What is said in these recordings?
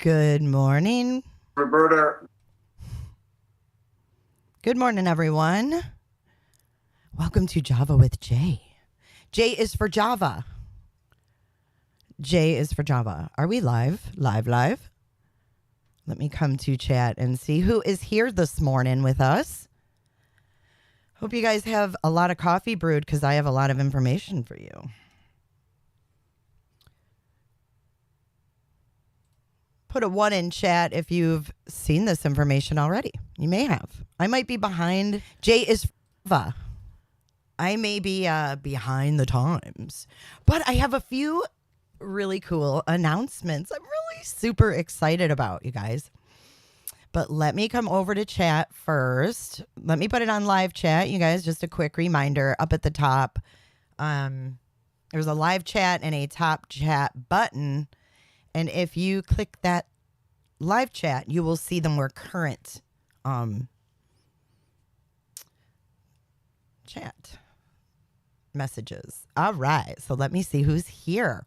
Good morning. Roberta. Good morning, everyone. Welcome to Java with Jay. J is for Java. J is for Java. Are we live? Live. Let me come to chat and see who is here this morning with us. Hope you guys have a lot of coffee brewed because I have a lot of information for you. Put a 1 in chat if you've seen this information already. You may have. I might be behind. J is for I may be behind the times, but I have a few really cool announcements I'm really super excited about, you guys. But let me come over to chat first. Let me put it on live chat, you guys. Just a quick reminder up at the top. There's a live chat and a top chat button. And if you click that live chat, you will see the more current chat messages. All right. So let me see who's here.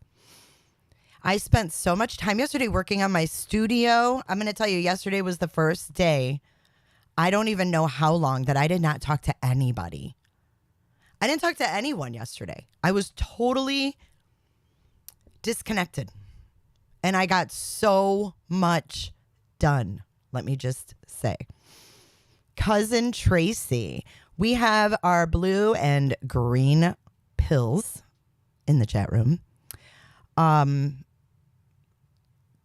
I spent so much time yesterday working on my studio. I'm going to tell you, yesterday was the first day. I don't even know how long that I did not talk to anybody. I didn't talk to anyone yesterday. I was totally disconnected. And I got so much done, let me just say. Cousin Tracy, we have our blue and green pills in the chat room. The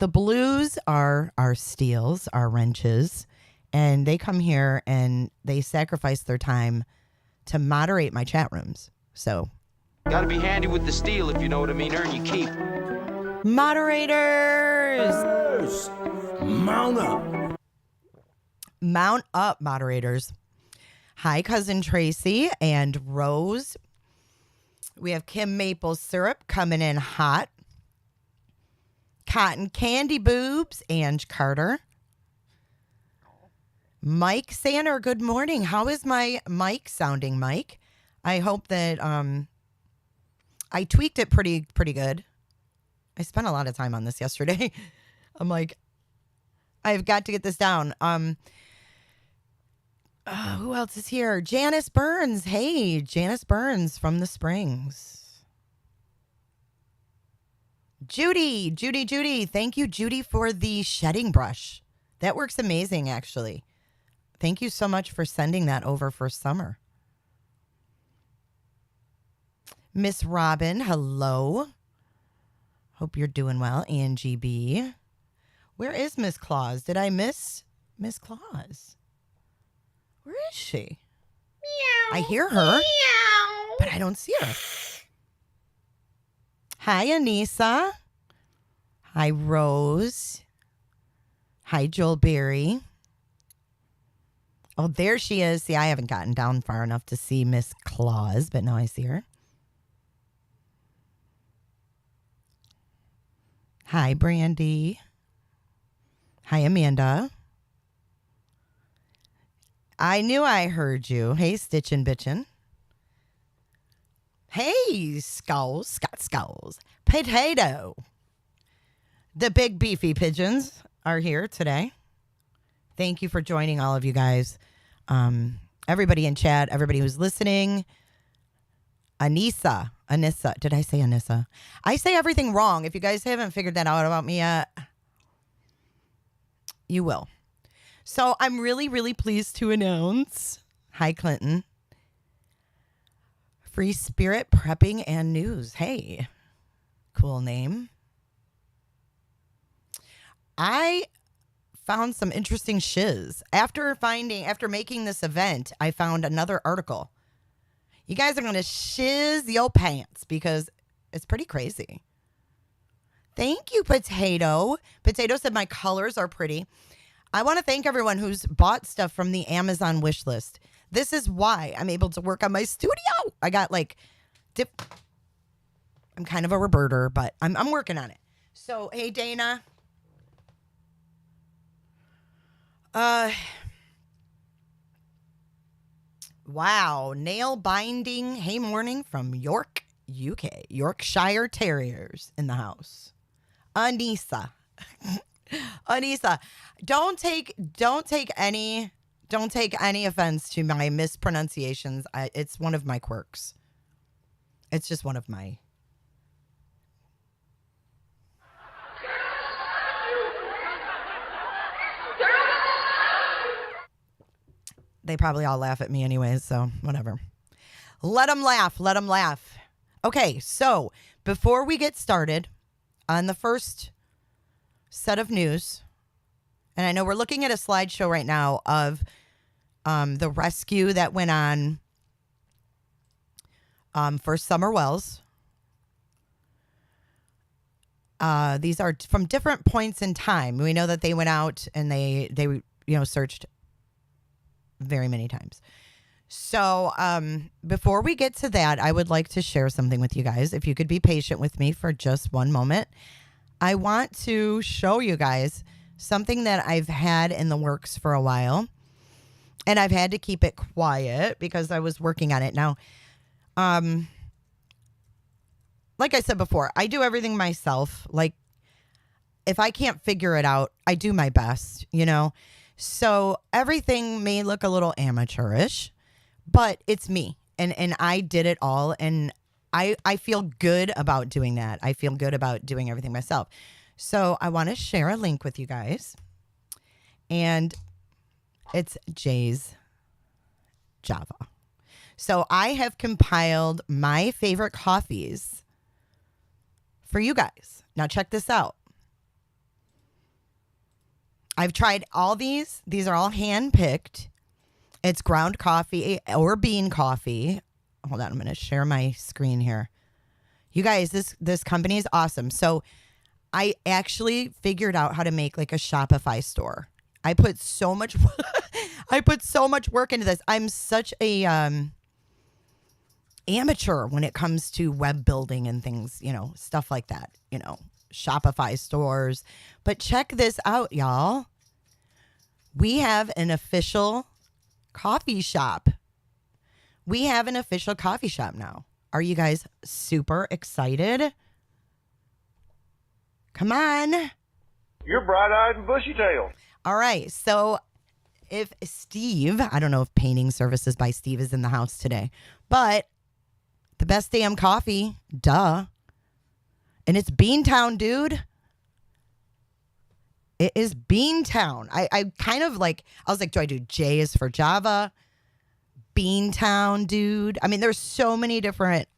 blues are our steels, our wrenches, and they come here and they sacrifice their time to moderate my chat rooms. So, gotta be handy with the steel, if you know what I mean. Earn your keep. Moderators! Mount up. Mount up, moderators. Hi, Cousin Tracy and Rose. We have Kim Maple Syrup coming in hot. Cotton Candy Boobs and Carter. Mike Sander, good morning. How is my mic sounding, Mike? I hope that I tweaked it pretty good. I spent a lot of time on this yesterday. I'm like, I've got to get this down. Who else is here? Janice Burns. Hey, Janice Burns from the Springs. Judy. Thank you, Judy, for the shedding brush. That works amazing, actually. Thank you so much for sending that over for summer. Miss Robin, hello. Hope you're doing well. Angie B. Where is Miss Claus? Did I miss Miss Claus? Where is she? Meow. I hear her, meow, but I don't see her. Hi, Anissa. Hi, Rose. Hi, Joel Berry. Oh, there she is. See, I haven't gotten down far enough to see Miss Claus, but now I see her. Hi, Brandy. Hi, Amanda. I knew I heard you. Hey, Stitchin' Bitchin'. Hey, Scott Skulls. Potato. The big beefy pigeons are here today. Thank you for joining, all of you guys. Everybody in chat, everybody who's listening. Anissa. Did I say Anissa? I say everything wrong. If you guys haven't figured that out about me yet, you will. So I'm really, really pleased to announce. Hi, Clinton. Free Spirit Prepping and News. Hey, cool name. I found some interesting shiz. After making this event, I found another article. You guys are going to shiz your pants because it's pretty crazy. Thank you, Potato. Potato said my colors are pretty. I want to thank everyone who's bought stuff from the Amazon wish list. This is why I'm able to work on my studio. I got I'm kind of a reverter, but I'm working on it. So, hey, Dana. Wow. Nail binding. Hey, morning from York, UK. Yorkshire Terriers in the house. Anissa. Anissa, don't take any offense to my mispronunciations. It's one of my quirks. It's just one of my. They probably all laugh at me anyways, so whatever. Let them laugh. Let them laugh. Okay, so before we get started on the first set of news, and I know we're looking at a slideshow right now of the rescue that went on for Summer Wells. These are from different points in time. We know that they went out and they searched very many times. So before we get to that, I would like to share something with you guys. If you could be patient with me for just one moment. I want to show you guys something that I've had in the works for a while. And I've had to keep it quiet because I was working on it. Now, like I said before, I do everything myself. Like, if I can't figure it out, I do my best, So everything may look a little amateurish, but it's me. And I did it all. And I feel good about doing that. I feel good about doing everything myself. So I want to share a link with you guys. And it's Jay's Java. So I have compiled my favorite coffees for you guys. Now check this out. I've tried all these. These are all hand-picked. It's ground coffee or bean coffee. Hold on, I'm going to share my screen here. You guys, this company is awesome. So I actually figured out how to make like a Shopify store. I put so much work into this. I'm such a amateur when it comes to web building and things, stuff like that, Shopify stores. But check this out, y'all. We have an official coffee shop. We have an official coffee shop now. Are you guys super excited? Come on. You're bright-eyed and bushy-tailed. All right. So if Steve, I don't know if Painting Services by Steve is in the house today, but the best damn coffee, duh. And it's Beantown, dude. It is Beantown. I kind of like, I was like, do I do J is for Java? Beantown, dude. I mean, there's so many different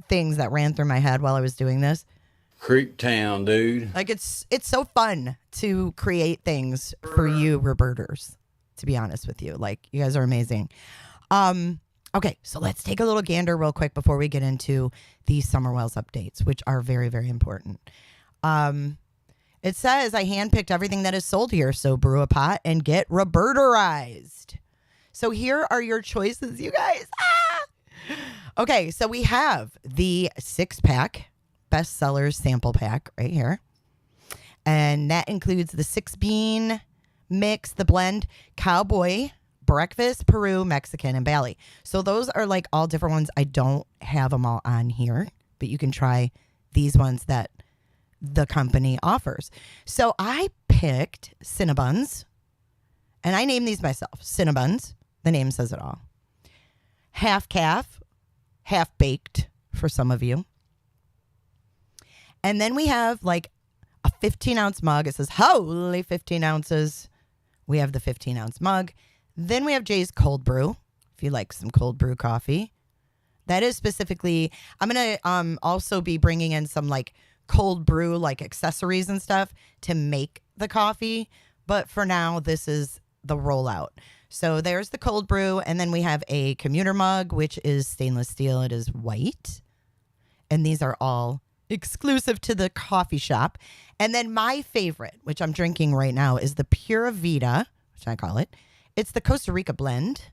things that ran through my head while I was doing this. Creek Town, dude. Like, it's so fun to create things for you Roberters, to be honest with you. Like, you guys are amazing. Okay, so let's take a little gander real quick before we get into the Summer Wells updates, which are very, very important. It says, I handpicked everything that is sold here, so brew a pot and get Roberterized. So here are your choices, you guys. Okay, so we have the 6-pack bestsellers sample pack right here. And that includes the 6-bean mix, the blend, Cowboy, Breakfast, Peru, Mexican, and Bali. So those are like all different ones. I don't have them all on here, but you can try these ones that the company offers. So I picked Cinnabons, and I named these myself. Cinnabons. The name says it all. Half calf, half baked for some of you. And then we have like a 15-ounce mug. It says, holy 15 ounces. We have the 15-ounce mug. Then we have Jay's cold brew, if you like some cold brew coffee. That is specifically, I'm going to also be bringing in some like cold brew, like accessories and stuff to make the coffee. But for now, this is the rollout. So there's the cold brew. And then we have a commuter mug, which is stainless steel. It is white. And these are all exclusive to the coffee shop. And then my favorite, which I'm drinking right now, is the Pura Vida, which I call it. It's the Costa Rica blend.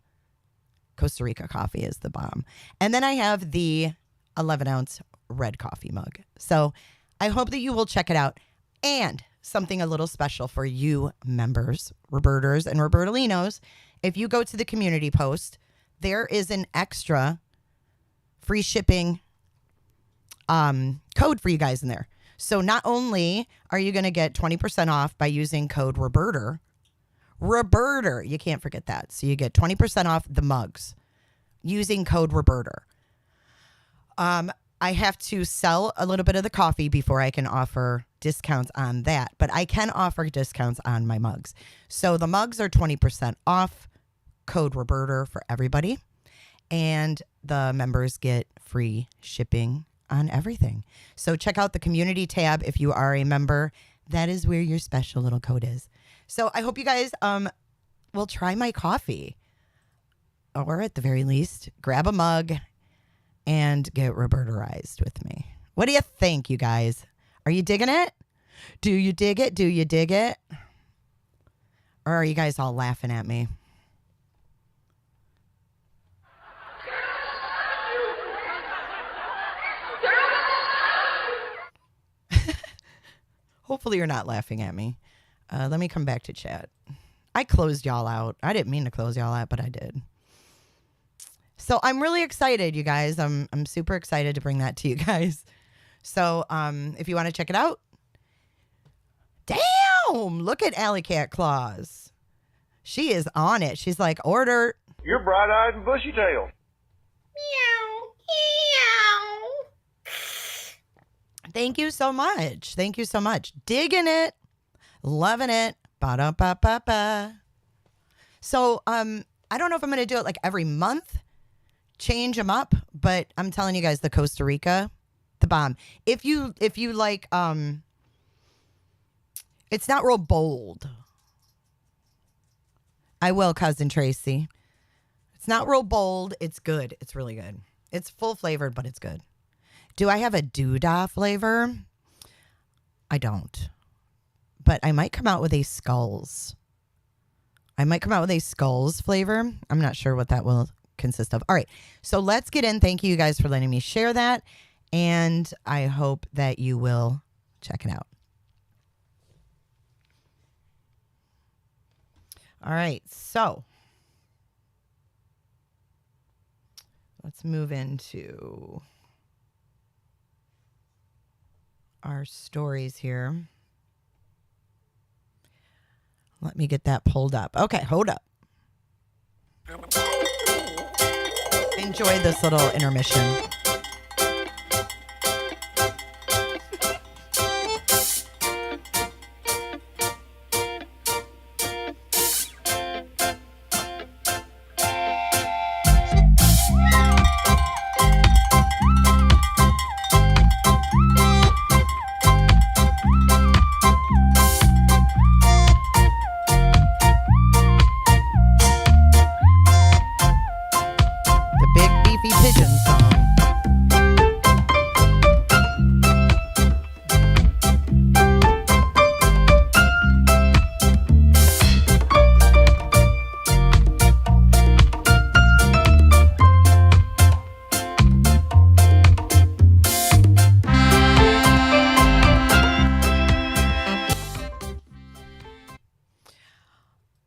Costa Rica coffee is the bomb. And then I have the 11-ounce red coffee mug. So I hope that you will check it out. And something a little special for you members, Roberters and Robertalinos. If you go to the community post, there is an extra free shipping code for you guys in there. So not only are you going to get 20% off by using code Roberter, you can't forget that. So you get 20% off the mugs using code Roberter. I have to sell a little bit of the coffee before I can offer discounts on that, but I can offer discounts on my mugs. So the mugs are 20% off, code Roberter for everybody, and the members get free shipping on everything. So check out the community tab if you are a member. That is where your special little code is. So I hope you guys will try my coffee, or at the very least, grab a mug and get Roberterized with me. What do you think, you guys? Are you digging it? Do you dig it? Do you dig it? Or are you guys all laughing at me? Hopefully you're not laughing at me. Let me come back to chat. I closed y'all out. I didn't mean to close y'all out, but I did. So I'm really excited, you guys. I'm super excited to bring that to you guys. So if you want to check it out. Damn! Look at Alley Cat Claus. She is on it. She's like, order. You're bright-eyed and bushy-tailed. Meow. Meow. Thank you so much. Thank you so much. Digging it. Loving it. Ba-da-ba-ba-ba. So I don't know if I'm going to do it like every month. Change them up, but I'm telling you guys, the Costa Rica, the bomb. If you like, it's not real bold. I will, Cousin Tracy. It's not real bold. It's good. It's really good. It's full flavored, but it's good. Do I have a doodah flavor? I don't. But I might come out with a skulls. I might come out with a skulls flavor. I'm not sure what that will consist of. All right. So let's get in. Thank you guys for letting me share that. And I hope that you will check it out. All right. So let's move into our stories here. Let me get that pulled up. Okay, hold up. Enjoy this little intermission.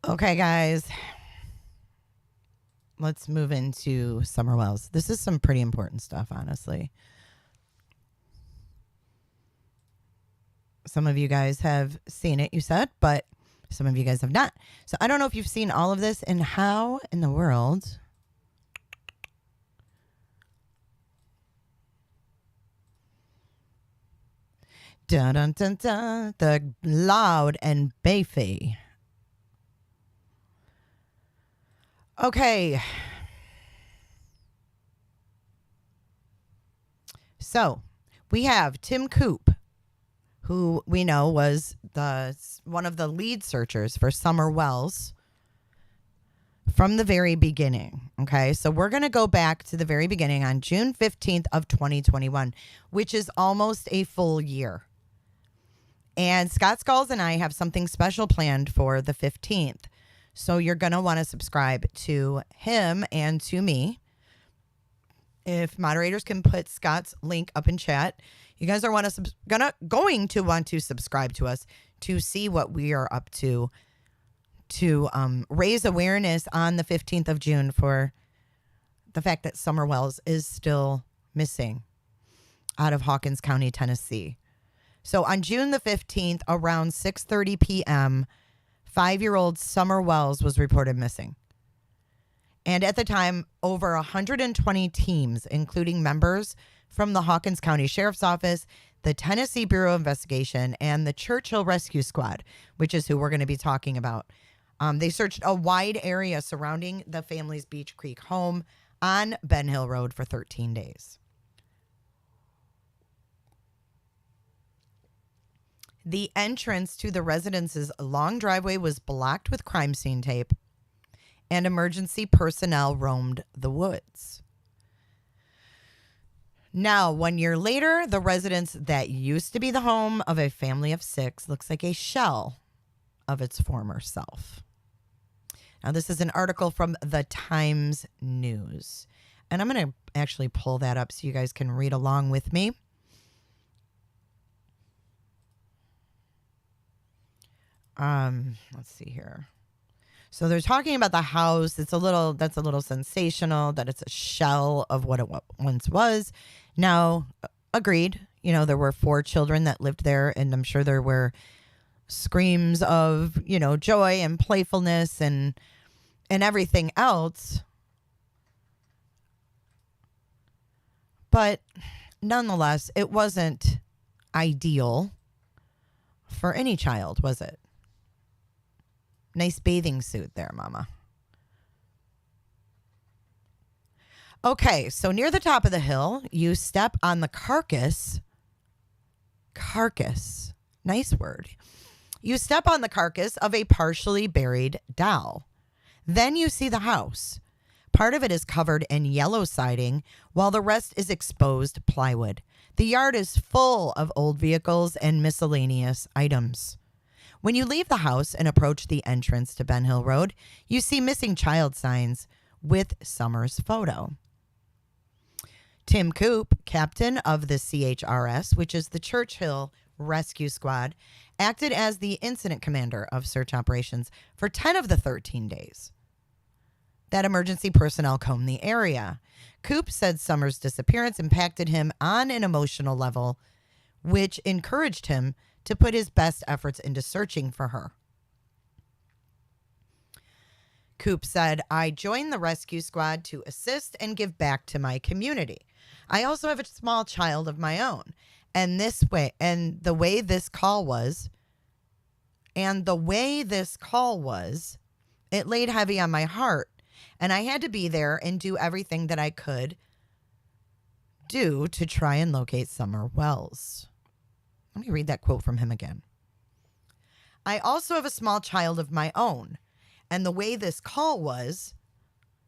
Okay, guys, let's move into Summer Wells. This is some pretty important stuff, honestly. Some of you guys have seen it, you said, but some of you guys have not. So I don't know if you've seen all of this, and how in the world dun dun dun dun, the loud and beefy. Okay. So we have Tim Coop, who we know was one of the lead searchers for Summer Wells from the very beginning. Okay. So we're going to go back to the very beginning on June 15th of 2021, which is almost a full year. And Scott Skulls and I have something special planned for the 15th. So you're going to want to subscribe to him and to me. If moderators can put Scott's link up in chat, you guys are going to want to subscribe to us to see what we are up to raise awareness on the 15th of June for the fact that Summer Wells is still missing out of Hawkins County, Tennessee. So on June the 15th, around 6:30 p.m., 5-year-old Summer Wells was reported missing. And at the time, over 120 teams, including members from the Hawkins County Sheriff's Office, the Tennessee Bureau of Investigation, and the Churchill Rescue Squad, which is who we're going to be talking about. They searched a wide area surrounding the family's Beach Creek home on Ben Hill Road for 13 days. The entrance to the residence's long driveway was blocked with crime scene tape, and emergency personnel roamed the woods. Now, 1 year later, the residence that used to be the home of a family of 6 looks like a shell of its former self. Now, this is an article from the Times News, and I'm going to actually pull that up so you guys can read along with me. Let's see here. So they're talking about the house. That's a little sensational, that it's a shell of what it once was. Now, agreed. You know, there were 4 children that lived there, and I'm sure there were screams of, you know, joy and playfulness and everything else. But nonetheless, it wasn't ideal for any child, was it? Nice bathing suit there, Mama. Okay, so near the top of the hill, you step on the carcass. Carcass. Nice word. You step on the carcass of a partially buried doll. Then you see the house. Part of it is covered in yellow siding, while the rest is exposed plywood. The yard is full of old vehicles and miscellaneous items. When you leave the house and approach the entrance to Ben Hill Road, you see missing child signs with Summer's photo. Tim Coop, captain of the CHRS, which is the Churchill Rescue Squad, acted as the incident commander of search operations for 10 of the 13 days that emergency personnel combed the area. Coop said Summer's disappearance impacted him on an emotional level, which encouraged him to put his best efforts into searching for her. Coop said, "I joined the rescue squad to assist and give back to my community. I also have a small child of my own. The way this call was, it laid heavy on my heart, and I had to be there and do everything that I could do to try and locate Summer Wells." Let me read that quote from him again. "I also have a small child of my own, and the way this call was,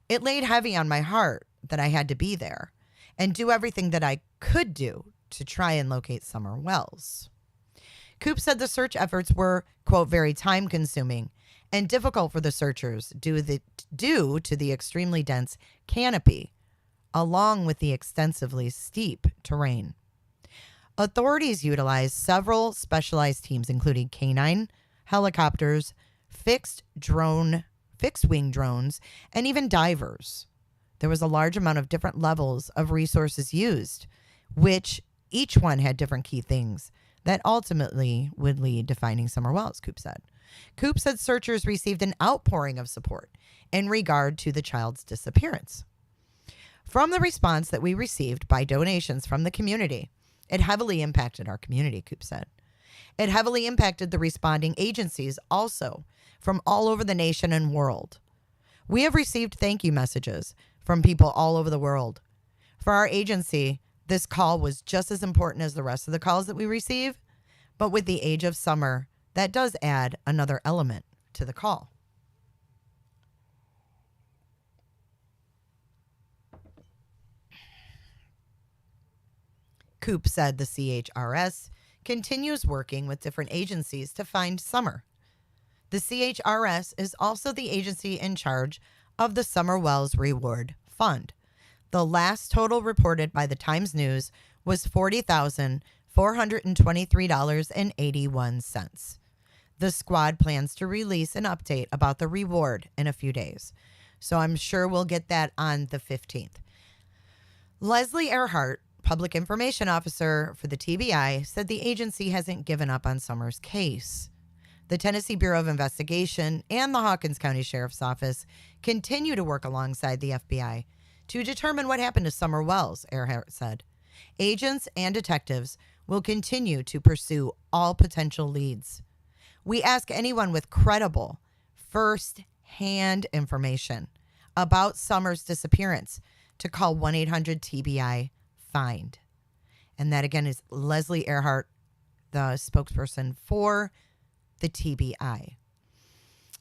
it laid heavy on my heart that I had to be there and do everything that I could do to try and locate Summer Wells." Coop said the search efforts were, quote, "very time-consuming and difficult for the searchers due to the extremely dense canopy, along with the extensively steep terrain. Authorities utilized several specialized teams, including canine, helicopters, fixed-wing drones, and even divers. There was a large amount of different levels of resources used, which each one had different key things that ultimately would lead to finding Summer Wells," Coop said. Coop said searchers received an outpouring of support in regard to the child's disappearance. "From the response that we received by donations from the community, it heavily impacted our community," Coop said. "It heavily impacted the responding agencies also from all over the nation and world. We have received thank you messages from people all over the world. For our agency, this call was just as important as the rest of the calls that we receive, but with the age of Summer, that does add another element to the call." Coop said the CHRS continues working with different agencies to find Summer. The CHRS is also the agency in charge of the Summer Wells Reward Fund. The last total reported by the Times News was $40,423.81. The squad plans to release an update about the reward in a few days, so I'm sure we'll get that on the 15th. Leslie Earhart, public information officer for the TBI said the agency hasn't given up on Summers' case. The Tennessee Bureau of Investigation and the Hawkins County Sheriff's Office continue to work alongside the FBI to determine what happened to Summer Wells, Earhart said. Agents and detectives will continue to pursue all potential leads. We ask anyone with credible, first-hand information about Summer's disappearance to call 1-800-TBI-FIND. And that, again, is Leslie Earhart, the spokesperson for the TBI.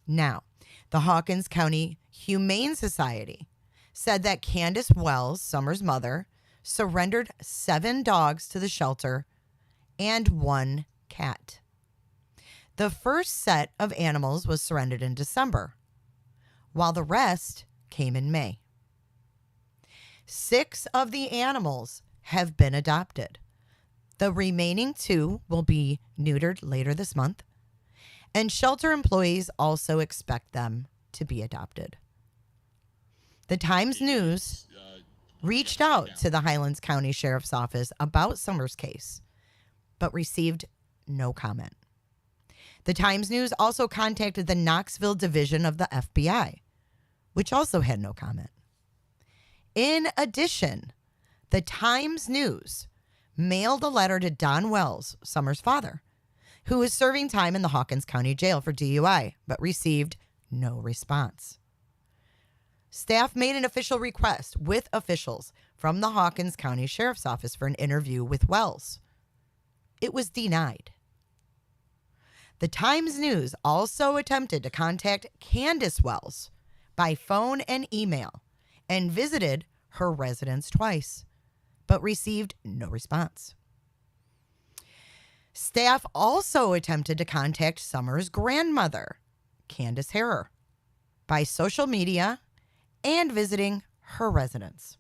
Now, the Hawkins County Humane Society said that Candace Wells, Summer's mother, surrendered 7 dogs to the shelter and 1 cat. The first set of animals was surrendered in December, while the rest came in May. 6 of the animals have been adopted. The remaining 2 will be neutered later this month, and shelter employees also expect them to be adopted. The Times News reached out to the Highlands County Sheriff's Office about Summers' case, but received no comment. The Times News also contacted the Knoxville division of the FBI, which also had no comment. In addition, the Times News mailed a letter to Don Wells, Summers' father, who is serving time in the Hawkins County Jail for DUI, but received no response. Staff made an official request with officials from the Hawkins County Sheriff's Office for an interview with Wells. It was denied. The Times News also attempted to contact Candace Wells by phone and email and visited her residence twice, but received no response. Staff also attempted to contact Summer's grandmother, Candace Harrer, by social media and visiting her residence.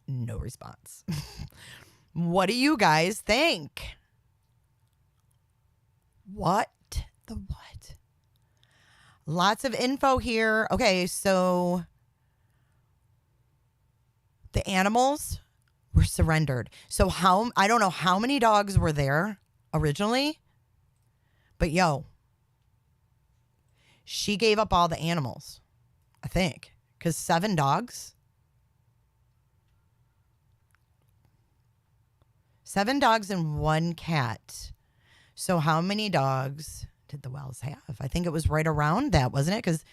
No response. What do you guys think? What the what? Lots of info here. Okay, so the animals were surrendered. So I don't know how many dogs were there originally, but she gave up all the animals, I think, because 7 dogs. 7 dogs and 1 cat. So how many dogs did the Wells have? I think it was right around that, wasn't it? Because,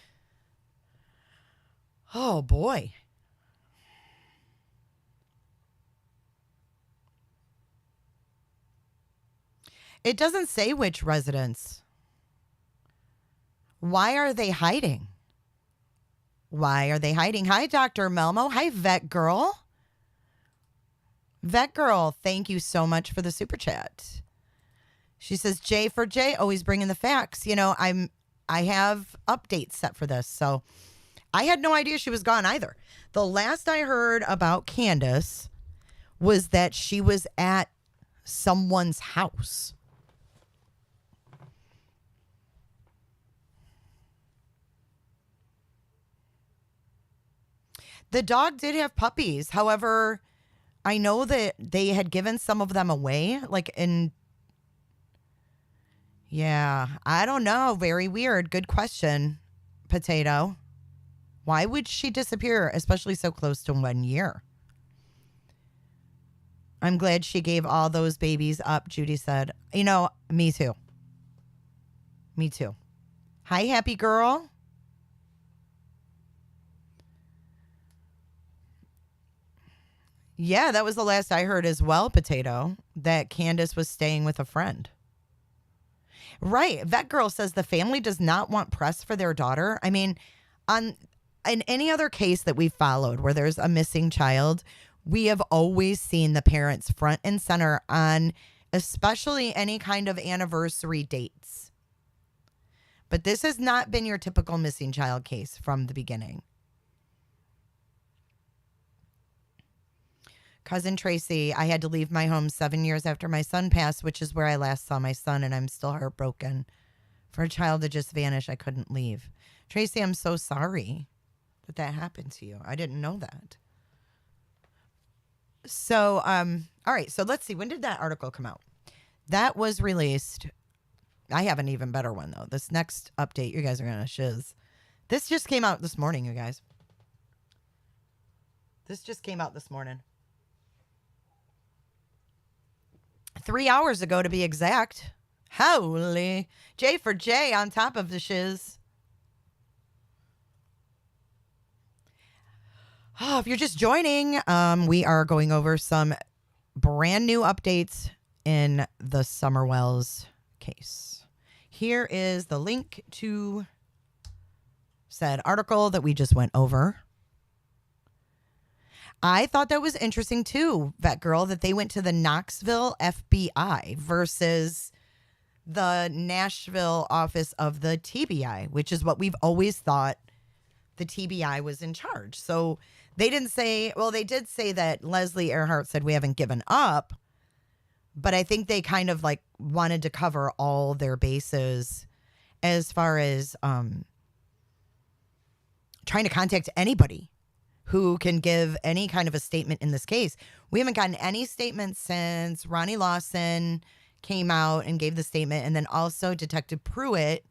oh boy. It doesn't say which residence. Why are they hiding? Why are they hiding? Hi, Dr. Melmo. Hi, Vet Girl. Vet Girl, thank you so much for the super chat. She says, J for J, always bringing the facts. You know, I have updates set for this, so I had no idea she was gone either. The last I heard about Candace was that she was at someone's house. The dog did have puppies. However, I know that they had given some of them away, yeah, I don't know. Very weird. Good question, Potato. Why would she disappear, especially so close to 1 year? I'm glad she gave all those babies up, Judy said. You know, me too. Me too. Hi, happy girl. Yeah, that was the last I heard as well, Potato, that Candace was staying with a friend. Right. Vet Girl says the family does not want press for their daughter. I mean, in any other case that we followed where there's a missing child, we have always seen the parents front and center on especially any kind of anniversary dates. But this has not been your typical missing child case from the beginning. Cousin Tracy, I had to leave my home 7 years after my son passed, which is where I last saw my son, and I'm still heartbroken. For a child to just vanish, I couldn't leave. Tracy, I'm so sorry that happened to you. I didn't know that. So, all right. So let's see. When did that article come out? That was released. I have an even better one, though. This next update, you guys are going to shiz. This just came out this morning, you guys. This just came out this morning. 3 hours ago, to be exact. Holy. J for J on top of the shiz. Oh, if you're just joining, we are going over some brand new updates in the Summerwells case. Here is the link to said article that we just went over. I thought that was interesting too, Vet Girl, that they went to the Knoxville FBI versus the Nashville office of the TBI, which is what we've always thought the TBI was in charge. So they didn't say, well, they did say that Leslie Earhart said we haven't given up, but I think they kind of like wanted to cover all their bases as far as trying to contact anybody who can give any kind of a statement in this case. We haven't gotten any statements since Ronnie Lawson came out and gave the statement, and then also Detective Pruitt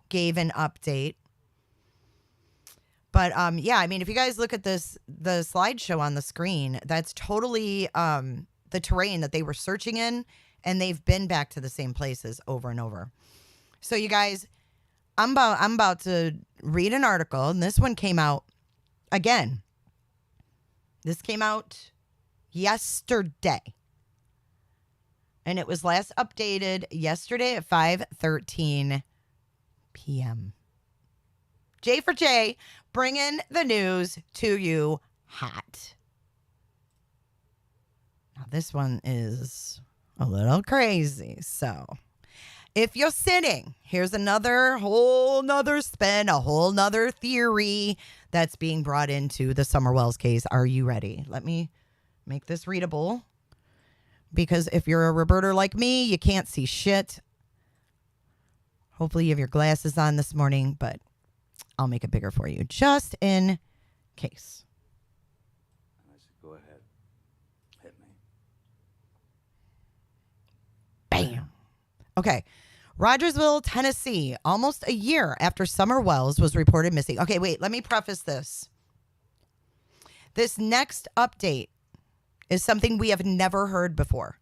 gave an update. But yeah, I mean, if you guys look at this, the slideshow on the screen, that's totally the terrain that they were searching in, and they've been back to the same places over and over. So you guys, I'm about to read an article, and this one came out again. This came out yesterday. And it was last updated yesterday at 5:13 p.m. J for J, bringing the news to you hot. Now, this one is a little crazy. So, if you're sitting, here's another whole nother spin, a whole nother theory that's being brought into the Summerwells case. Are you ready? Let me make this readable. Because if you're a Roberter like me, you can't see shit. Hopefully you have your glasses on this morning, but I'll make it bigger for you, just in case. I said, go ahead. Hit me. Bam. Okay. Rogersville, Tennessee, almost a year after Summerwells was reported missing. Okay, wait, let me preface this. This next update is something we have never heard before.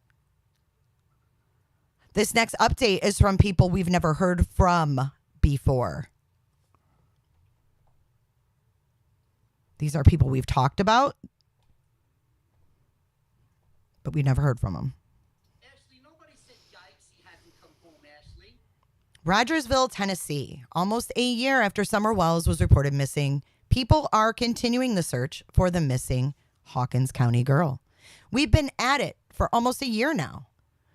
This next update is from people we've never heard from before. These are people we've talked about, but we never heard from them. Ashley, nobody said yikes, he hasn't come home, Ashley. Rogersville, Tennessee, almost a year after Summerwells was reported missing, people are continuing the search for the missing Hawkins County girl. We've been at it for almost a year now.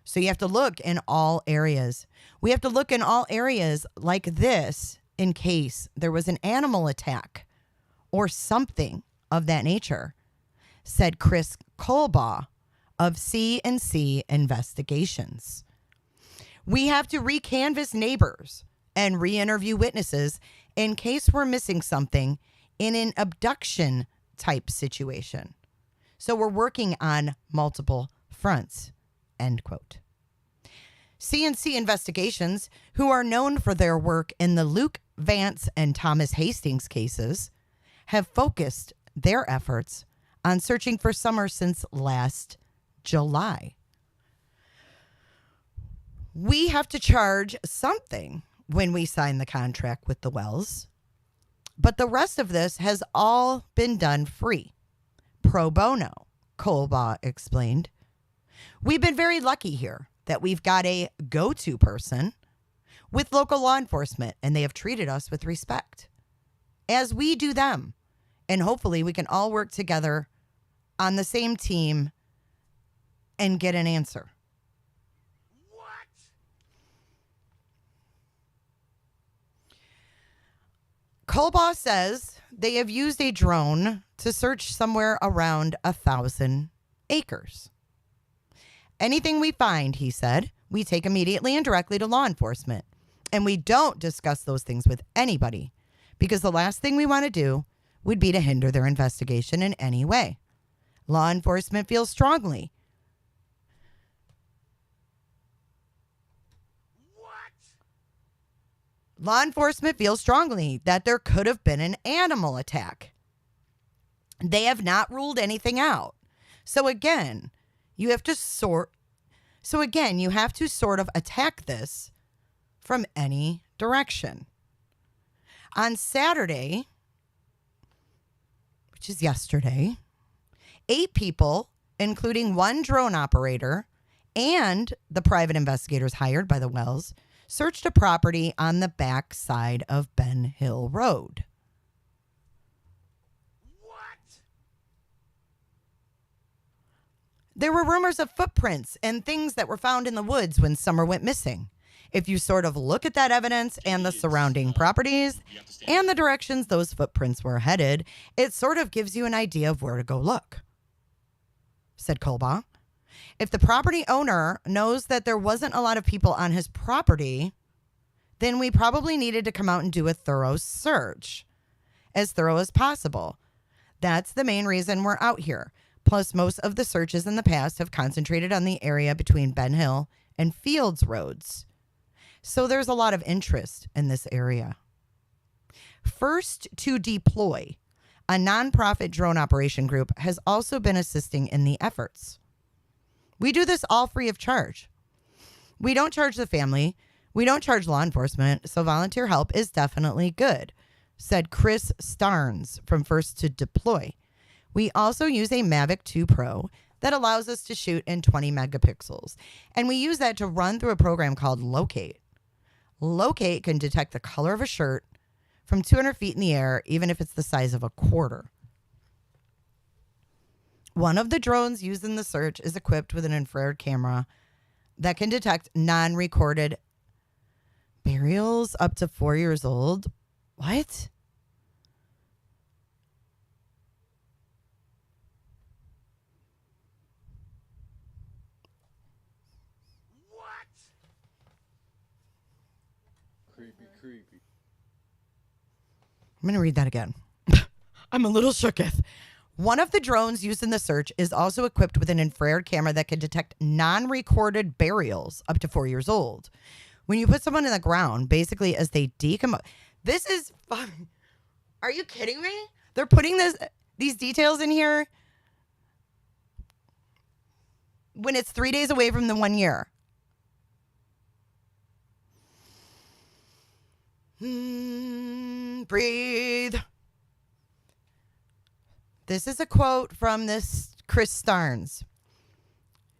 So you have to look in all areas. We have to look in all areas like this in case there was an animal attack or something of that nature, said Chris Colbaugh of C&C Investigations. We have to recanvass neighbors and re-interview witnesses in case we're missing something in an abduction type situation. So we're working on multiple fronts, end quote. C&C Investigations, who are known for their work in the Luke Vance and Thomas Hastings cases, have focused their efforts on searching for Summer since last July. We have to charge something when we sign the contract with the Wells, but the rest of this has all been done free. Pro bono, Colbaugh explained. We've been very lucky here that we've got a go-to person with local law enforcement, and they have treated us with respect, as we do them. And hopefully we can all work together on the same team and get an answer. What? Colbaugh says they have used a drone to search somewhere around 1,000 acres. Anything we find, he said, we take immediately and directly to law enforcement. And we don't discuss those things with anybody, because the last thing we want to do would be to hinder their investigation in any way. Law enforcement feels strongly. Law enforcement feels strongly that there could have been an animal attack. They have not ruled anything out. So again, you have to sort of attack this from any direction. On Saturday, which is yesterday, 8 people, including 1 drone operator and the private investigators hired by the Wells, searched a property on the back side of Ben Hill Road. There were rumors of footprints and things that were found in the woods when Summer went missing. If you sort of look at that evidence and the surrounding properties and the directions those footprints were headed, it sort of gives you an idea of where to go look, said Colbaugh. If the property owner knows that there wasn't a lot of people on his property, then we probably needed to come out and do a thorough search, as thorough as possible. That's the main reason we're out here. Plus, most of the searches in the past have concentrated on the area between Ben Hill and Fields Roads. So there's a lot of interest in this area. First to Deploy, a nonprofit drone operation group, has also been assisting in the efforts. We do this all free of charge. We don't charge the family. We don't charge law enforcement, so volunteer help is definitely good, said Chris Starnes from First to Deploy. We also use a Mavic 2 Pro that allows us to shoot in 20 megapixels, and we use that to run through a program called Locate. Locate can detect the color of a shirt from 200 feet in the air, even if it's the size of a quarter. One of the drones used in the search is equipped with an infrared camera that can detect non-recorded burials up to 4 years old. What? Creepy. I'm going to read that again. I'm a little shooketh. One of the drones used in the search is also equipped with an infrared camera that can detect non-recorded burials up to 4 years old. When you put someone in the ground, basically as they decompose, this is fun. Are you kidding me? They're putting these details in here when it's 3 days away from the 1 year. Breathe. This is a quote from this Chris Starnes.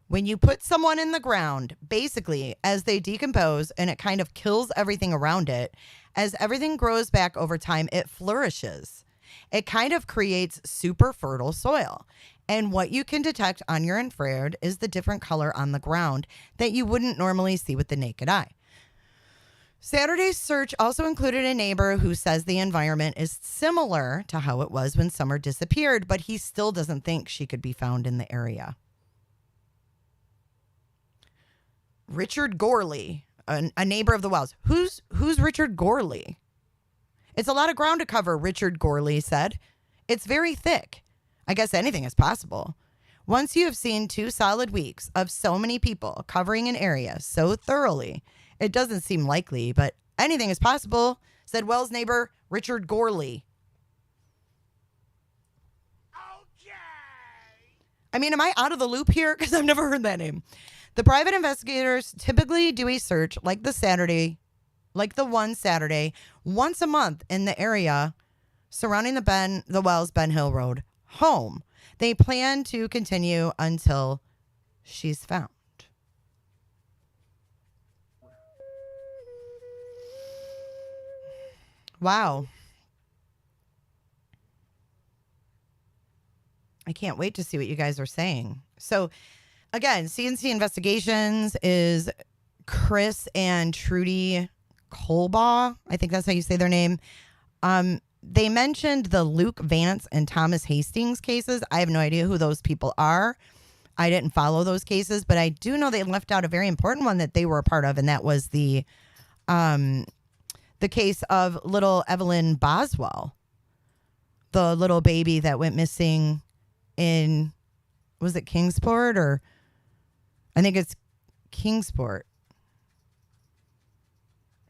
When you put someone in the ground, basically as they decompose and it kind of kills everything around it, as everything grows back over time, it flourishes. It kind of creates super fertile soil. And what you can detect on your infrared is the different color on the ground that you wouldn't normally see with the naked eye. Saturday's search also included a neighbor who says the environment is similar to how it was when Summer disappeared, but he still doesn't think she could be found in the area. Richard Gorley, a neighbor of the Wells. Who's Richard Gorley? It's a lot of ground to cover, Richard Gorley said. It's very thick. I guess anything is possible. Once you have seen 2 solid weeks of so many people covering an area so thoroughly, it doesn't seem likely, but anything is possible, said Wells' neighbor, Richard Gorley. Okay. I mean, am I out of the loop here? Because I've never heard that name. The private investigators typically do a search like the one Saturday, once a month in the area surrounding the Wells Ben Hill Road home. They plan to continue until she's found. Wow. I can't wait to see what you guys are saying. So, again, CNC Investigations is Chris and Trudy Colbaugh. I think that's how you say their name. They mentioned the Luke Vance and Thomas Hastings cases. I have no idea who those people are. I didn't follow those cases, but I do know they left out a very important one that they were a part of, and that was the case of little Evelyn Boswell. the little baby that went missing in, was it Kingsport or I think it's Kingsport.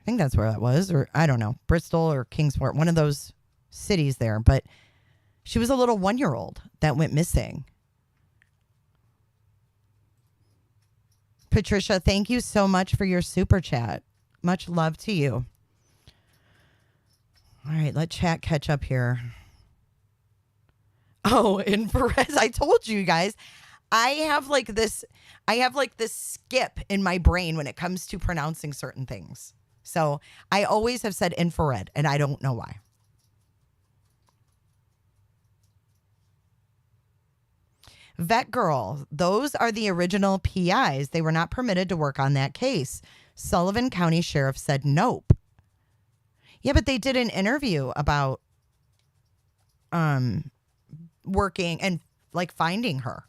I think that's where that was, or I don't know, Bristol or Kingsport, one of those cities there. But she was a little 1-year-old that went missing. Patricia, thank you so much for your super chat. Much love to you. All right, let chat catch up here. Oh, infrared. I told you guys, I have like this skip in my brain when it comes to pronouncing certain things. So I always have said infrared, and I don't know why. Vet girl, those are the original PIs. They were not permitted to work on that case. Sullivan County Sheriff said nope. Yeah, but they did an interview about working and like finding her.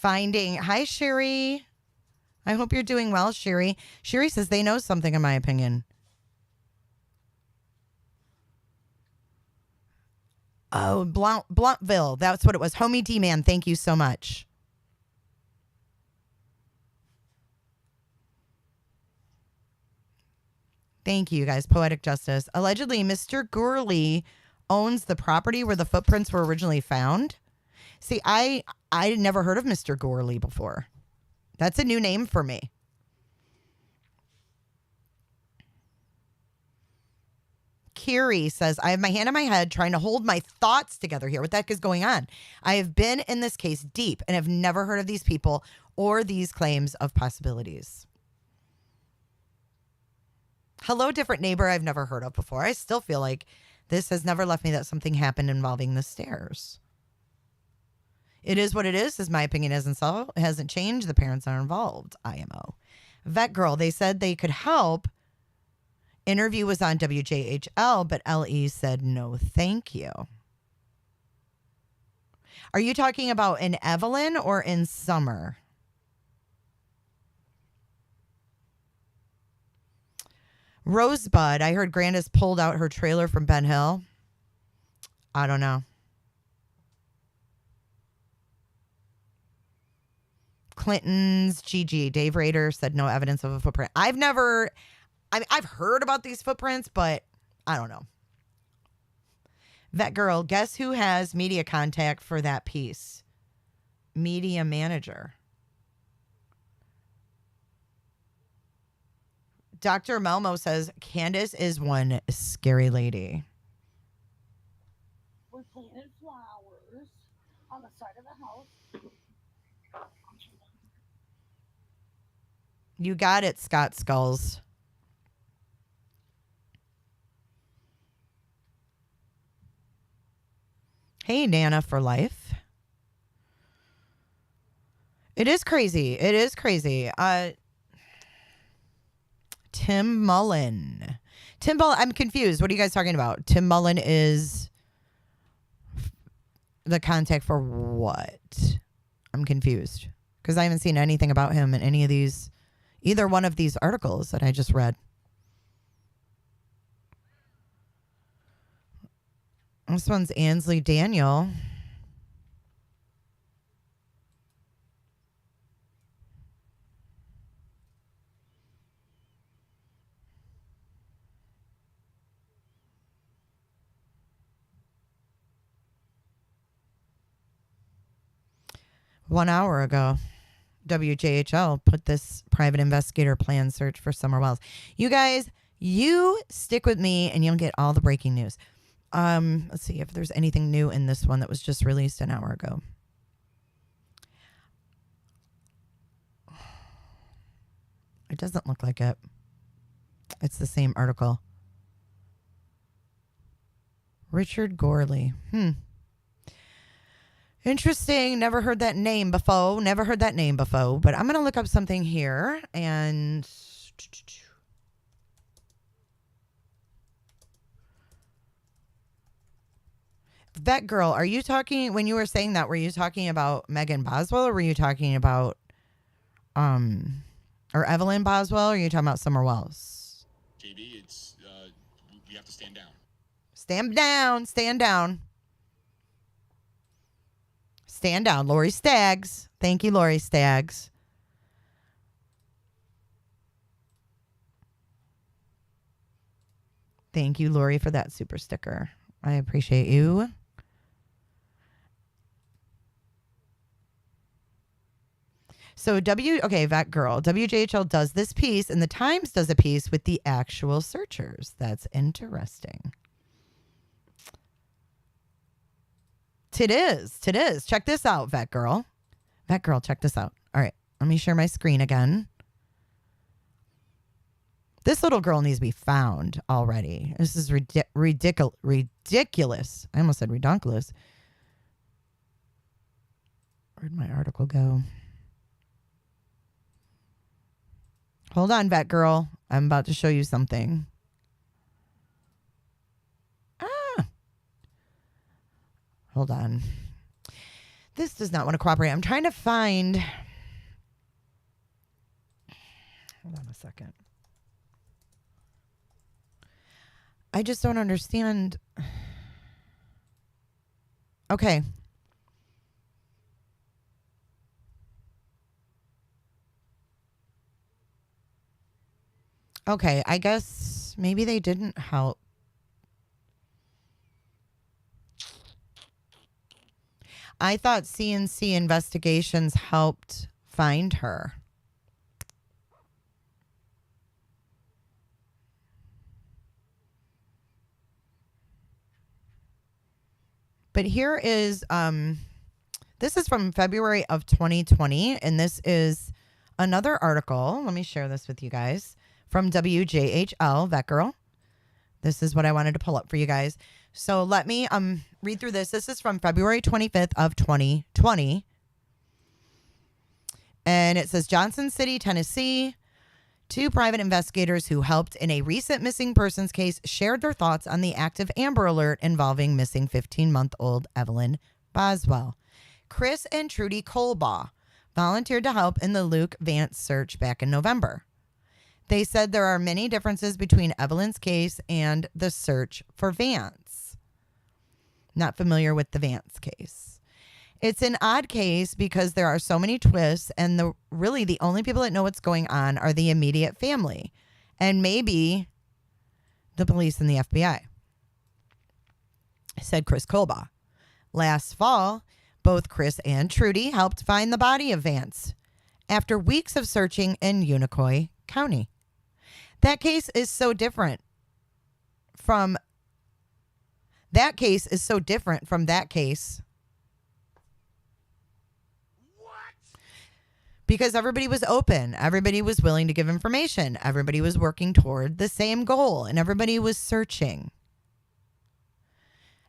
Hi, Sherry. I hope you're doing well, Sherry. Sherry says they know something, in my opinion. Oh, Blounteville. That's what it was. Homie D-Man, thank you so much. Thank you, guys. Poetic justice. Allegedly, Mr. Gourley owns the property where the footprints were originally found. See, I had never heard of Mr. Gourley before. That's a new name for me. Kiri says, I have my hand on my head trying to hold my thoughts together here. What the heck is going on? I have been in this case deep and have never heard of these people or these claims of possibilities. Hello, different neighbor I've never heard of before. I still feel like this has never left me that something happened involving the stairs. It is what it is my opinion hasn't changed. The parents are involved. IMO. Vet girl, they said they could help. Interview was on WJHL, but LE said no, thank you. Are you talking about in Evelyn or in Summer? Rosebud, I heard Grandis pulled out her trailer from Ben Hill. I don't know. Clinton's GG. Dave Rader said no evidence of a footprint. I've heard about these footprints, but I don't know. Vet girl, guess who has media contact for that piece? Media manager. Dr. Melmo says Candace is one scary lady. We planted flowers on the side of the house. You got it, Scott Skulls. Hey, Nana for life. It is crazy. It is crazy. Tim Mullen. I'm confused. What are you guys talking about? Tim Mullen is the contact for what? I'm confused because I haven't seen anything about him in any of these, either one of these articles that I just read. This one's Ansley Daniel. One hour ago, WJHL put this private investigator plan search for Summer Wells. You guys, you stick with me and you'll get all the breaking news. Let's see if there's anything new in this one that was just released an hour ago. It doesn't look like it. It's the same article. Richard Gourley. Interesting. Never heard that name before. But I'm going to look up something here and... Vet girl, are you talking, when you were saying that, were you talking about Megan Boswell or were you talking about, or Evelyn Boswell or are you talking about Summer Wells? KB, it's, you have to stand down. Stand down. Stand down. Stand down. Lori Staggs. Thank you, Lori Staggs. Thank you, Lori, for that super sticker. I appreciate you. So Vet Girl. WJHL does this piece, and the Times does a piece with the actual searchers. That's interesting. It is. Check this out, Vet Girl. Vet Girl, check this out. All right, let me share my screen again. This little girl needs to be found already. This is ridiculous. I almost said redonkulous. Where'd my article go? Hold on, Vet Girl. I'm about to show you something. Hold on. This does not want to cooperate. I'm trying to find... Hold on a second. I just don't understand. Okay. Okay, I guess maybe they didn't help. I thought CNC Investigations helped find her. But here is, this is from February of 2020, and this is another article. Let me share this with you guys from WJHL, Vet Girl. This is what I wanted to pull up for you guys. So let me read through this. This is from February 25th of 2020. And it says, Johnson City, Tennessee. 2 private investigators who helped in a recent missing persons case shared their thoughts on the active Amber Alert involving missing 15-month-old Evelyn Boswell. Chris and Trudy Colbaugh volunteered to help in the Luke Vance search back in November. They said there are many differences between Evelyn's case and the search for Vance. Not familiar with the Vance case. It's an odd case because there are so many twists, and the only people that know what's going on are the immediate family and maybe the police and the FBI, said Chris Colbaugh. Last fall, both Chris and Trudy helped find the body of Vance after weeks of searching in Unicoi County. That case is so different from that case. Because everybody was open. Everybody was willing to give information. Everybody was working toward the same goal, and everybody was searching.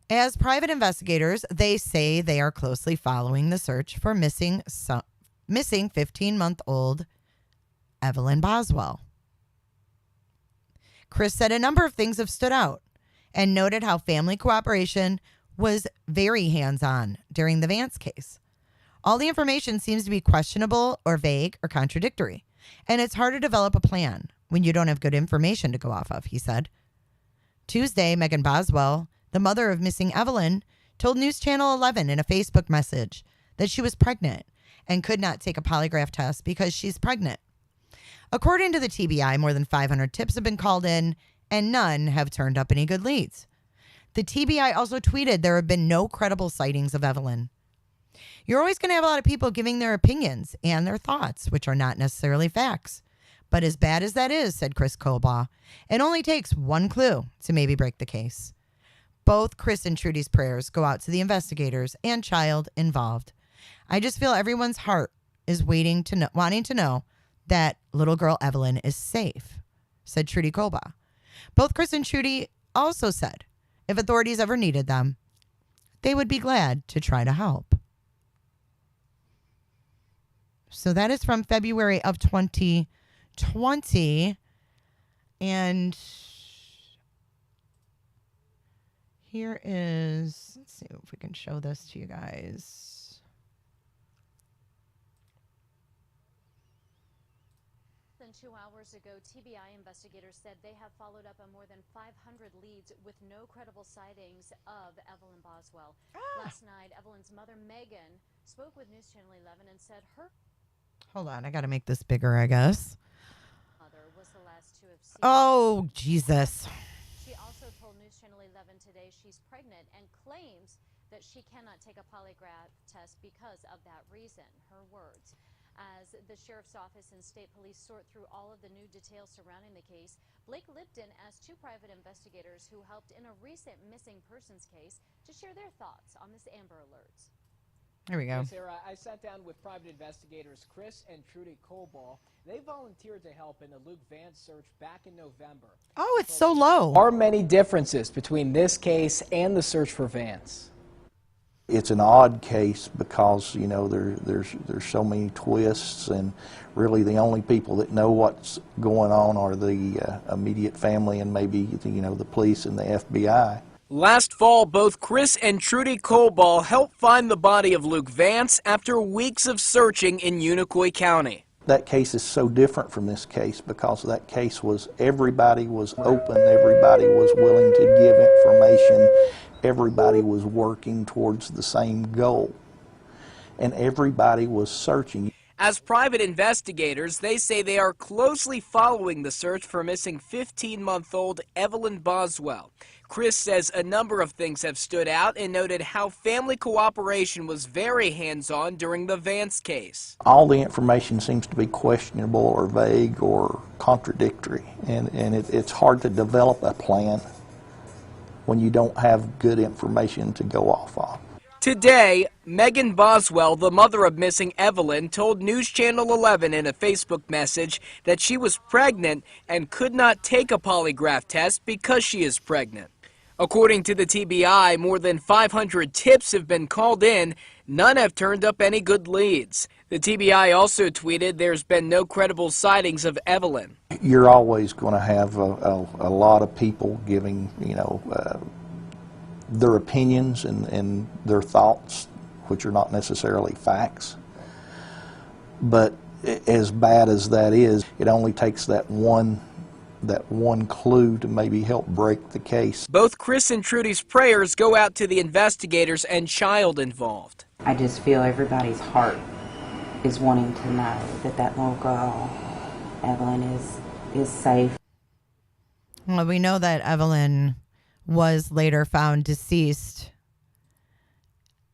As private investigators, they say they are closely following the search for missing 15-month-old Evelyn Boswell. Chris said a number of things have stood out and noted how family cooperation was very hands-on during the Vance case. All the information seems to be questionable or vague or contradictory, and it's hard to develop a plan when you don't have good information to go off of, he said. Tuesday, Megan Boswell, the mother of missing Evelyn, told News Channel 11 in a Facebook message that she was pregnant and could not take a polygraph test because she's pregnant. According to the TBI, more than 500 tips have been called in, and none have turned up any good leads. The TBI also tweeted there have been no credible sightings of Evelyn. You're always going to have a lot of people giving their opinions and their thoughts, which are not necessarily facts. But as bad as that is, said Chris Colbaugh, it only takes one clue to maybe break the case. Both Chris and Trudy's prayers go out to the investigators and child involved. I just feel everyone's heart is wanting to know that little girl Evelyn is safe, said Trudy Colbaugh. Both Chris and Trudy also said if authorities ever needed them, they would be glad to try to help. So that is from February of 2020. And here is, let's see if we can show this to you guys. And 2 hours ago, TBI investigators said they have followed up on more than 500 leads with no credible sightings of Evelyn Boswell. Last night, Evelyn's mother, Megan, spoke with News Channel 11 and said her Hold on, I got to make this bigger, I guess. mother was the last to have seen. Oh, Jesus. She also told News Channel 11 today she's pregnant and claims that she cannot take a polygraph test because of that reason. Her words. As the sheriff's office and state police sort through all of the new details surrounding the case, Blake Lipton asked 2 private investigators who helped in a recent missing persons case to share their thoughts on this Amber Alerts. Here we go. Hey, Sarah, I sat down with private investigators Chris and Trudy Coball. They volunteered to help in the Luke Vance search back in November. Oh, it's so low. There are many differences between this case and the search for Vance. It's an odd case because, you know, there's so many twists, and really the only people that know what's going on are the immediate family and maybe, you know, the police and the FBI. Last fall, both Chris and Trudy Coball helped find the body of Luke Vance after weeks of searching in Unicoi County. That case is so different from this case because that case was everybody was open, everybody was willing to give information, everybody was working towards the same goal, and everybody was searching. As private investigators, they say they are closely following the search for missing 15-month-old Evelyn Boswell. Chris says a number of things have stood out and noted how family cooperation was very hands-on during the Vance case. All the information seems to be questionable or vague or contradictory, and it's hard to develop a plan when you don't have good information to go off of. Today, Megan Boswell, the mother of missing Evelyn, told News Channel 11 in a Facebook message that she was pregnant and could not take a polygraph test because she is pregnant. According to the TBI, more than 500 tips have been called in. None have turned up any good leads. The TBI also tweeted there's been no credible sightings of Evelyn. You're always going to have a lot of people giving, you know, their opinions and their thoughts, which are not necessarily facts. But as bad as that is, it only takes that one clue to maybe help break the case. Both Chris and Trudy's prayers go out to the investigators and child involved. I just feel everybody's heart is wanting to know that that little girl, Evelyn, is safe. Well, we know that Evelyn was later found deceased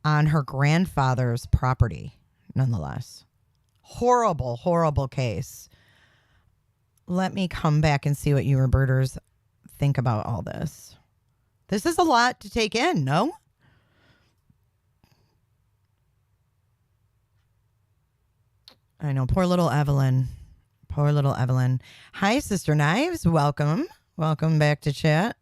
on her grandfather's property, nonetheless. Horrible, horrible case. Let me come back and see what you reporters think about all this. This is a lot to take in, no? I know, poor little Evelyn. Poor little Evelyn. Hi, Sister Knives. Welcome. Welcome back to chat.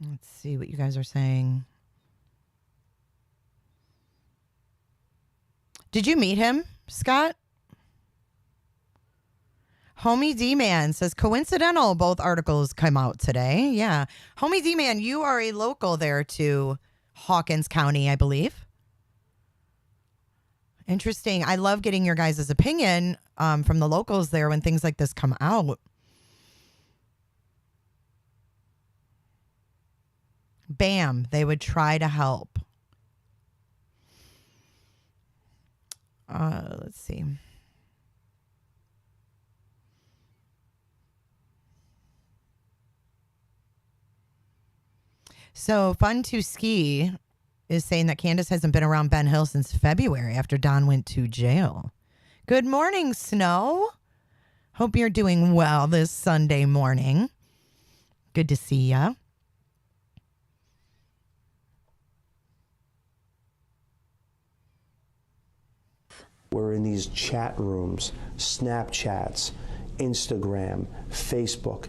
Let's see what you guys are saying. Did you meet him, Scott? Homie D-Man says, coincidental, both articles come out today. Yeah. Homie D-Man, you are a local there to Hawkins County, I believe. Interesting. I love getting your guys' opinion from the locals there when things like this come out. Bam, they would try to help. Let's see. So Fun to Ski is saying that Candace hasn't been around Ben Hill since February after Don went to jail. Good morning, Snow. Hope you're doing well this Sunday morning. Good to see ya. We're in these chat rooms, Snapchats, Instagram, Facebook.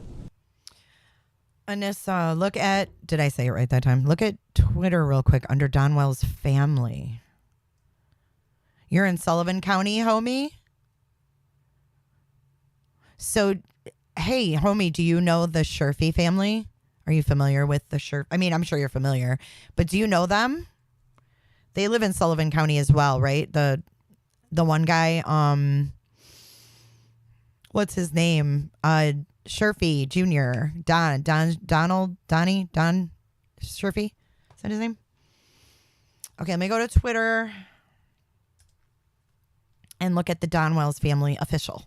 Anissa, look at, did I say it right that time? Look at Twitter real quick under Donwell's family. You're in Sullivan County, homie? So, hey, homie, do you know the Sherfy family? Are you familiar with the Sherf? I mean, I'm sure you're familiar, but do you know them? They live in Sullivan County as well, right? The one guy, what's his name? Sherfy Jr. Don Sherfy? Is that his name? Okay, let me go to Twitter and look at the Don Wells family official.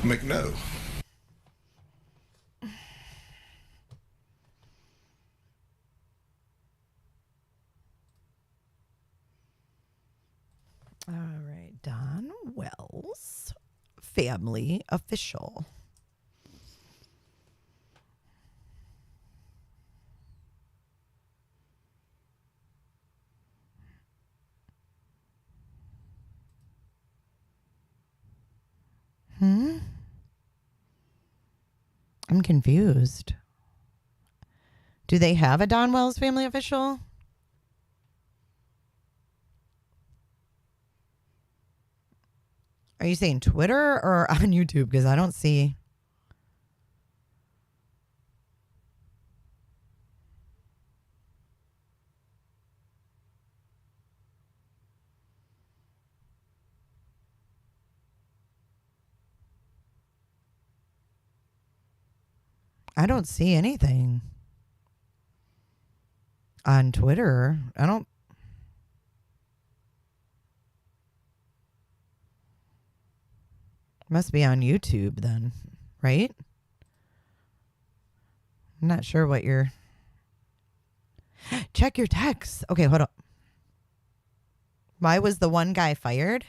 McNo. All right, Don Wells family official. I'm confused. Do they have a Don Wells family official? Are you saying Twitter or on YouTube? Because I don't see. I don't see anything on Twitter. I don't. Must be on YouTube then, right? I'm not sure what you're. Check your texts. Okay, hold on. Why was the one guy fired?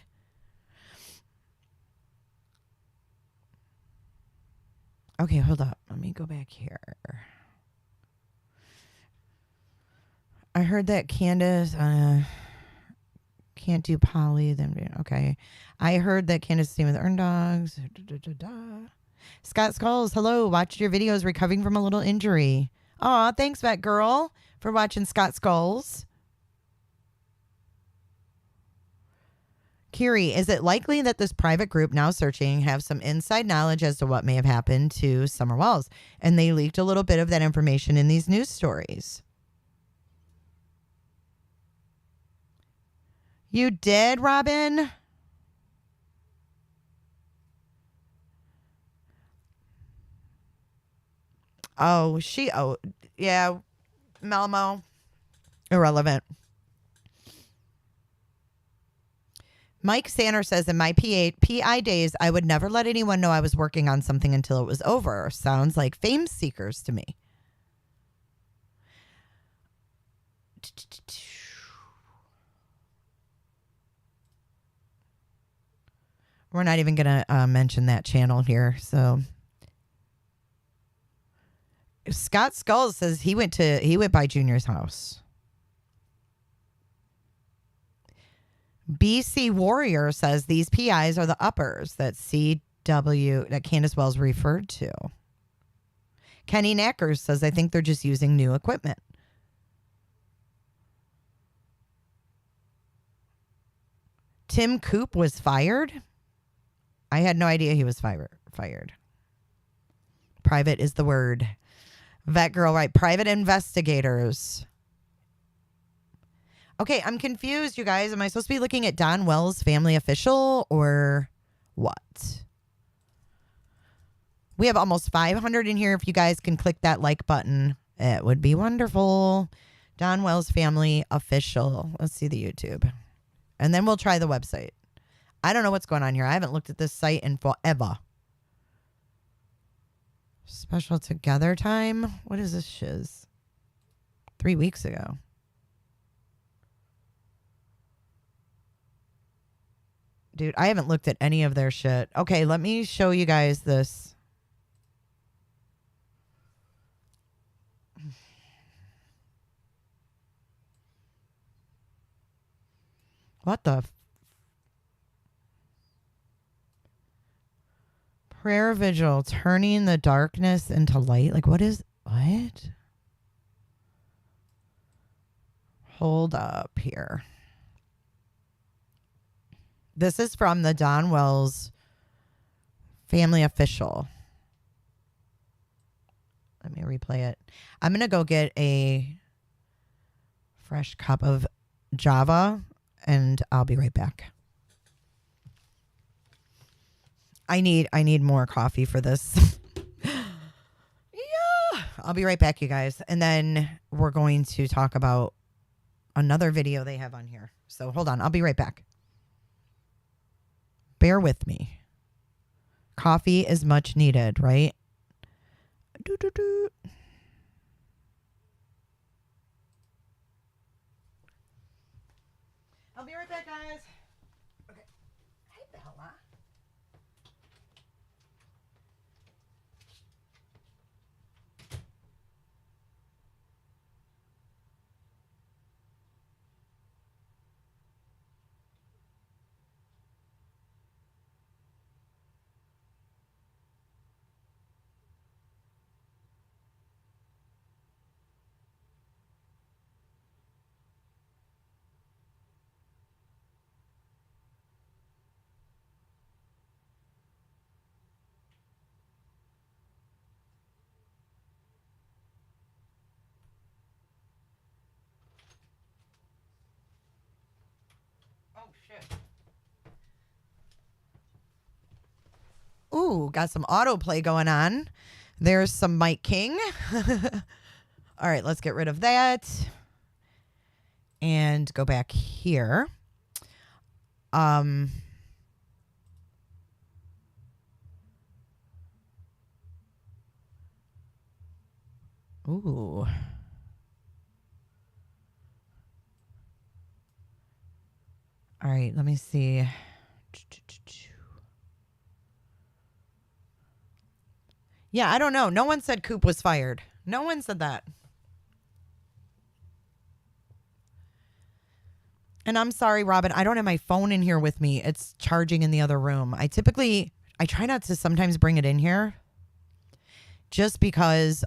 Okay, hold up. Let me go back here. I heard that Candace can't do poly. Then okay. I heard that Candace is staying with Earn Dogs. Scott Skulls, hello. Watched your videos recovering from a little injury. Aw, thanks, Vet Girl, for watching Scott Skulls. Kiri, is it likely that this private group now searching have some inside knowledge as to what may have happened to Summer Wells? And they leaked a little bit of that information in these news stories. You did, Robin? Oh, yeah, Melmo. Irrelevant. Mike Sanders says, in my PI days, I would never let anyone know I was working on something until it was over. Sounds like fame seekers to me. We're not even going to mention that channel here. So Scott Skulls says he went by Junior's house. BC Warrior says these PIs are the uppers that Candace Wells referred to. Kenny Knackers says, I think they're just using new equipment. Tim Coop was fired? I had no idea he was fired. Private is the word. Vet Girl, right. Private investigators. Okay, I'm confused, you guys. Am I supposed to be looking at Don Wells' family official or what? We have almost 500 in here. If you guys can click that like button, it would be wonderful. Don Wells' family official. Let's see the YouTube. And then we'll try the website. I don't know what's going on here. I haven't looked at this site in forever. Special together time? What is this shiz? 3 weeks ago. Dude, I haven't looked at any of their shit. Okay, let me show you guys this. What the? Prayer vigil, turning the darkness into light. Like, what? Hold up here. This is from the Don Wells family official. Let me replay it. I'm going to go get a fresh cup of Java, and I'll be right back. I need more coffee for this. Yeah. I'll be right back, you guys. And then we're going to talk about another video they have on here. So hold on. I'll be right back. Bear with me. Coffee is much needed, right? I'll be right back, guys. Okay. Hey, Bella. Oh, shit. Ooh, got some autoplay going on. There's some Mike King. All right, let's get rid of that. And go back here. Ooh. All right, let me see. Yeah, I don't know. No one said Coop was fired. No one said that. And I'm sorry, Robin. I don't have my phone in here with me. It's charging in the other room. I try not to sometimes bring it in here. Just because,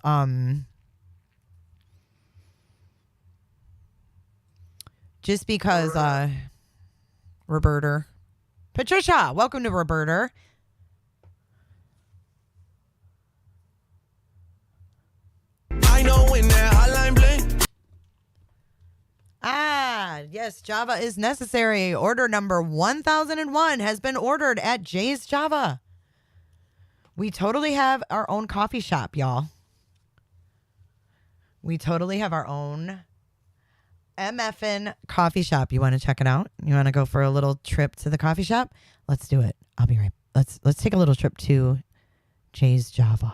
Roberta. Patricia, welcome to Roberta. I know when that hotline bling. Ah, yes, Java is necessary. Order number 1001 has been ordered at Jay's Java. We totally have our own coffee shop, y'all. We totally have our own MFN coffee shop. You want to check it out? You want to go for a little trip to the coffee shop? Let's do it. I'll be right. Let's take a little trip to Jay's Java.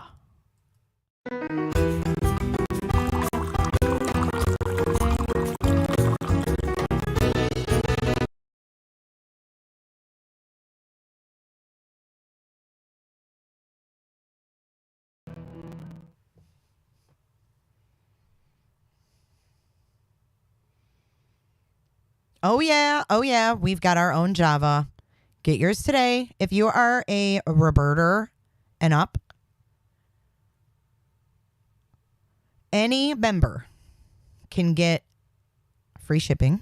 Oh, yeah. We've got our own Java. Get yours today. If you are a Roberta and up, any member can get free shipping.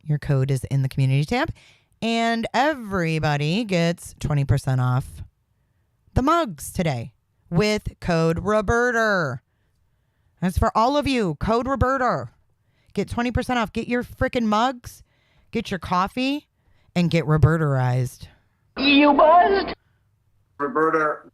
Your code is in the community tab. And everybody gets 20% off the mugs today with code Roberta. That's for all of you. Code Roberta. Get 20% off. Get your freaking mugs. Get your coffee and get Roberta-ized. You buzzed? Roberta.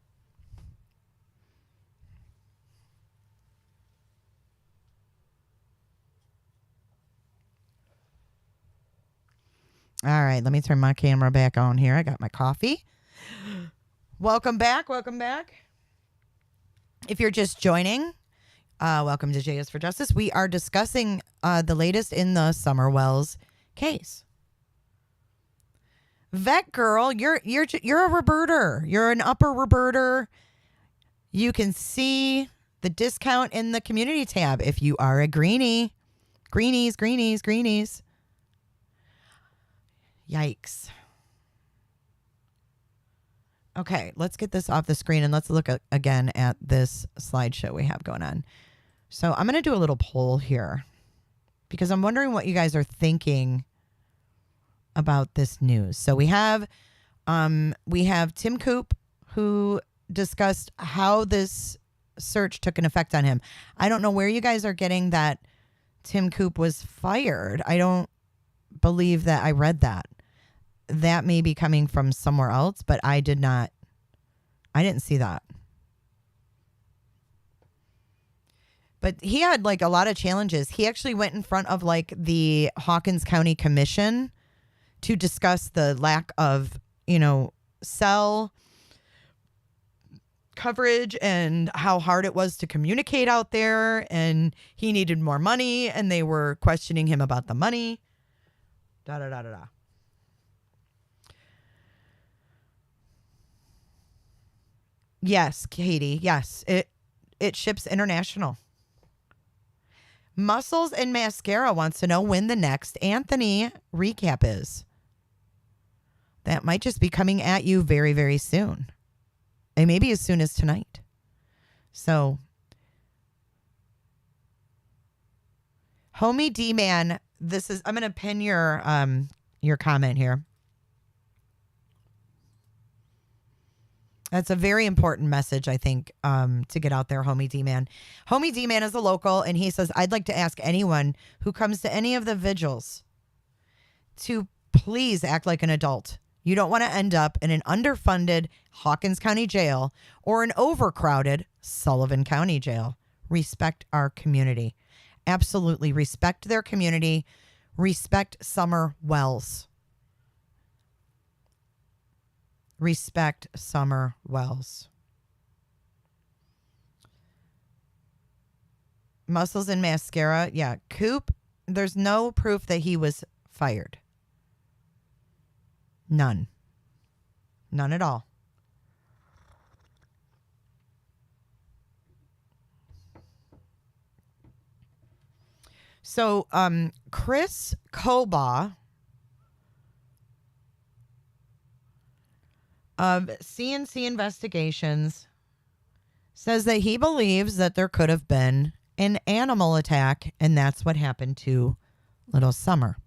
All right, let me turn my camera back on here. I got my coffee. Welcome back. If you're just joining, welcome to JS for Justice. We are discussing the latest in the Summerwells case. Vet girl, you're a Roberta. You're an upper Roberta. You can see the discount in the community tab if you are a greenie. Greenies. Yikes. Okay, let's get this off the screen and let's look again at this slideshow we have going on. So I'm going to do a little poll here because I'm wondering what you guys are thinking about this news. So we have Tim Coop, who discussed how this search took an effect on him. I don't know where you guys are getting that Tim Coop was fired. I don't believe that I read that. That may be coming from somewhere else, but I didn't see that. But he had like a lot of challenges. He actually went in front of like the Hawkins County Commission to discuss the lack of, cell coverage and how hard it was to communicate out there. And he needed more money and they were questioning him about the money. Yes, Katie. Yes, it ships international. Muscles and Mascara wants to know when the next Anthony recap is. That might just be coming at you very, very soon. And maybe as soon as tonight. So, Homie D-Man, I'm going to pin your comment here. That's a very important message, I think, to get out there, Homie D-Man. Homie D-Man is a local, and he says, I'd like to ask anyone who comes to any of the vigils to please act like an adult. You don't want to end up in an underfunded Hawkins County jail or an overcrowded Sullivan County jail. Respect our community. Absolutely. Respect their community. Respect Summer Wells. Respect Summer Wells. Muscles and Mascara. Yeah. Coop, there's no proof that he was fired. None. None at all. So, Chris Koba of CNC Investigations says that he believes that there could have been an animal attack, and that's what happened to little Summer.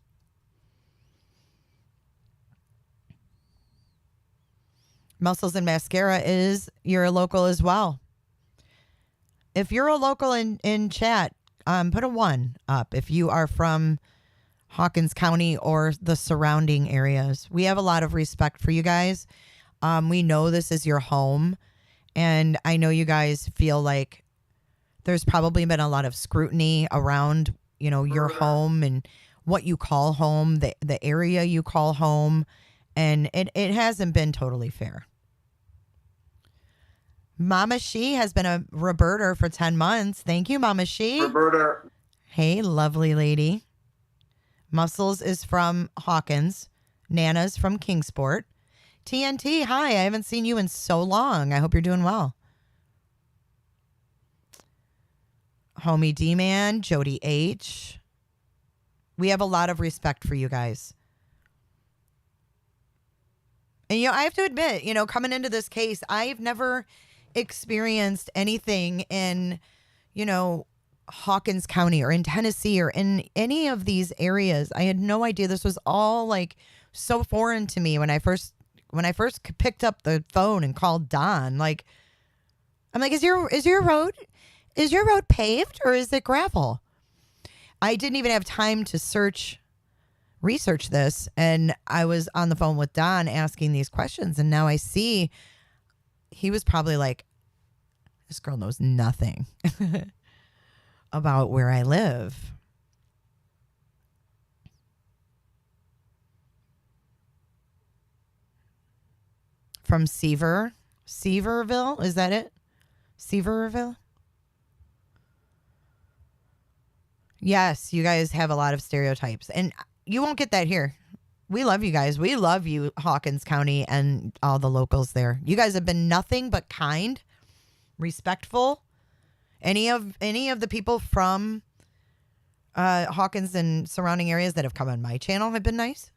Muscles and Mascara is you're a local as well. If you're a local in chat, put a 1 up if you are from Hawkins County or the surrounding areas. We have a lot of respect for you guys. We know this is your home, and I know you guys feel like there's probably been a lot of scrutiny around, your home and what you call home, the area you call home, and it hasn't been totally fair. Mama She has been a Roberter for 10 months. Thank you, Mama She. Roberta. Hey, lovely lady. Muscles is from Hawkins. Nana's from Kingsport. TNT, hi. I haven't seen you in so long. I hope you're doing well. Homie D-Man, Jody H. We have a lot of respect for you guys. And, I have to admit, coming into this case, I've never experienced anything in, Hawkins County or in Tennessee or in any of these areas. I had no idea. This was all like so foreign to me when I first picked up the phone and called Don. Like, I'm like, is your road paved or is it gravel? I didn't even have time to research this, and I was on the phone with Don asking these questions, and now I see he was probably like, this girl knows nothing about where I live. From Seaverville, is that it? Seaverville? Yes, you guys have a lot of stereotypes, and you won't get that here. We love you guys. We love you, Hawkins County, and all the locals there. You guys have been nothing but kind, respectful. Any of the people from Hawkins and surrounding areas that have come on my channel have been nice.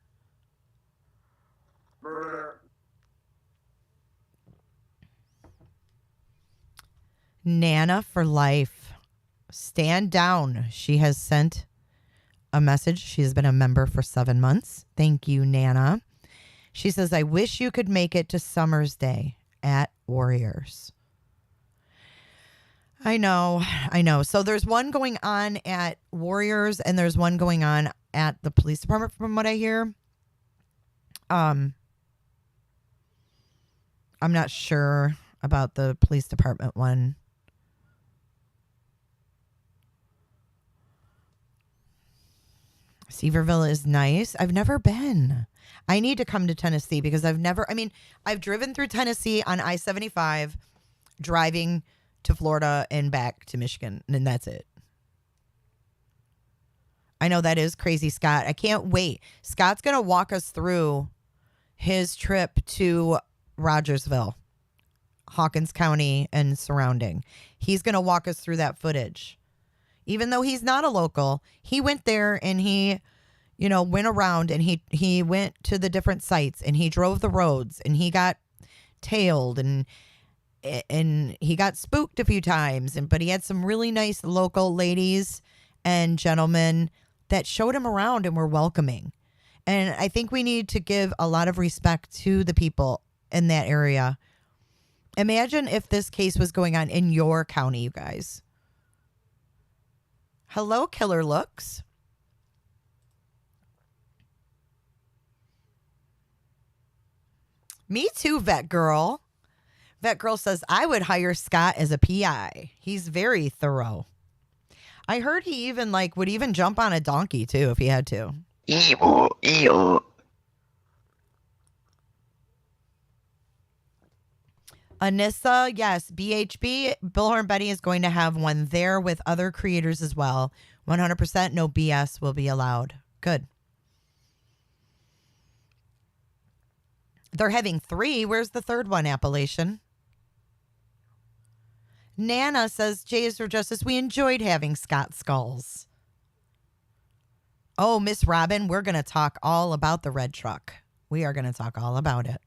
Nana for life. Stand down. She has sent a message. She has been a member for 7 months. Thank you, Nana. She says, I wish you could make it to Summer's Day at Warriors. I know. So there's one going on at Warriors and there's one going on at the police department from what I hear. I'm not sure about the police department one. Seaverville is nice. I've never been. I need to come to Tennessee because I've driven through Tennessee on I-75, driving to Florida and back to Michigan, and that's it. I know that is crazy, Scott. I can't wait. Scott's going to walk us through his trip to Rogersville, Hawkins County and surrounding. He's going to walk us through that footage. Even though he's not a local, he went there and he, went around and he went to the different sites and he drove the roads and he got tailed and he got spooked a few times. But he had some really nice local ladies and gentlemen that showed him around and were welcoming. And I think we need to give a lot of respect to the people in that area. Imagine if this case was going on in your county, you guys. Hello, Killer Looks. Me too, Vet Girl. Vet Girl says, I would hire Scott as a PI. He's very thorough. I heard he even would even jump on a donkey too if he had to. Ew. Anissa, yes, BHB, Bullhorn Betty is going to have one there with other creators as well. 100% no BS will be allowed. Good. They're having 3. Where's the third one, Appalachian? Nana says, Jay is for Justice. We enjoyed having Scott Skulls. Oh, Miss Robin, we're going to talk all about the red truck. We are going to talk all about it.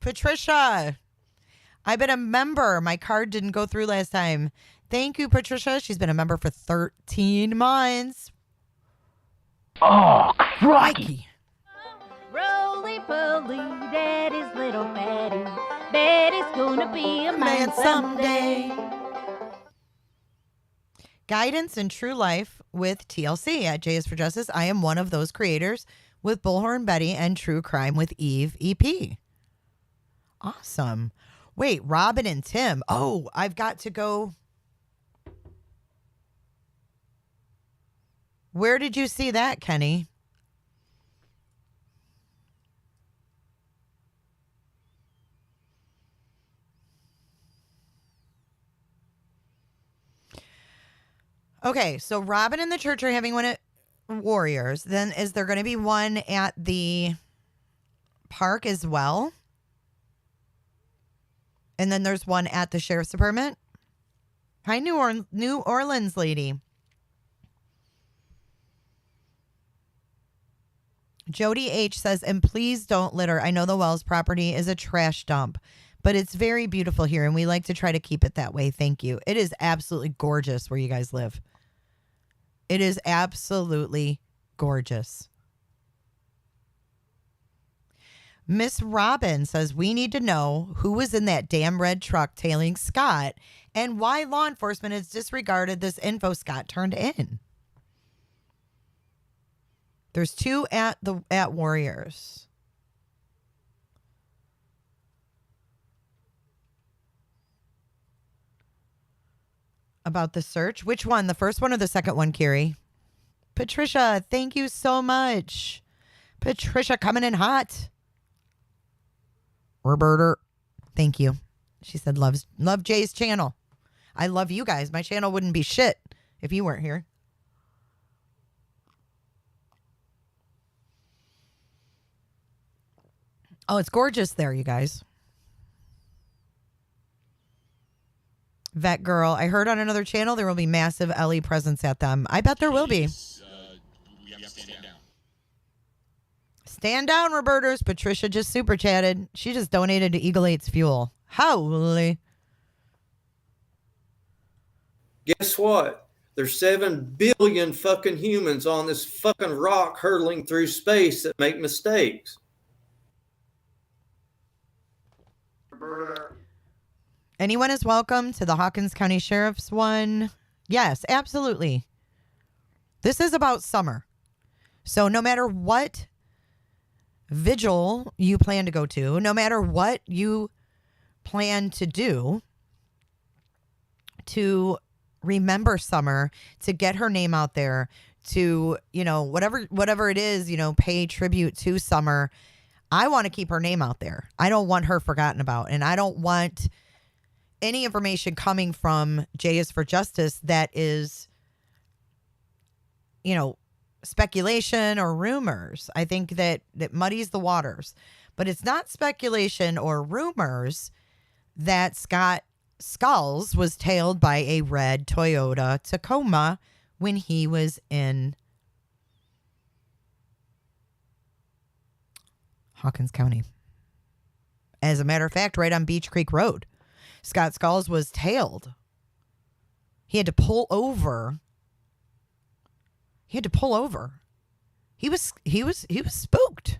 Patricia, I've been a member. My card didn't go through last time. Thank you, Patricia. She's been a member for 13 months. Oh, crikey. Roly-poly, daddy's little Betty. Betty's gonna be a man someday. Guidance in True Life with TLC at J is for Justice. I am one of those creators with Bullhorn Betty and True Crime with Eve EP. Awesome. Wait, Robin and Tim. Oh, I've got to go. Where did you see that, Kenny? Okay, so Robin and the church are having one at Warriors. Then is there going to be one at the park as well? And then there's one at the sheriff's department. Hi, New Orleans lady. Jody H says, and please don't litter. I know the Wells property is a trash dump, but it's very beautiful here, and we like to try to keep it that way. Thank you. It is absolutely gorgeous where you guys live. It is absolutely gorgeous. Miss Robin says, we need to know who was in that damn red truck tailing Scott and why law enforcement has disregarded this info Scott turned in. There's 2 at Warriors. About the search. Which one? The first one or the second one, Kiri? Patricia, thank you so much. Patricia coming in hot. Roberta, thank you. She said love Jay's channel. I love you guys. My channel wouldn't be shit if you weren't here. Oh, it's gorgeous there, you guys. Vet Girl, I heard on another channel there will be massive Ellie presence at them. I bet there will be. We have to stand down. Stand down, Roberters. Patricia just super chatted. She just donated to Eagle 8's fuel. Holy. Guess what? There's 7 billion fucking humans on this fucking rock hurtling through space that make mistakes. Anyone is welcome to the Hawkins County Sheriff's one. Yes, absolutely. This is about summer. So no matter what vigil you plan to go to, no matter what you plan to do to remember Summer, to get her name out there, to, whatever it is, pay tribute to Summer, I want to keep her name out there. I don't want her forgotten about. And I don't want any information coming from J is for Justice that is, speculation or rumors. I think that muddies the waters. But it's not speculation or rumors that Scott Skulls was tailed by a red Toyota Tacoma when he was in Hawkins County. As a matter of fact, right on Beach Creek Road, Scott Skulls was tailed. He had to pull over. He was spooked.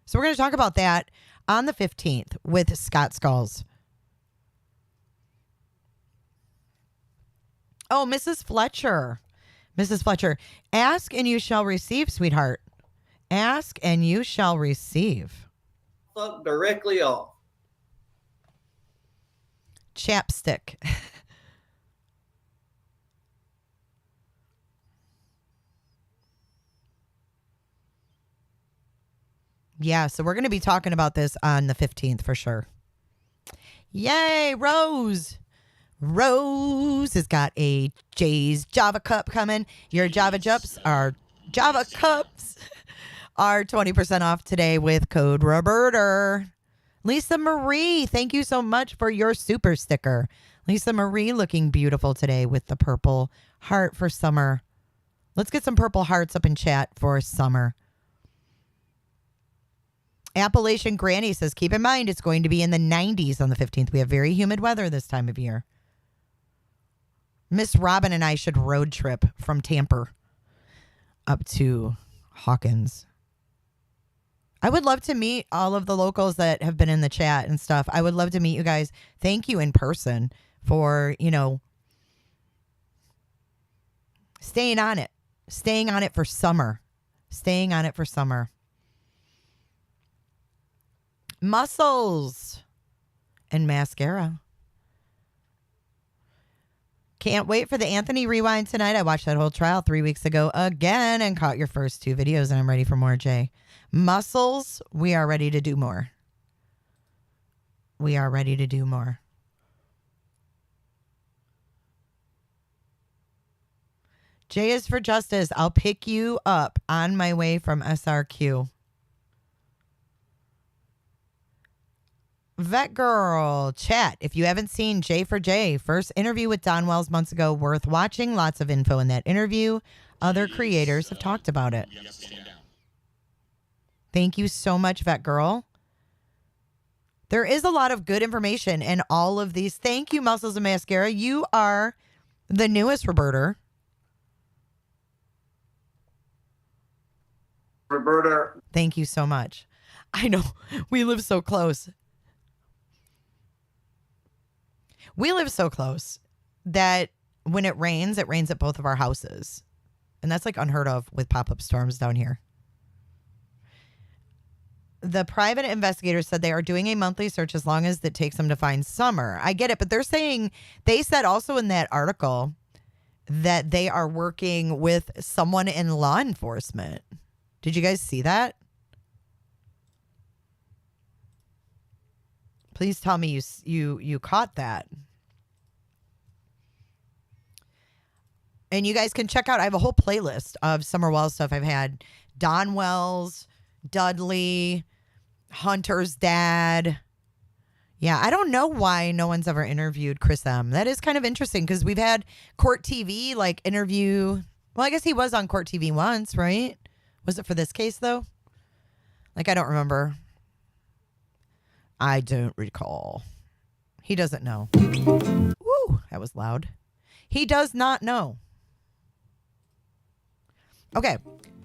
So we're going to talk about that on the 15th with Scott Skulls. Oh, Mrs. Fletcher. Ask and you shall receive, sweetheart. Ask and you shall receive. Fuck directly off. Chapstick. Yeah, so we're going to be talking about this on the 15th for sure. Yay, Rose. Rose has got a Jay's Java Cup coming. Your Java Cups are 20% off today with code Roberter. Lisa Marie, thank you so much for your super sticker. Lisa Marie looking beautiful today with the purple heart for summer. Let's get some purple hearts up in chat for summer. Appalachian Granny says, keep in mind it's going to be in the 90s on the 15th. We have very humid weather this time of year. Miss Robin and I should road trip from Tampa up to Hawkins. I would love to meet all of the locals that have been in the chat and stuff. I would love to meet you guys. Thank you in person for, staying on it for summer. Muscles and mascara. Can't wait for the Anthony rewind tonight. I watched that whole trial 3 weeks ago again and caught your first 2 videos, and I'm ready for more, Jay. Muscles, we are ready to do more. J is for Justice. I'll pick you up on my way from SRQ. Vet Girl, chat. If you haven't seen J for J, first interview with Don Wells months ago, worth watching. Lots of info in that interview. Other creators have talked about it. Thank you so much, Vet Girl. There is a lot of good information in all of these. Thank you, Muscles and Mascara. You are the newest Roberta. Thank you so much. I know. We live so close. We live so close that when it rains at both of our houses. And that's like unheard of with pop-up storms down here. The private investigators said they are doing a monthly search as long as it takes them to find Summer. I get it, but they said also in that article that they are working with someone in law enforcement. Did you guys see that? Please tell me you caught that. And you guys can check out, I have a whole playlist of Summer Wells stuff. I've had Don Wells, Dudley, Hunter's dad. Yeah, I don't know why no one's ever interviewed Chris M. That is kind of interesting because we've had Court TV interview. Well, I guess he was on Court TV once, right? Was it for this case though? I don't remember. I don't recall. He doesn't know. Woo, that was loud. He does not know. Okay,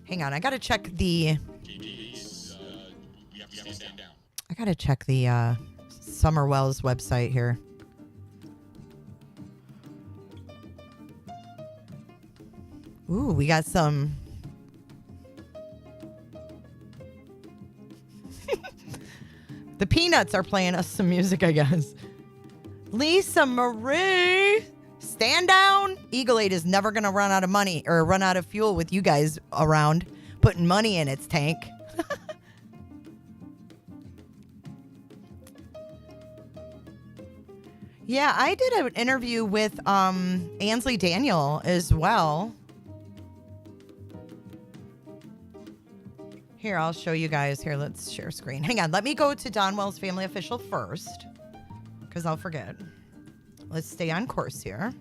hang on. I gotta check the. I gotta check the Summer Wells website here. Ooh, we got some. The Peanuts are playing us some music, I guess. Lisa Marie, stand down. Eagle 8 is never going to run out of money or run out of fuel with you guys around putting money in its tank. Yeah, I did an interview with Ansley Daniel as well. Here, I'll show you guys. Here, let's share screen. Hang on. Let me go to Don Wells Family Official first, because I'll forget. Let's stay on course here.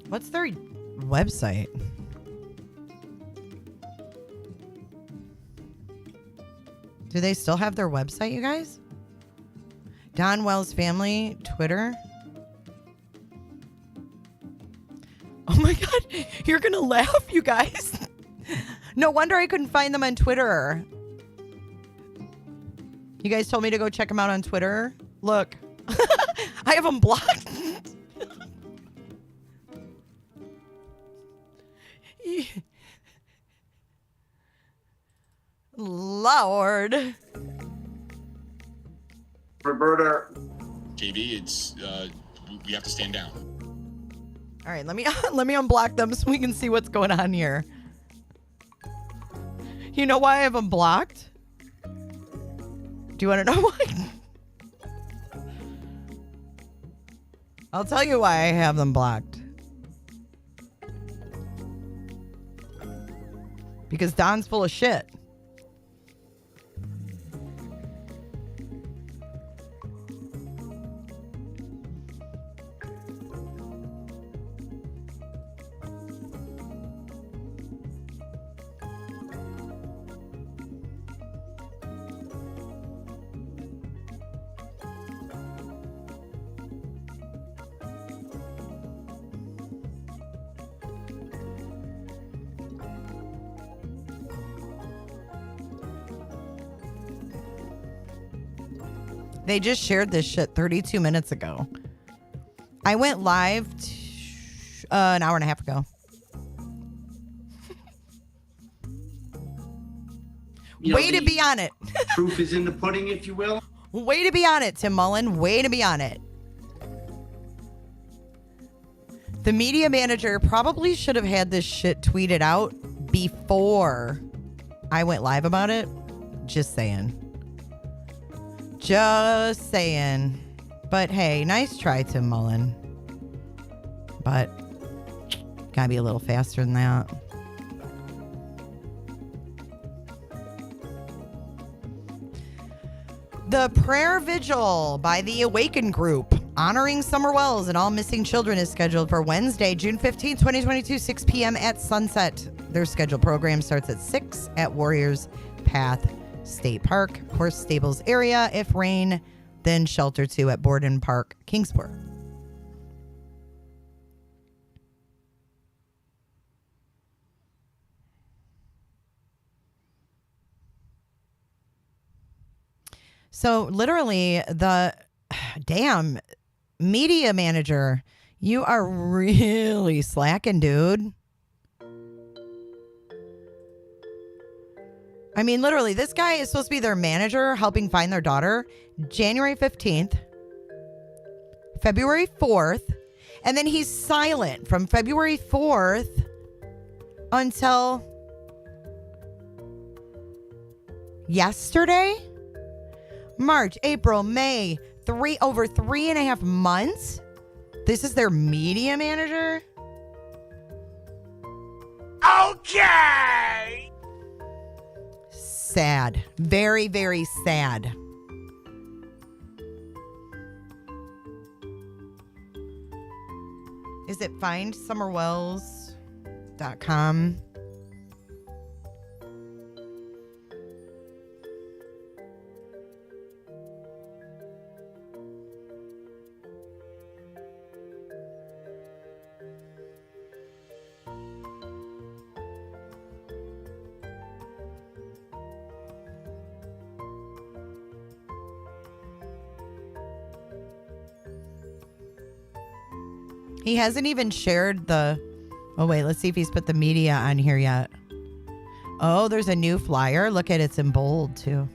What's their website? Do they still have their website, you guys? Don Wells Family, Twitter. Oh my God, you're gonna laugh, you guys. No wonder I couldn't find them on Twitter. You guys told me to go check them out on Twitter. Look, I have them blocked. Lord. Roberta. JB, it's we have to stand down. All right, let me unblock them so we can see what's going on here. You know why I have them blocked? Do you want to know why? I'll tell you why I have them blocked. Because Don's full of shit. They just shared this shit 32 minutes ago. I went live an hour and a half ago. Way to be on it. Proof is in the pudding, if you will. Way to be on it, Tim Mullen. Way to be on it. The media manager probably should have had this shit tweeted out before I went live about it. Just saying. Just saying. But hey, nice try, Tim Mullen. But gotta be a little faster than that. The prayer vigil by the Awaken Group honoring Summer Wells and all missing children is scheduled for Wednesday, June 15, 2022, 6 p.m. at sunset. Their scheduled program starts at 6 at Warriors Path State Park, Horse Stables area. If rain, then shelter 2 at Borden Park, Kingsport. So literally the damn media manager, you are really slacking, dude. I mean, literally, this guy is supposed to be their manager helping find their daughter January 15th, February 4th, and then he's silent from February 4th until yesterday. March, April, May, over 3.5 months. This is their media manager. Okay. Sad. Very, very sad. Is it findsummerwells.com? He hasn't even shared the... Oh, wait. Let's see if he's put the media on here yet. Oh, there's a new flyer. Look at it. It's in bold, too.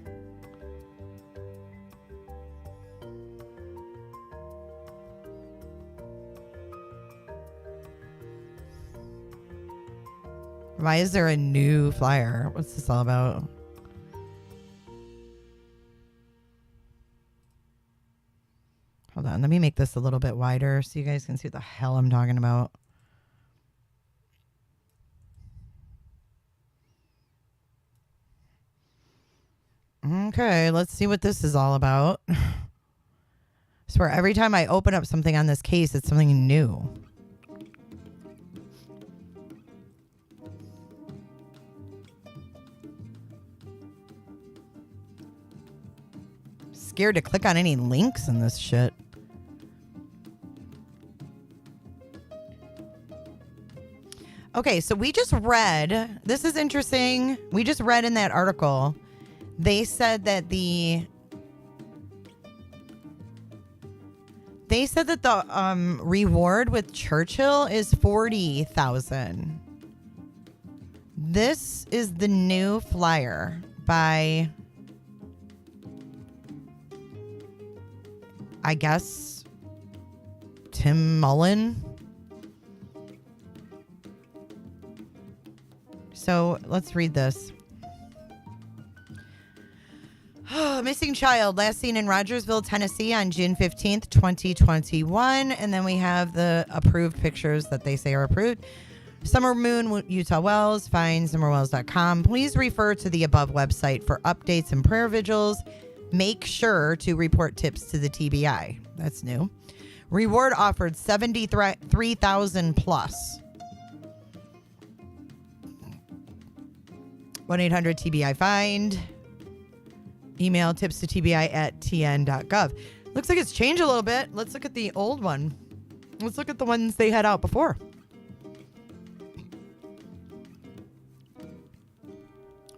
Why is there a new flyer? What's this all about? Hold on. Let me make this a little bit wider so you guys can see what the hell I'm talking about. Okay, let's see what this is all about. I swear, every time I open up something on this case, it's something new. Scared to click on any links in this shit. Okay, so we just read, this is interesting. We just read in that article, they said that the reward with Churchill is $40,000. This is the new flyer by, I guess, Tim Mullen. So let's read this. Missing child last seen in Rogersville, Tennessee on June 15th, 2021. And then we have the approved pictures that they say are approved. Summer Moon, Utah Wells, find summerwells.com. Please refer to the above website for updates and prayer vigils. Make sure to report tips to the TBI. That's new. Reward offered $73,000 plus. 1-800-TBI find. Email tips to TBI@tn.gov. Looks like it's changed a little bit. Let's look at the old one. Let's look at the ones they had out before.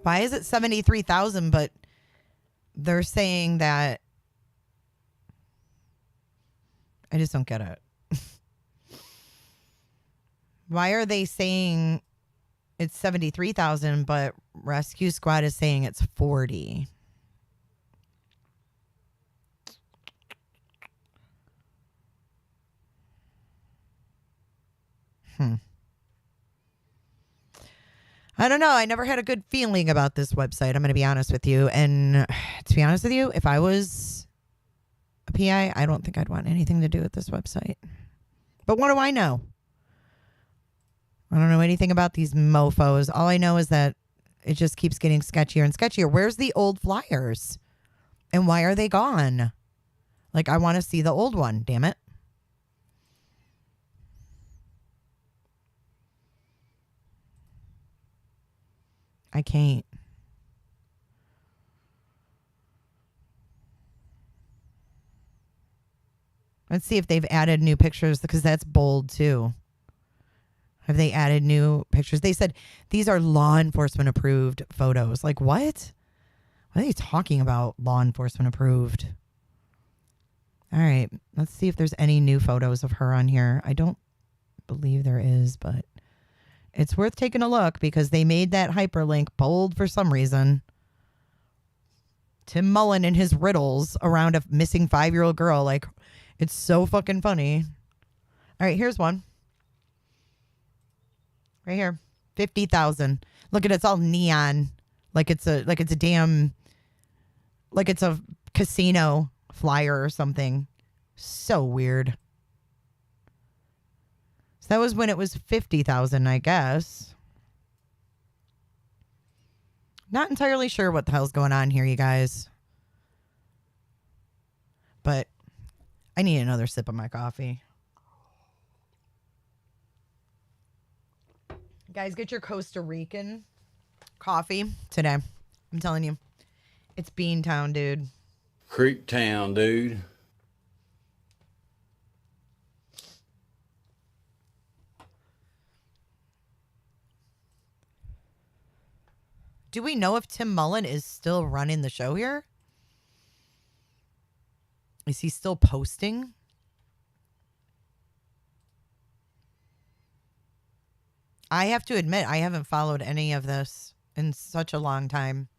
Why is it $73,000, but they're saying that... I just don't get it. Why are they saying it's $73,000, but Rescue Squad is saying it's $40,000? I don't know. I never had a good feeling about this website. I'm going to be honest with you. And to be honest with you, if I was a PI, I don't think I'd want anything to do with this website. But what do I know? I don't know anything about these mofos. All I know is that it just keeps getting sketchier and sketchier. Where's the old flyers? And why are they gone? Like, I want to see the old one, damn it. I can't. Let's see if they've added new pictures, because that's bold too. Have they added new pictures? They said these are law enforcement approved photos. Like, what? What are they talking about? Law enforcement approved. All right. Let's see if there's any new photos of her on here. I don't believe there is, but it's worth taking a look because they made that hyperlink bold for some reason. Tim Mullen and his riddles around a missing 5-year-old girl. Like, it's so fucking funny. All right, here's one. Right here. 50,000. Look at it, it's all neon. Like it's a casino flyer or something. So weird. So that was when it was 50,000, I guess. Not entirely sure what the hell's going on here, you guys. But I need another sip of my coffee. Guys, get your Costa Rican coffee today. I'm telling you. It's Bean Town, dude. Creek Town, dude. Do we know if Tim Mullen is still running the show here? Is he still posting? I have to admit, I haven't followed any of this in such a long time.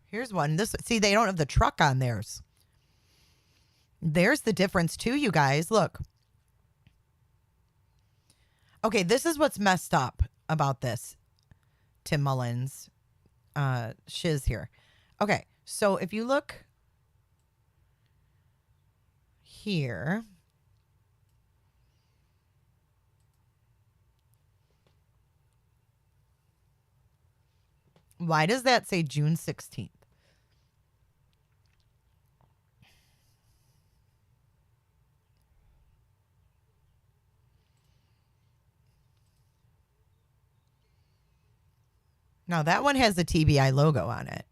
Here's one. See, they don't have the truck on theirs. There's the difference too, you guys. Look. Okay, this is what's messed up about this. Tim Mullins shiz here. Okay, so if you look here. Why does that say June 16th? Now, that one has the TBI logo on it.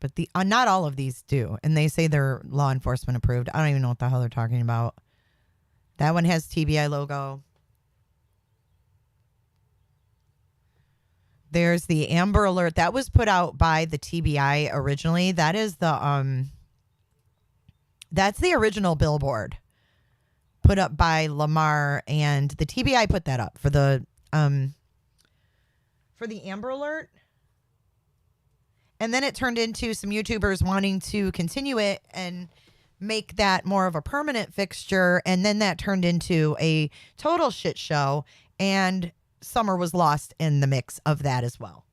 But not all of these do. And they say they're law enforcement approved. I don't even know what the hell they're talking about. That one has TBI logo. There's the Amber Alert. That was put out by the TBI originally. That is that's the original billboard put up by Lamar, and the TBI put that up for the Amber Alert. And then it turned into some YouTubers wanting to continue it and make that more of a permanent fixture. And then that turned into a total shit show. And Summer was lost in the mix of that as well.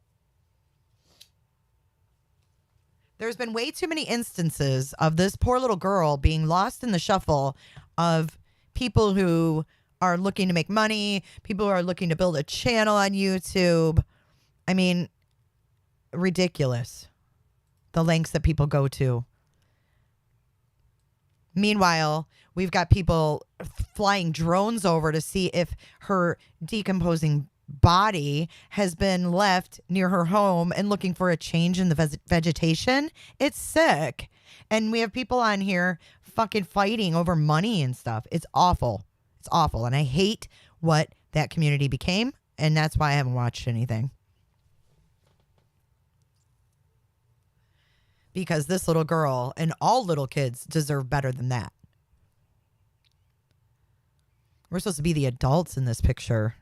There's been way too many instances of this poor little girl being lost in the shuffle of people who are looking to make money, people who are looking to build a channel on YouTube. I mean, ridiculous. The lengths that people go to. Meanwhile, we've got people flying drones over to see if her decomposing body has been left near her home and looking for a change in the vegetation. It's sick. And we have people on here fucking fighting over money and stuff. It's awful. It's awful. And I hate what that community became. And that's why I haven't watched anything. Because this little girl and all little kids deserve better than that. We're supposed to be the adults in this picture.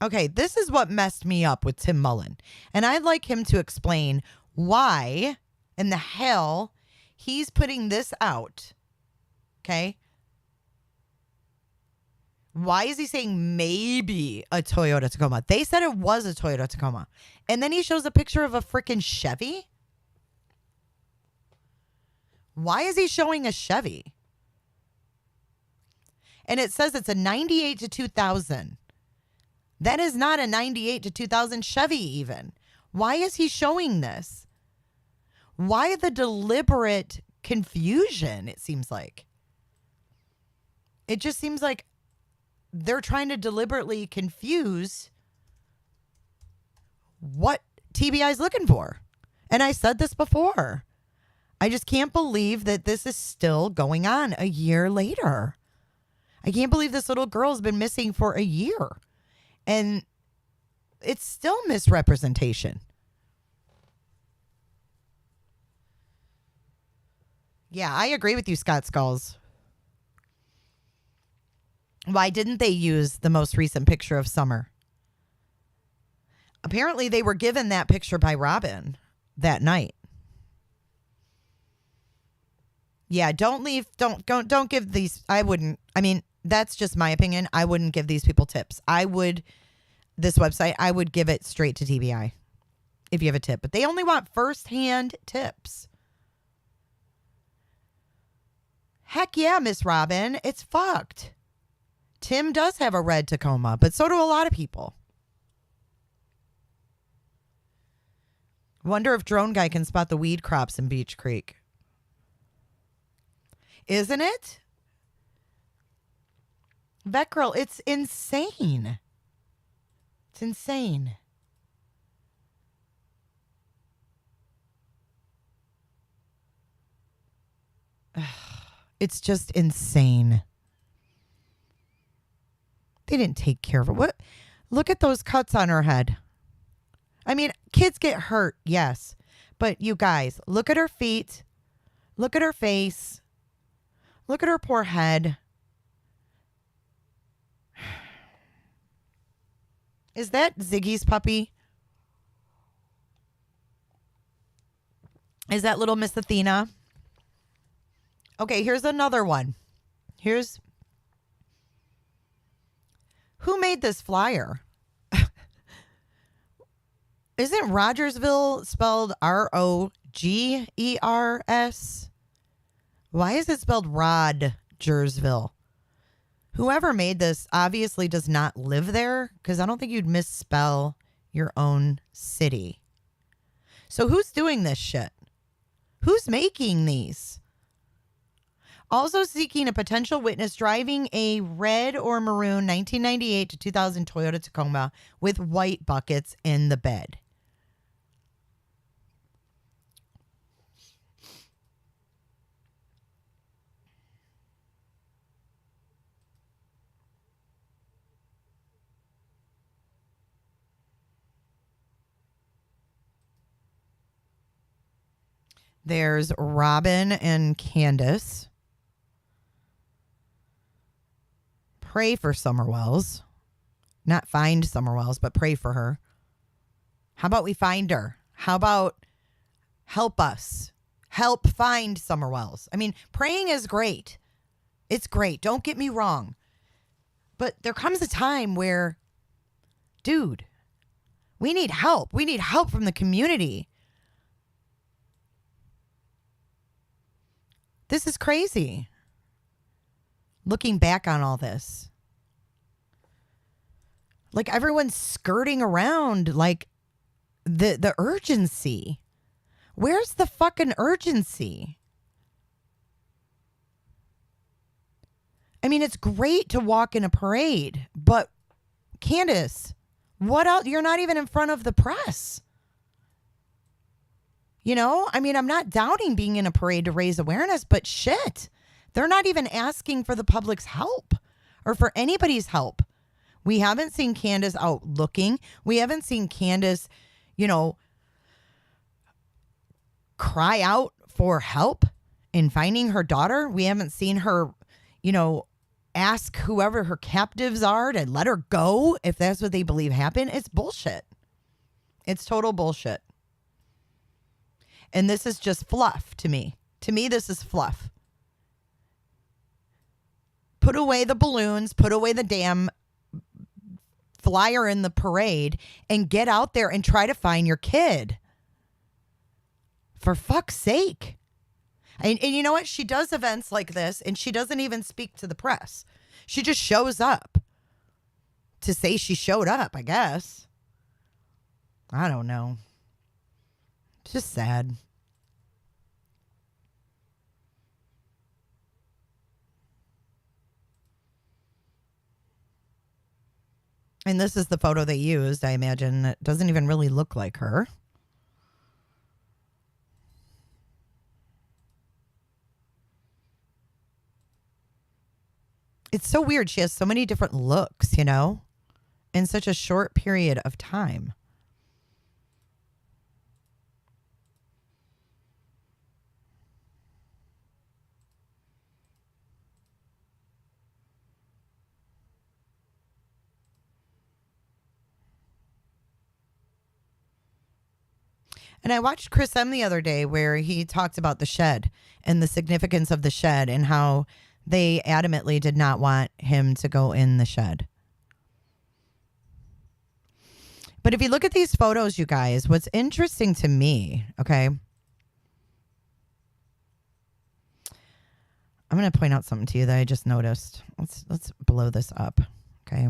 Okay, this is what messed me up with Tim Mullen. And I'd like him to explain why in the hell he's putting this out. Okay? Why is he saying maybe a Toyota Tacoma? They said it was a Toyota Tacoma. And then he shows a picture of a freaking Chevy. Why is he showing a Chevy? And it says it's a 98 to 2000. That is not a 98 to 2000 Chevy even. Why is he showing this? Why the deliberate confusion, it seems like? It just seems like they're trying to deliberately confuse what TBI is looking for. And I said this before. I just can't believe that this is still going on a year later. I can't believe this little girl has been missing for a year. And it's still misrepresentation. Yeah, I agree with you, Scott Skulls. Why didn't they use the most recent picture of Summer? Apparently they were given that picture by Robin that night. Yeah, don't give these, I wouldn't, I mean, that's just my opinion. I wouldn't give these people tips. This website, I would give it straight to TBI if you have a tip. But they only want firsthand tips. Heck yeah, Miss Robin, it's fucked. Tim does have a red Tacoma, but so do a lot of people. Wonder if Drone Guy can spot the weed crops in Beach Creek. Isn't it? Vet Girl, it's insane. It's insane. It's just insane. They didn't take care of it. What? Look at those cuts on her head. I mean, kids get hurt, yes. But you guys, look at her feet. Look at her face. Look at her poor head. Is that Ziggy's puppy? Is that little Miss Athena? Okay, here's another one. Who made this flyer? Isn't Rogersville spelled R-O-G-E-R-S? Why is it spelled Rogersville? Whoever made this obviously does not live there, because I don't think you'd misspell your own city. So who's doing this shit? Who's making these? Also seeking a potential witness driving a red or maroon 1998 to 2000 Toyota Tacoma with white buckets in the bed. There's Robin and Candace. Pray for Summerwells. Not find Summerwells, but pray for her. How about we find her? How about help us? Help find Summerwells. I mean, praying is great. It's great. Don't get me wrong. But there comes a time where, dude, we need help. We need help from the community. This is crazy. Looking back on all this. Like everyone's skirting around like the urgency. Where's the fucking urgency? I mean, it's great to walk in a parade, but Candace, what else? You're not even in front of the press. You know, I mean, I'm not doubting being in a parade to raise awareness, but shit, they're not even asking for the public's help or for anybody's help. We haven't seen Candace out looking. We haven't seen Candace, you know, cry out for help in finding her daughter. We haven't seen her, you know, ask whoever her captives are to let her go if that's what they believe happened. It's bullshit. It's total bullshit. And this is just fluff to me. To me, this is fluff. Put away the balloons, put away the damn flyer in the parade, and get out there and try to find your kid. For fuck's sake. And you know what? She does events like this, and she doesn't even speak to the press. She just shows up to say she showed up, I guess. I don't know. It's just sad. And this is the photo they used, I imagine. It doesn't even really look like her. It's so weird. She has so many different looks, you know, in such a short period of time. And I watched Chris M the other day where he talked about the shed and the significance of the shed and how they adamantly did not want him to go in the shed. But if you look at these photos, you guys, what's interesting to me, okay, I'm going to point out something to you that I just noticed. Let's blow this up, okay?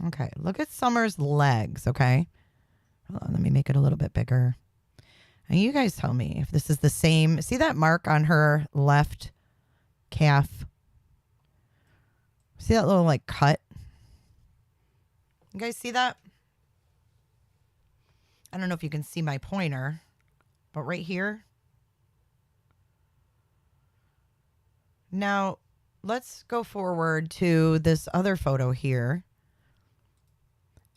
Okay, look at Summer's legs, okay? Hold on, let me make it a little bit bigger. And you guys tell me if this is the same. See that mark on her left calf? See that little, like, cut? You guys see that? I don't know if you can see my pointer, but right here. Now, let's go forward to this other photo here.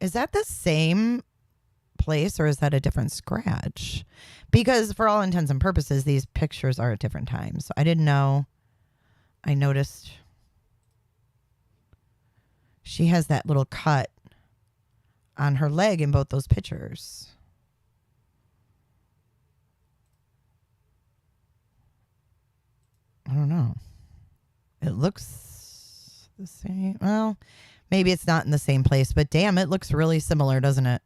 Is that the same place or is that a different scratch? Because for all intents and purposes, these pictures are at different times. So I didn't know. I noticed she has that little cut on her leg in both those pictures. I don't know. It looks the same. Well, maybe it's not in the same place, but damn, it looks really similar, doesn't it?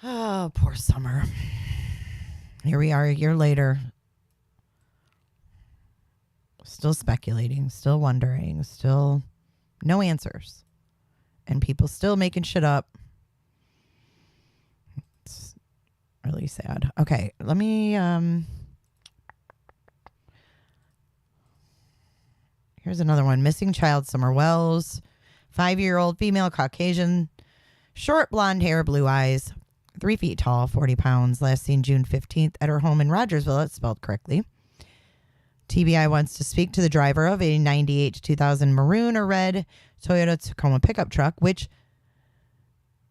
Oh, poor Summer. Here we are a year later. Still speculating, still wondering, still no answers. And people still making shit up. It's really sad. Okay, let me here's another one. Missing child, Summer Wells, 5-year-old female, Caucasian, short blonde hair, blue eyes, 3 feet tall, 40 pounds. Last seen June 15th at her home in Rogersville. It's spelled correctly. TBI wants to speak to the driver of a 98 to 2000 maroon or red Toyota Tacoma pickup truck, which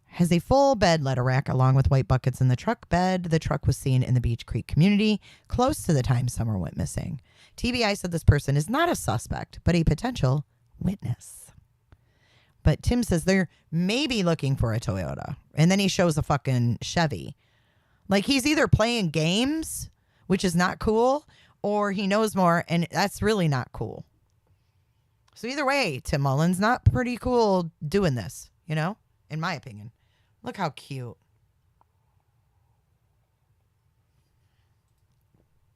has a full bed letter rack along with white buckets in the truck bed. The truck was seen in the Beach Creek community close to the time Summer went missing. TBI said this person is not a suspect, but a potential witness. But Tim says they're maybe looking for a Toyota. And then he shows a fucking Chevy. Like he's either playing games, which is not cool, or he knows more, and that's really not cool. So either way, Tim Mullen's not pretty cool doing this, you know, in my opinion. Look how cute.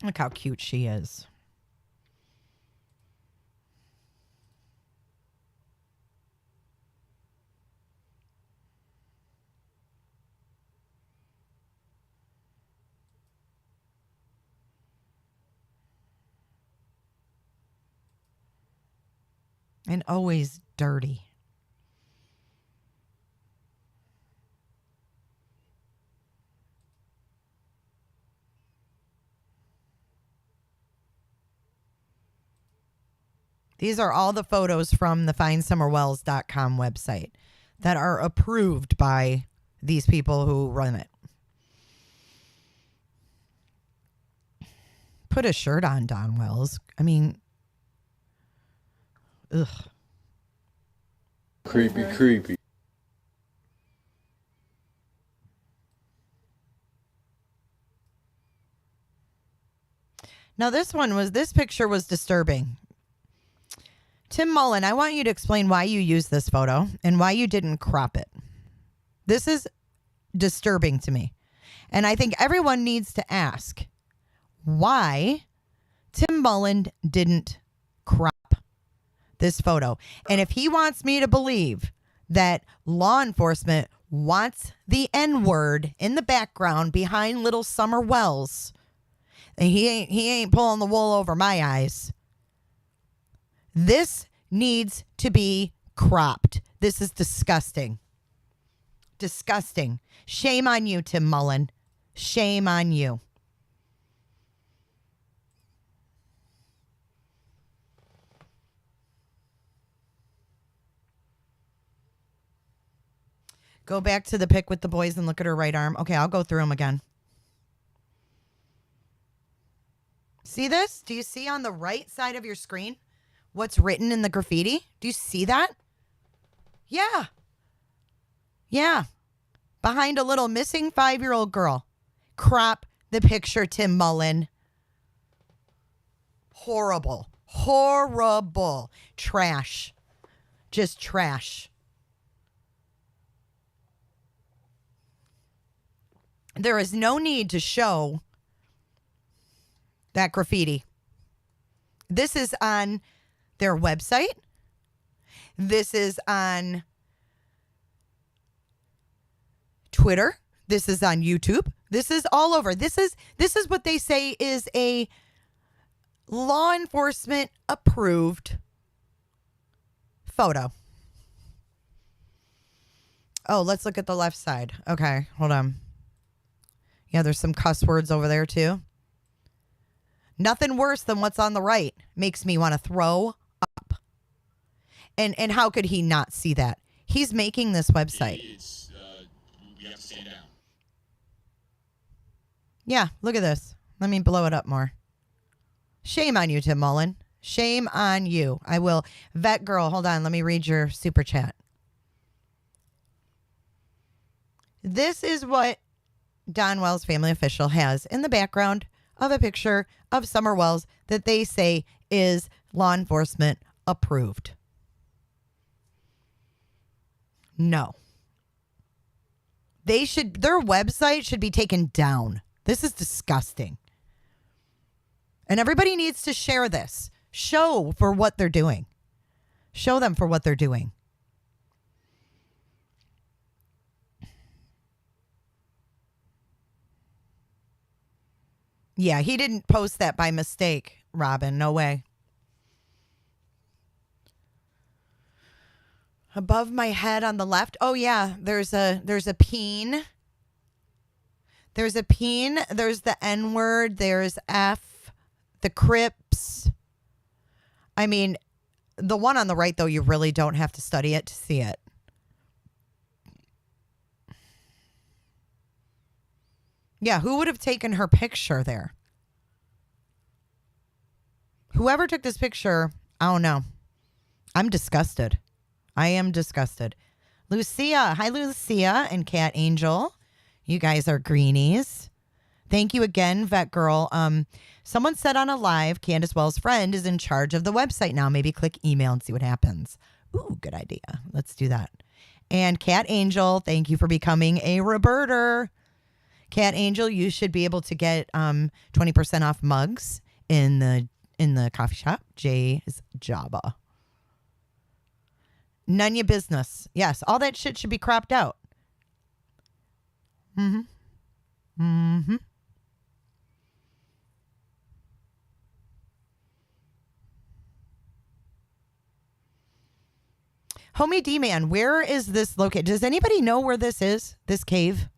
Look how cute she is. And always dirty. These are all the photos from the findsummerwells.com website that are approved by these people who run it. Put a shirt on, Don Wells. I mean, ugh. Creepy. Now this picture was disturbing. Tim Mullen, I want you to explain why you used this photo and why you didn't crop it. This is disturbing to me. And I think everyone needs to ask why Tim Mullen didn't crop this photo. And if he wants me to believe that law enforcement wants the N-word in the background behind little Summer Wells, and he ain't pulling the wool over my eyes. This needs to be cropped. This is disgusting. Disgusting. Shame on you, Tim Mullen. Shame on you. Go back to the pic with the boys and look at her right arm. Okay, I'll go through them again. See this? Do you see on the right side of your screen what's written in the graffiti? Do you see that? Yeah. Yeah. Behind a little missing 5-year-old girl. Crop the picture, Tim Mullen. Horrible. Horrible. Trash. Just trash. There is no need to show that graffiti. This is on their website. This is on Twitter. This is on YouTube. This is all over. This is what they say is a law enforcement approved photo. Oh, let's look at the left side. Okay, hold on. Yeah, there's some cuss words over there too. Nothing worse than what's on the right. Makes me want to throw up. And how could he not see that? He's making this website. We have to stand down. Yeah, look at this. Let me blow it up more. Shame on you, Tim Mullen. Shame on you. I will. Vet Girl, hold on. Let me read your super chat. This is what Don Wells Family Official has in the background of a picture of Summer Wells that they say is law enforcement approved. No. Their website should be taken down. This is disgusting. And everybody needs to share this. Show for what they're doing. Show them for what they're doing. Yeah, he didn't post that by mistake, Robin. No way. Above my head on the left. Oh yeah, there's a peen. There's a peen. There's the N-word. There's F. The Crips. I mean, the one on the right, though, you really don't have to study it to see it. Yeah, who would have taken her picture there? Whoever took this picture, I don't know. I'm disgusted. I am disgusted. Lucia. Hi, Lucia and Cat Angel. You guys are greenies. Thank you again, Vet Girl. Someone said on a live, Candace Wells' friend is in charge of the website now. Maybe click email and see what happens. Ooh, good idea. Let's do that. And Cat Angel, thank you for becoming a Roberter. Cat Angel, you should be able to get 20% off mugs in the coffee shop. Jay's Jabba. None your business. Yes, all that shit should be cropped out. Mm-hmm. Mm-hmm. Homie D-Man, where is this located? Does anybody know where this is? This cave?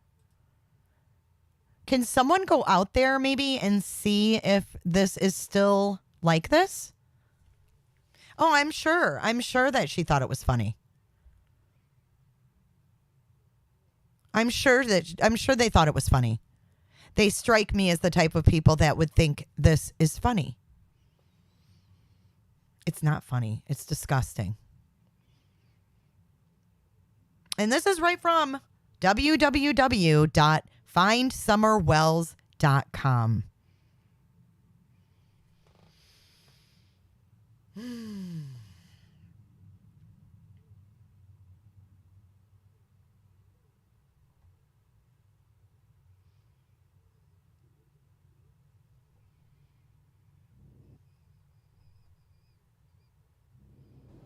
Can someone go out there maybe and see if this is still like this? Oh, I'm sure. I'm sure that she thought it was funny. I'm sure they thought it was funny. They strike me as the type of people that would think this is funny. It's not funny. It's disgusting. And this is right from www.findsummerwells.com.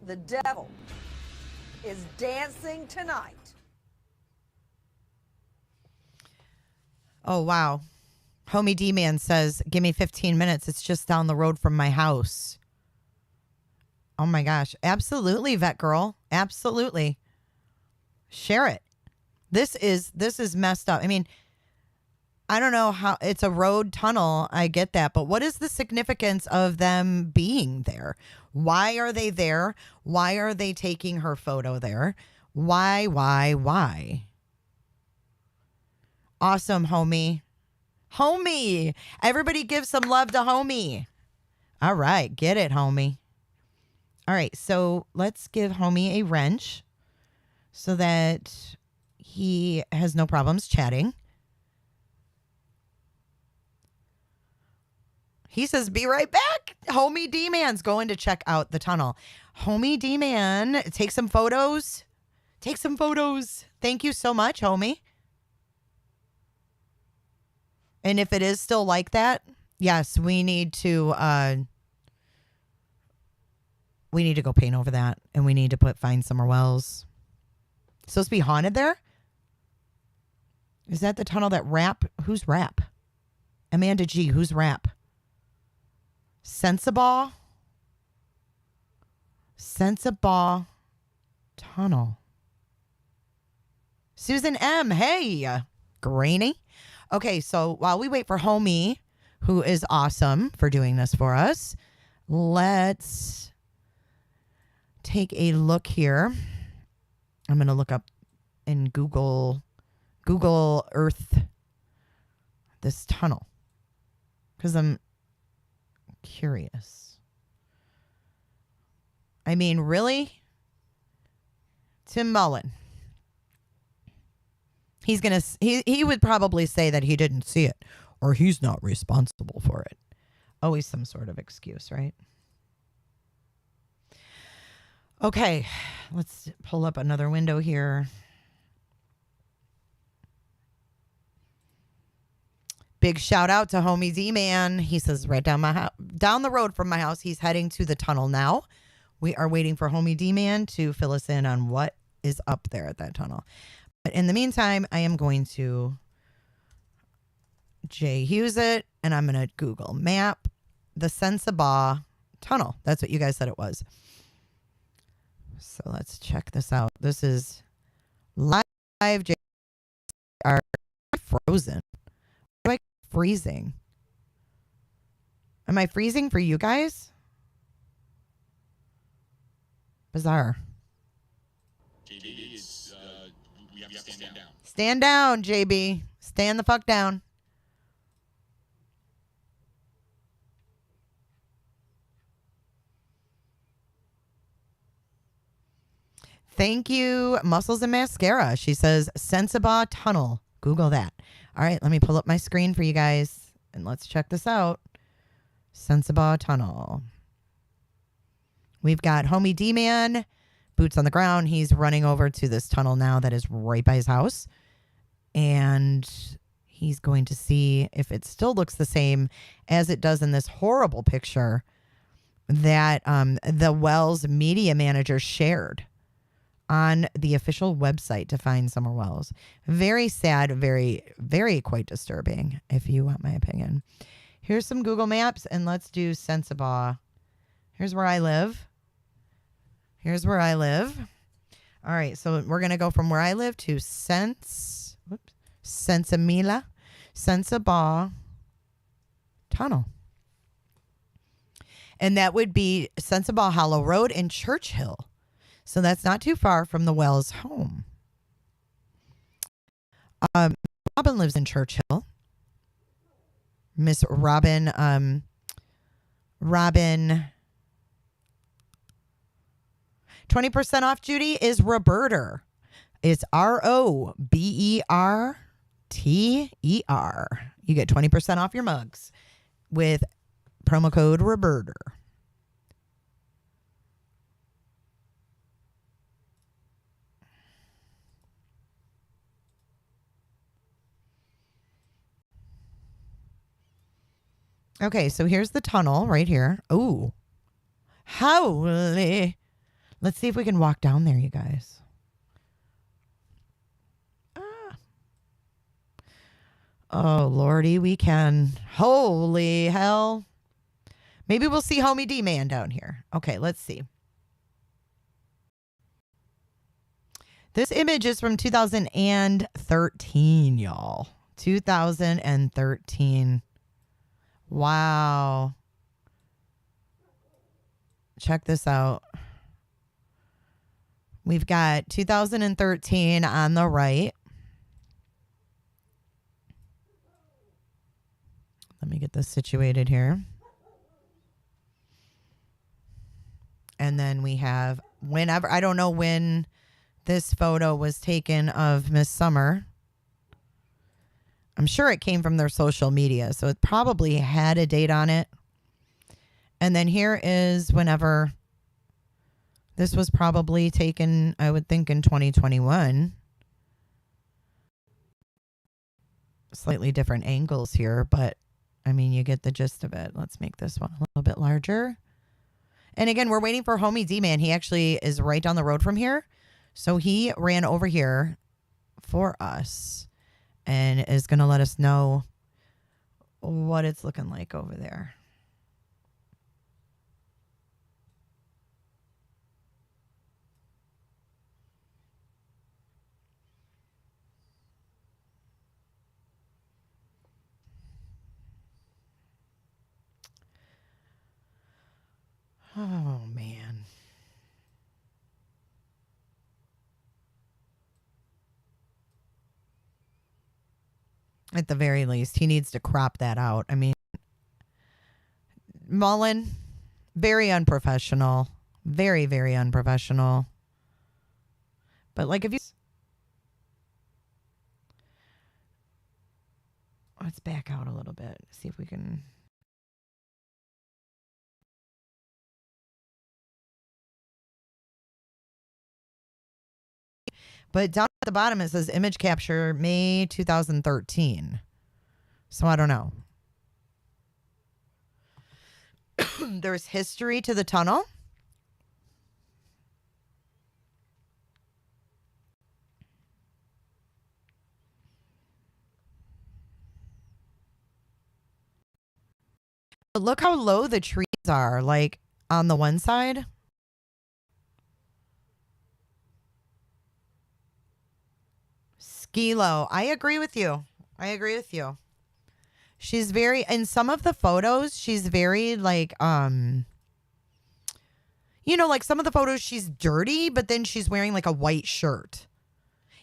The devil is dancing tonight. Oh, wow. Homie D-Man says, give me 15 minutes. It's just down the road from my house. Oh, my gosh. Absolutely, Vet Girl. Absolutely. Share it. This is messed up. I mean, I don't know how it's a road tunnel. I get that. But what is the significance of them being there? Why are they there? Why are they taking her photo there? Why? Awesome, homie. Homie. Everybody give some love to homie. All right. Get it, homie. All right. So let's give homie a wrench so that he has no problems chatting. He says, be right back. Homie D-Man's going to check out the tunnel. Homie D-Man, take some photos. Take some photos. Thank you so much, homie. And if it is still like that, yes, we need to go paint over that. And we need to find Summer Wells. It's supposed to be haunted there? Is that the tunnel that Rap? Who's Rap? Amanda G. Who's Rap? Sensible Tunnel. Susan M. Hey, Grainy. Okay, so while we wait for Homie, who is awesome for doing this for us, let's take a look here. I'm going to look up in Google Earth this tunnel because I'm curious. I mean, really? Tim Mullen. He would probably say that he didn't see it or he's not responsible for it. Always some sort of excuse, right? Okay, let's pull up another window here. Big shout out to Homie D-Man. He says right down the road from my house. He's heading to the tunnel now. We are waiting for Homie D-Man to fill us in on what is up there at that tunnel. But in the meantime, I am going to Jay Hughes it, and I'm going to Google map the Sensabaugh tunnel. That's what you guys said it was. So let's check this out. This is live. Jay are frozen. Why am I freezing? Am I freezing for you guys? Bizarre. JB is, we have to stand down. Stand down, JB. Stand the fuck down. Thank you, Muscles and Mascara. She says Sensabaugh Tunnel. Google that. All right, let me pull up my screen for you guys, and let's check this out. Sensabaugh Tunnel. We've got Homie D-Man, boots on the ground. He's running over to this tunnel now that is right by his house. And he's going to see if it still looks the same as it does in this horrible picture that the Wells media manager shared on the official website to find Summer Wells. Very sad, very, very quite disturbing, if you want my opinion. Here's some Google Maps, and let's do Sensabaugh. Here's where I live. Here's where I live. All right, so we're going to go from where I live to Sensabaugh Tunnel. And that would be Sensabaugh Hollow Road in Churchill. So that's not too far from the Wells home. Robin lives in Churchill. Miss Robin, 20% off, Judy, is Roberter. It's ROBERTER. You get 20% off your mugs with promo code Roberter. Okay, so here's the tunnel right here. Ooh. Holy. Let's see if we can walk down there, you guys. Oh, Lordy, we can. Holy hell. Maybe we'll see Homie D-Man down here. Okay, let's see. This image is from 2013, y'all. 2013. Wow. Check this out. We've got 2013 on the right. Let me get this situated here. And then we have whenever, I don't know when this photo was taken of Miss Summer. I'm sure it came from their social media, so it probably had a date on it. And then here is whenever this was probably taken, I would think, in 2021. Slightly different angles here, but I mean, you get the gist of it. Let's make this one a little bit larger. And again, we're waiting for Homie D-Man. He actually is right down the road from here. So he ran over here for us and is going to let us know what it's looking like over there. At the very least, he needs to crop that out. I mean, Mullen, very unprofessional. Very, very unprofessional. But like if you... Let's back out a little bit. See if we can... But down at the bottom, it says image capture May 2013. So I don't know. There's history to the tunnel. But look how low the trees are, like on the one side. Skilo. I agree with you. I agree with you. She's very, in some of the photos, she's very like, you know, like some of the photos she's dirty, but then she's wearing like a white shirt.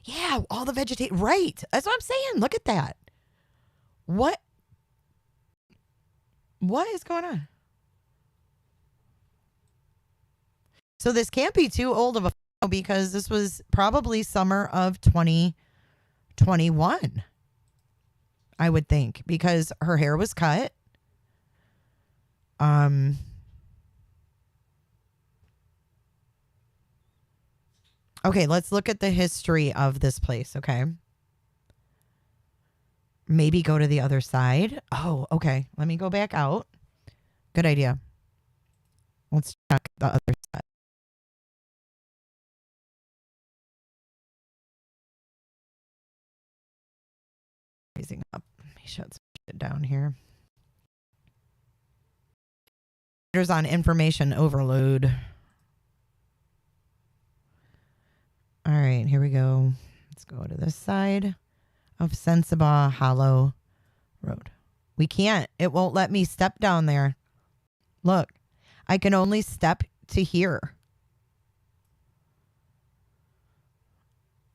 Yeah, all the vegetation. Right. That's what I'm saying. Look at that. What is going on? So this can't be too old of a photo because this was probably summer of 2021. I would think, because her hair was cut. Okay, let's look at the history of this place, okay? Maybe go to the other side. Oh, okay. Let me go back out. Good idea. Let's check the other side. Raising up. Let me shut some shit down here. There's on information overload. All right, here we go. Let's go to this side of Sensabaugh Hollow Road. We can't. It won't let me step down there. Look, I can only step to here.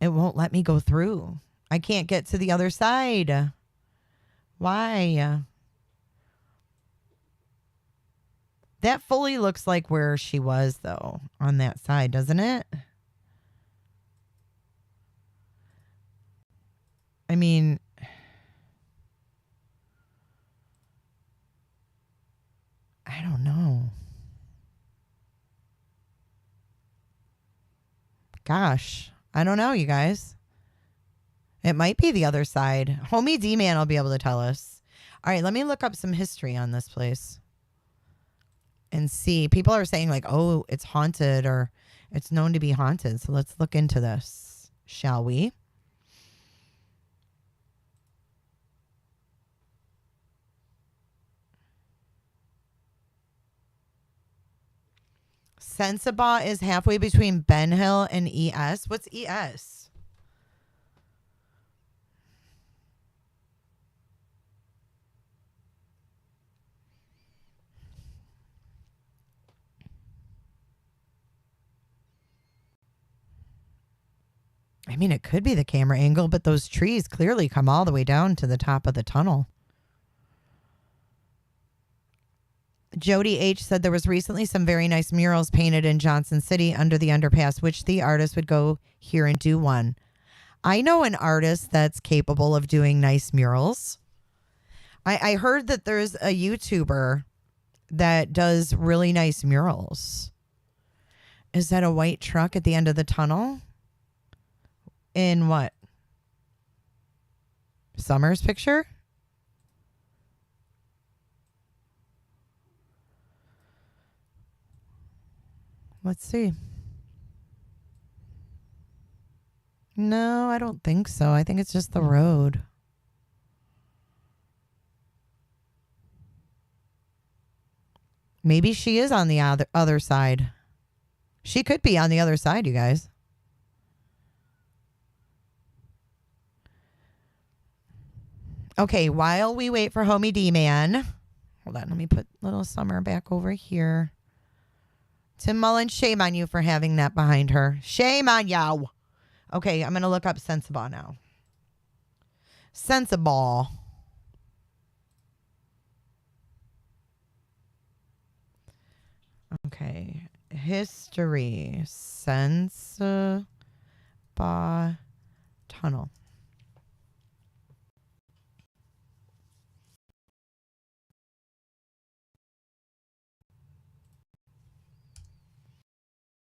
It won't let me go through. I can't get to the other side. Why? That fully looks like where she was, though, on that side, doesn't it? I mean, I don't know. Gosh, I don't know, you guys. It might be the other side. Homie D-Man will be able to tell us. All right, let me look up some history on this place and see. People are saying like, oh, it's haunted or it's known to be haunted. So let's look into this, shall we? Sensabaugh is halfway between Ben Hill and ES. What's ES? I mean, it could be the camera angle, but those trees clearly come all the way down to the top of the tunnel. Jody H. said there was recently some very nice murals painted in Johnson City under the underpass, which the artist would go here and do one. I know an artist that's capable of doing nice murals. I heard that there's a YouTuber that does really nice murals. Is that a white truck at the end of the tunnel? In what? Summer's picture? Let's see. No, I don't think so. I think it's just the road. Maybe she is on the other side. She could be on the other side, you guys. Okay, while we wait for Homie D-Man. Hold on, let me put little Summer back over here. Tim Mullen, shame on you for having that behind her. Shame on you. Okay, I'm going to look up Sensabaugh now. Sensible. Okay. History. Sensible tunnel.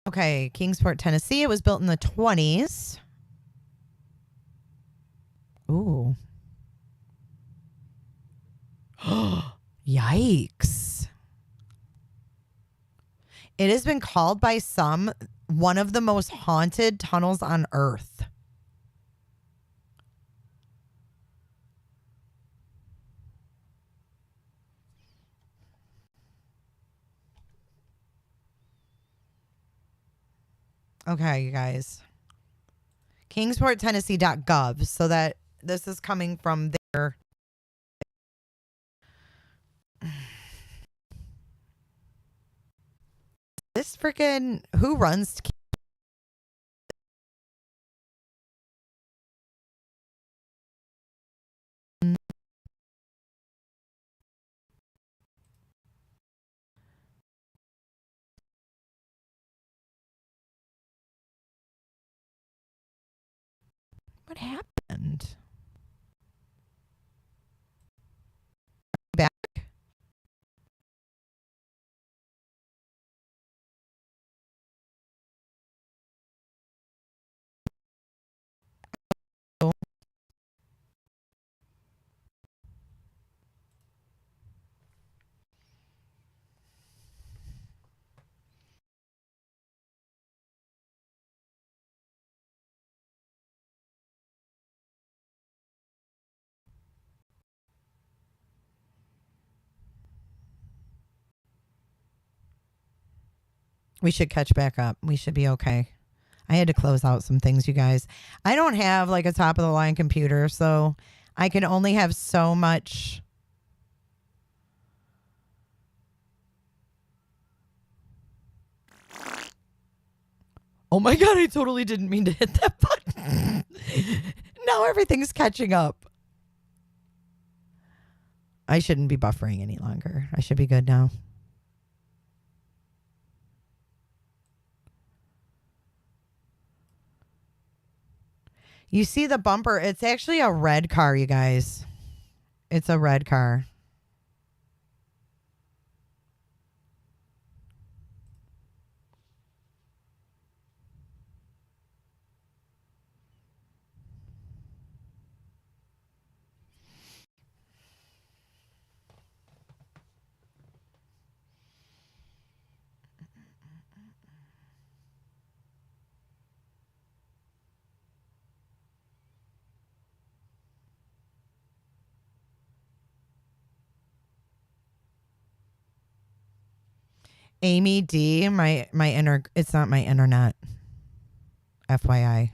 Okay, Kingsport, Tennessee. It was built in the 20s. Ooh. Yikes. It has been called by some one of the most haunted tunnels on Earth. Okay, you guys. KingsportTennessee.gov. So that this is coming from their. This freaking. Who runs. What happened? Back. We should catch back up. We should be okay. I had to close out some things, you guys. I don't have like a top of the line computer, so I can only have so much. Oh my God, I totally didn't mean to hit that button. Now everything's catching up. I shouldn't be buffering any longer. I should be good now. You see the bumper? It's actually a red car, you guys. It's a red car. Amy D, it's not my internet. FYI.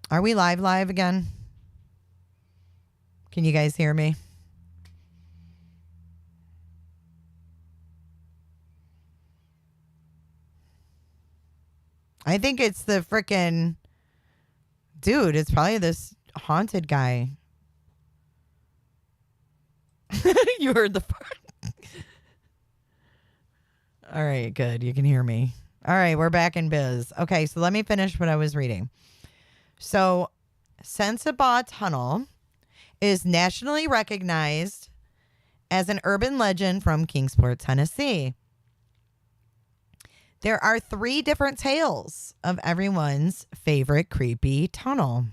Are we live again? Can you guys hear me? I think it's the frickin' dude. It's probably this haunted guy. You heard the part. All right, good. You can hear me. All right, we're back in biz. Okay, so let me finish what I was reading. So, Sensible Tunnel is nationally recognized as an urban legend from Kingsport, Tennessee. There are 3 different tales of everyone's favorite creepy tunnel.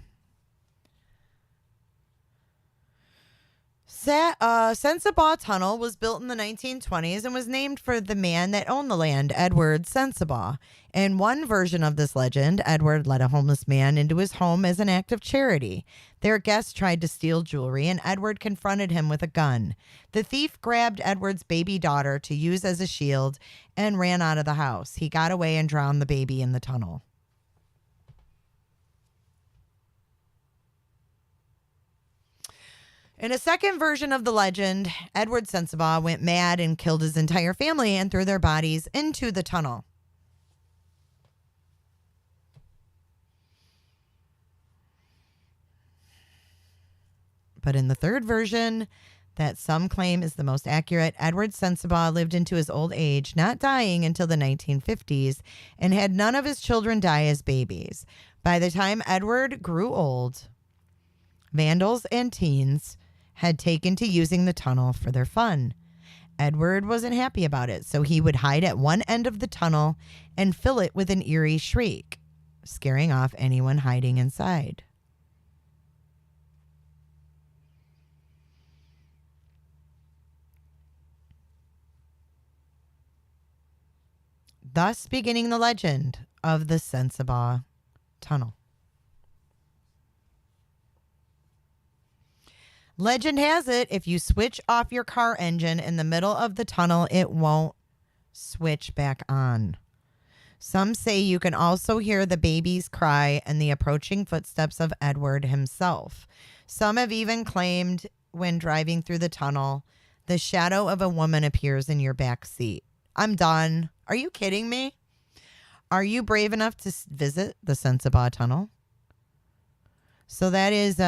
Sensible Tunnel was built in the 1920s and was named for the man that owned the land, Edward Sensible. In one version of this legend, Edward let a homeless man into his home as an act of charity. Their guest tried to steal jewelry, and Edward confronted him with a gun. The thief grabbed Edward's baby daughter to use as a shield and ran out of the house. He got away and drowned the baby in the tunnel. In a second version of the legend, Edward Sensabaugh went mad and killed his entire family and threw their bodies into the tunnel. But in the third version, that some claim is the most accurate, Edward Sensabaugh lived into his old age, not dying until the 1950s, and had none of his children die as babies. By the time Edward grew old, vandals and teens had taken to using the tunnel for their fun. Edward wasn't happy about it, so he would hide at one end of the tunnel and fill it with an eerie shriek, scaring off anyone hiding inside. Thus beginning the legend of the Sensabaugh Tunnel. Legend has it, if you switch off your car engine in the middle of the tunnel, it won't switch back on. Some say you can also hear the baby's cry and the approaching footsteps of Edward himself. Some have even claimed when driving through the tunnel, the shadow of a woman appears in your back seat. I'm done. Are you kidding me? Are you brave enough to visit the Sensabaugh Tunnel? So that is,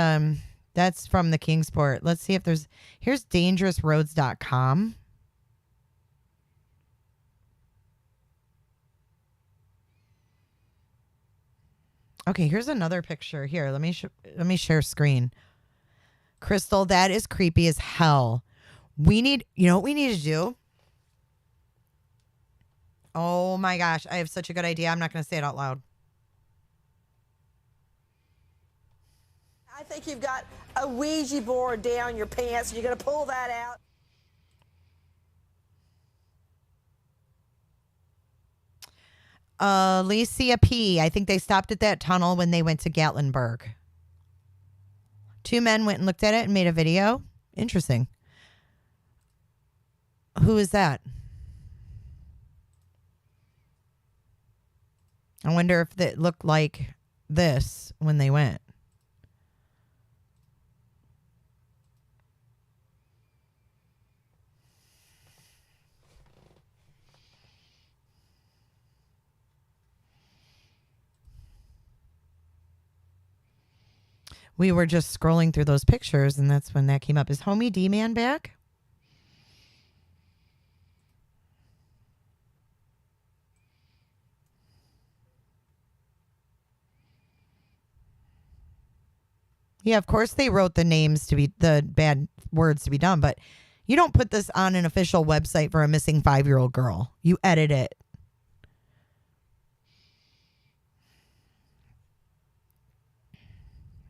that's from the Kingsport. Let's see if here's dangerousroads.com. Okay, here's another picture. Here, let me share screen. Crystal, that is creepy as hell. You know what we need to do? Oh my gosh, I have such a good idea. I'm not going to say it out loud. I think you've got a Ouija board down your pants. You're going to pull that out. Alicia P. I think they stopped at that tunnel when they went to Gatlinburg. 2 men went and looked at it and made a video. Interesting. Who is that? I wonder if it looked like this when they went. We were just scrolling through those pictures, and that's when that came up. Is Homie D-Man back? Yeah, of course they wrote the names to be the bad words to be done, but you don't put this on an official website for a missing 5-year-old girl. You edit it.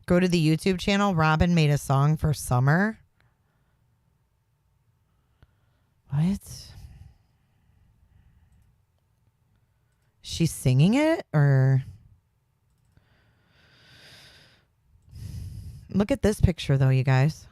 Go to the YouTube channel. Robin made a song for summer. What? She's singing it, or... Look at this picture, though, you guys.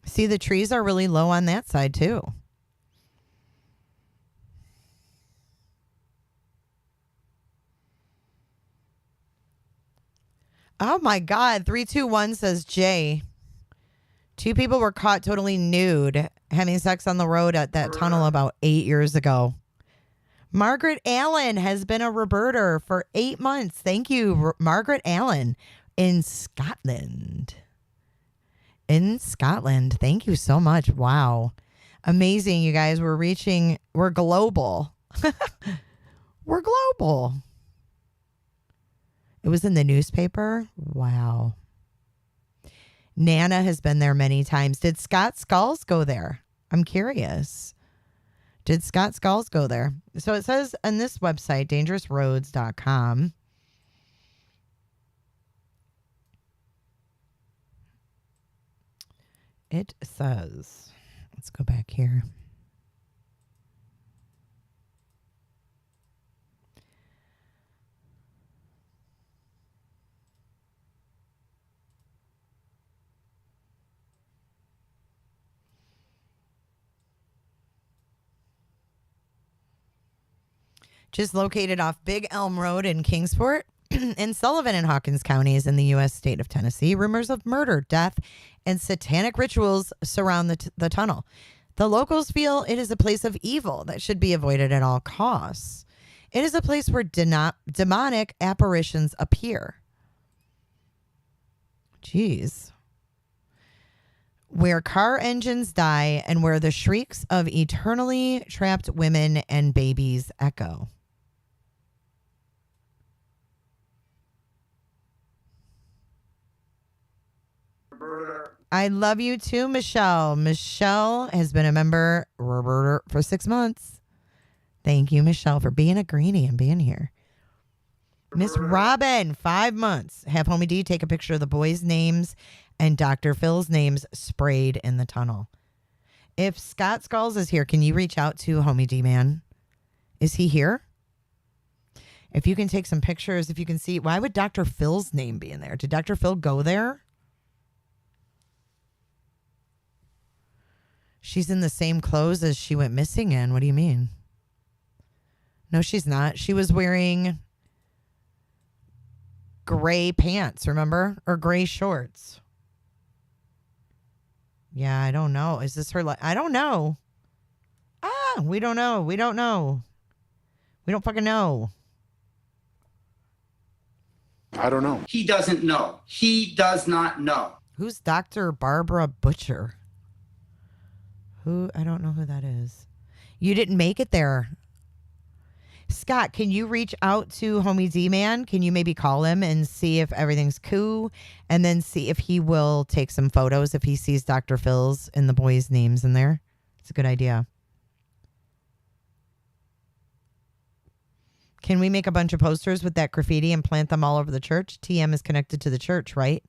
See, the trees are really low on that side, too. Oh, my God. 321 says Jay. 2 people were caught totally nude having sex on the road at that tunnel about 8 years ago. Margaret Allen has been a Roberter for 8 months. Thank you, Margaret Allen in Scotland. In Scotland. Thank you so much. Wow. Amazing, you guys. We're global. We're global. It was in the newspaper. Wow. Nana has been there many times. Did Scott Skulls go there? I'm curious. Did Scott Skulls go there? So it says on this website, dangerousroads.com. It says, let's go back here. just located off Big Elm Road in Kingsport. In Sullivan and Hawkins counties in the U.S. state of Tennessee, rumors of murder, death, and satanic rituals surround the tunnel. The locals feel it is a place of evil that should be avoided at all costs. It is a place where demonic apparitions appear. Jeez. Where car engines die and where the shrieks of eternally trapped women and babies echo. I love you too, Michelle. Michelle has been a member for 6 months. Thank you, Michelle, for being a greenie and being here. Miss Robin, 5 months. Have Homie D take a picture of the boys' names and Dr. Phil's names sprayed in the tunnel. If Scott Skulls is here, can you reach out to Homie D, man? Is he here? If you can take some pictures, if you can see, why would Dr. Phil's name be in there? Did Dr. Phil go there? She's in the same clothes as she went missing in. What do you mean? No, she's not. She was wearing gray pants, remember? Or gray shorts. Yeah, I don't know. Is this her? I don't know. We don't know. We don't know. We don't fucking know. I don't know. He doesn't know. He does not know. Who's Dr. Barbara Butcher? Who? I don't know who that is. You didn't make it there. Scott, can you reach out to Homie D Man? Can you maybe call him and see if everything's cool? And then see if he will take some photos if he sees Dr. Phil's and the boys' names in there. It's a good idea. Can we make a bunch of posters with that graffiti and plant them all over the church? TM is connected to the church, right?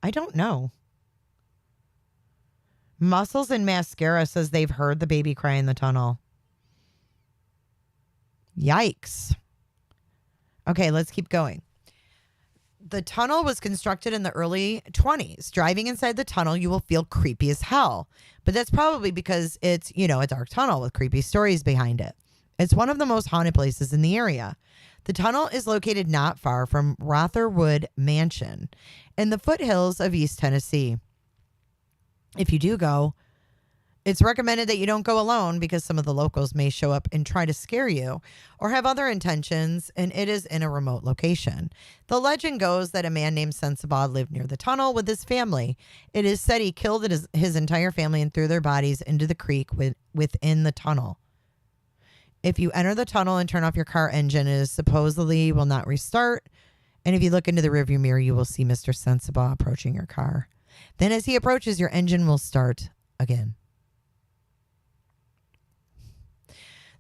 I don't know. Muscles and Mascara says they've heard the baby cry in the tunnel. Yikes. Okay, let's keep going. The tunnel was constructed in the early 20s. Driving inside the tunnel, you will feel creepy as hell. But that's probably because it's, a dark tunnel with creepy stories behind it. It's one of the most haunted places in the area. The tunnel is located not far from Rotherwood Mansion in the foothills of East Tennessee. If you do go, it's recommended that you don't go alone because some of the locals may show up and try to scare you or have other intentions, and it is in a remote location. The legend goes that a man named Sensabaugh lived near the tunnel with his family. It is said he killed his entire family and threw their bodies into the creek within the tunnel. If you enter the tunnel and turn off your car engine, it supposedly will not restart. And if you look into the rearview mirror, you will see Mr. Sensabaugh approaching your car. Then as he approaches, your engine will start again.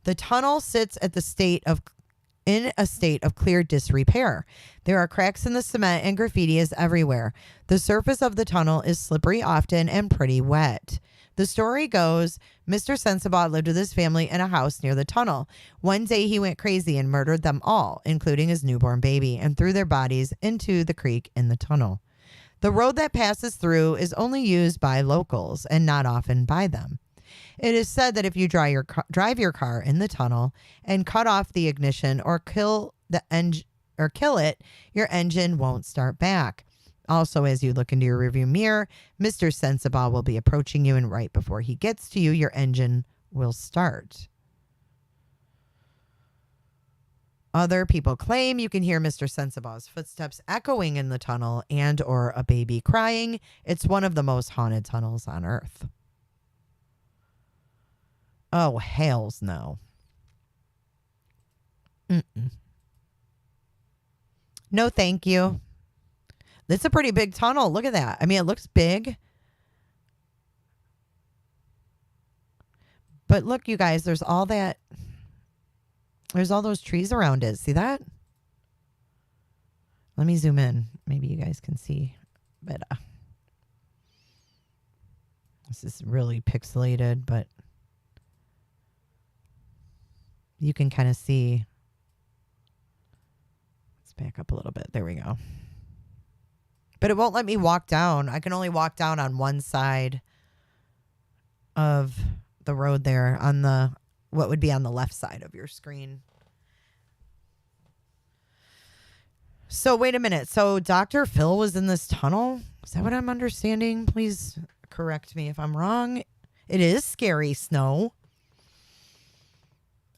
The tunnel sits in a state of clear disrepair. There are cracks in the cement and graffiti is everywhere. The surface of the tunnel is slippery often and pretty wet. The story goes, Mr. Sensabaugh lived with his family in a house near the tunnel. One day he went crazy and murdered them all, including his newborn baby, and threw their bodies into the creek in the tunnel. The road that passes through is only used by locals and not often by them. It is said that if you drive your car in the tunnel and cut off the ignition or kill it, your engine won't start back. Also, as you look into your rearview mirror, Mr. Sensabaugh will be approaching you, and right before he gets to you, your engine will start. Other people claim you can hear Mr. Sensabaugh's footsteps echoing in the tunnel and or a baby crying. It's one of the most haunted tunnels on Earth. Oh, hells no. No, thank you. It's a pretty big tunnel. Look at that. I mean, it looks big. But look, you guys, there's all those trees around it. See that? Let me zoom in. Maybe you guys can see better. This is really pixelated, but you can kind of see. Let's back up a little bit. There we go. But it won't let me walk down. I can only walk down on one side of the road there, on what would be on the left side of your screen. So wait a minute. So Dr. Phil was in this tunnel? Is that what I'm understanding? Please correct me if I'm wrong. It is scary, Snow.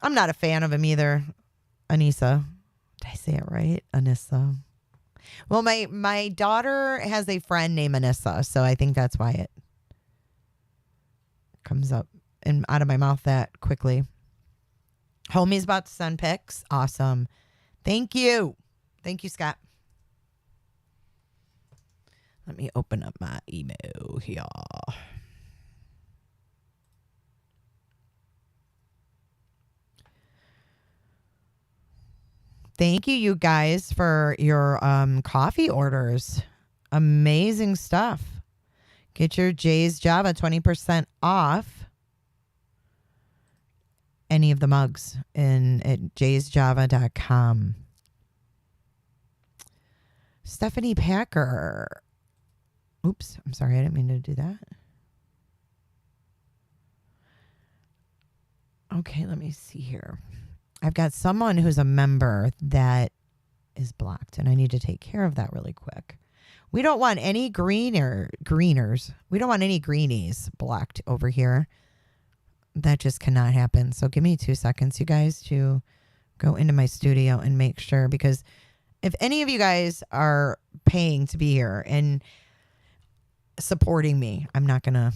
I'm not a fan of him either. Anissa. Did I say it right? Anissa. Well, my daughter has a friend named Anissa, so I think that's why it comes up and out of my mouth that quickly. Homie's about to send pics. Awesome. Thank you. Thank you, Scott. Let me open up my email here. Thank you, you guys, for your coffee orders. Amazing stuff. Get your Jay's Java 20% off any of the mugs at jaysjava.com. Stephanie Packer. Oops, I'm sorry. I didn't mean to do that. Okay, let me see here. I've got someone who's a member that is blocked, and I need to take care of that really quick. We don't want any greeners. We don't want any greenies blocked over here. That just cannot happen. So give me 2 seconds, you guys, to go into my studio and make sure, because if any of you guys are paying to be here and supporting me, I'm not gonna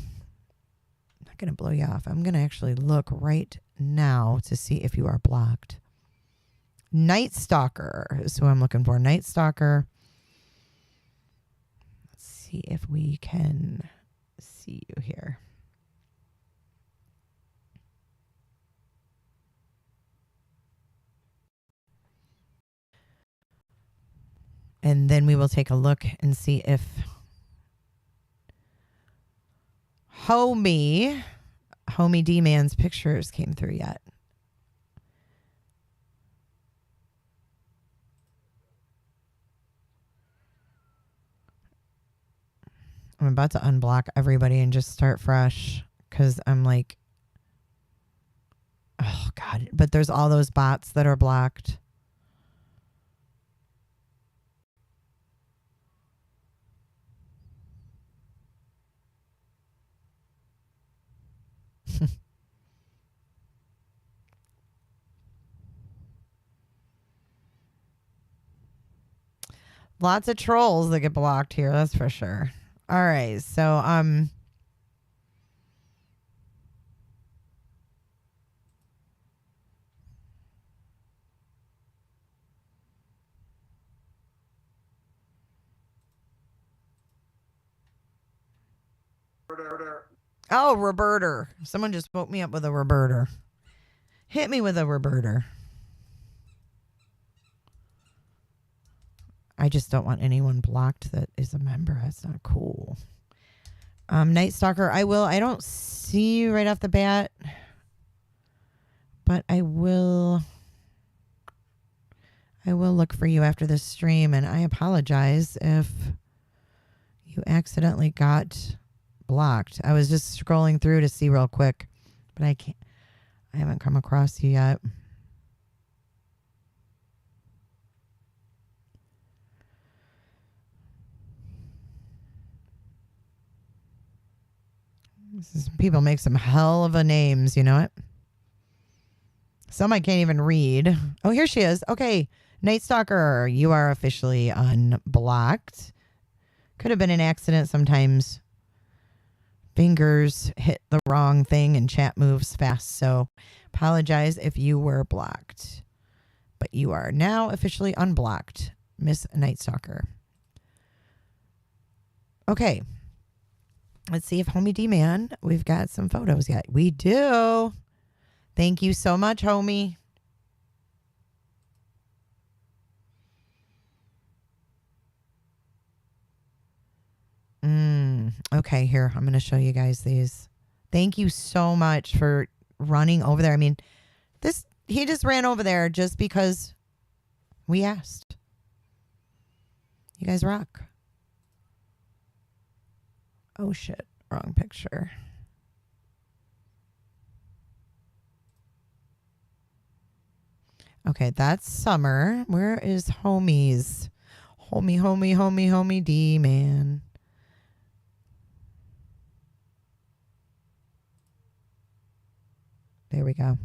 blow you off. I'm gonna actually look right now to see if you are blocked. Night Stalker is who I'm looking for. Night Stalker. Let's see if we can see you here. And then we will take a look and see if Homie D-Man's pictures came through yet. I'm about to unblock everybody and just start fresh because I'm like, oh, God. But there's all those bots that are blocked. Lots of trolls that get blocked here, that's for sure. All right, so I'm Oh, reverter. Someone just woke me up with a reverter. Hit me with a reverter. I just don't want anyone blocked that is a member. That's not cool. Night Stalker, I don't see you right off the bat, but I will look for you after this stream, and I apologize if you accidentally got blocked. I was just scrolling through to see real quick, but I haven't come across you yet. People make some hell of a names, you know it? Some I can't even read. Oh, here she is. Okay, Night Stalker, you are officially unblocked. Could have been an accident sometimes. Fingers hit the wrong thing and chat moves fast, so apologize if you were blocked. But you are now officially unblocked, Miss Night Stalker. Okay. Let's see if Homie D-Man, we've got some photos yet. We do. Thank you so much, Homie. Okay, here. I'm going to show you guys these. Thank you so much for running over there. I mean, he just ran over there just because we asked. You guys rock. Oh, shit. Wrong picture. Okay, that's Summer. Where is Homie's? Homie D-man. There we go.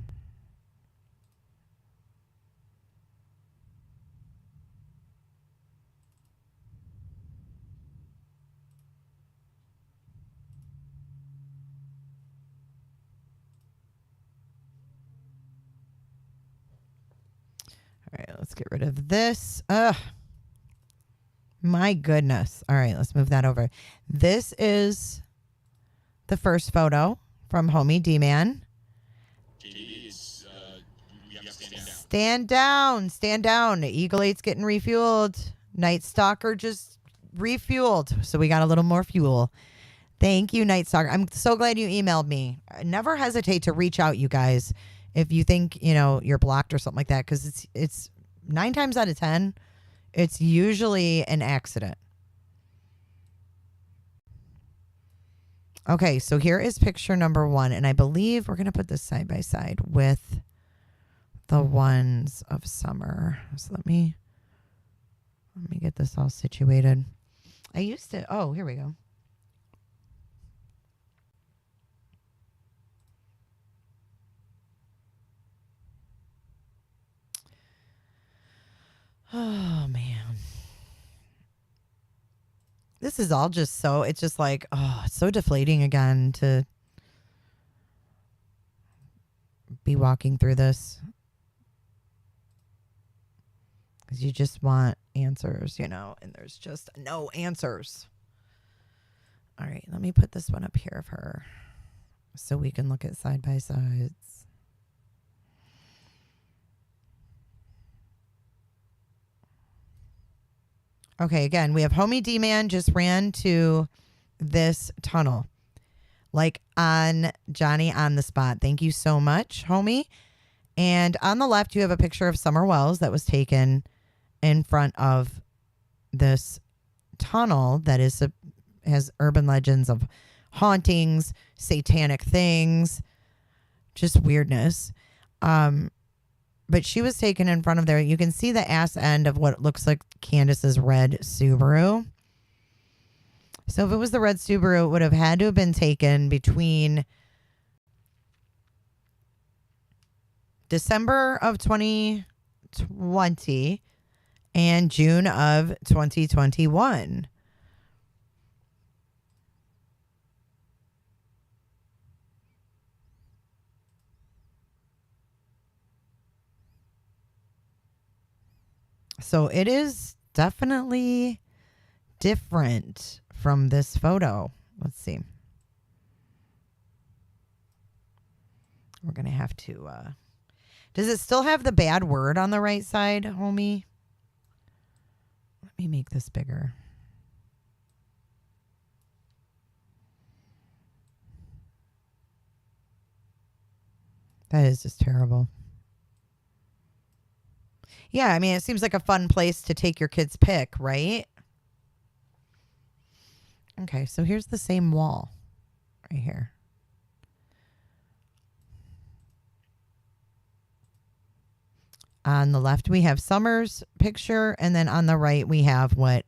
All right, let's get rid of this. Ugh. My goodness. All right, let's move that over. This is the first photo from Homie D-Man. Stand down. Stand down. Eagle 8's getting refueled. Night Stalker just refueled. So we got a little more fuel. Thank you, Night Stalker. I'm so glad you emailed me. Never hesitate to reach out, you guys, if you think, you're blocked or something like that, because it's 9 times out of 10, it's usually an accident. Okay, so here is picture number 1, and I believe we're going to put this side by side with the ones of summer. So let me get this all situated. I used to, here we go. Oh, man. This is all just it's just like, it's so deflating again to be walking through this. Because you just want answers, and there's just no answers. All right, let me put this one up here of her so we can look at side by sides. Okay, again, we have Homie D-Man just ran to this tunnel. Like on Johnny on the spot. Thank you so much, Homie. And on the left, you have a picture of Summer Wells that was taken in front of this tunnel that has urban legends of hauntings, satanic things, just weirdness. But she was taken in front of there. You can see the ass end of what looks like Candace's red Subaru. So if it was the red Subaru, it would have had to have been taken between December of 2020 and June of 2021. So it is definitely different from this photo. Let's see. We're going to have to... Does it still have the bad word on the right side, Homie? Let me make this bigger. That is just terrible. Yeah, I mean, it seems like a fun place to take your kid's pick, right? Okay, so here's the same wall right here. On the left, we have Summer's picture, and then on the right, we have what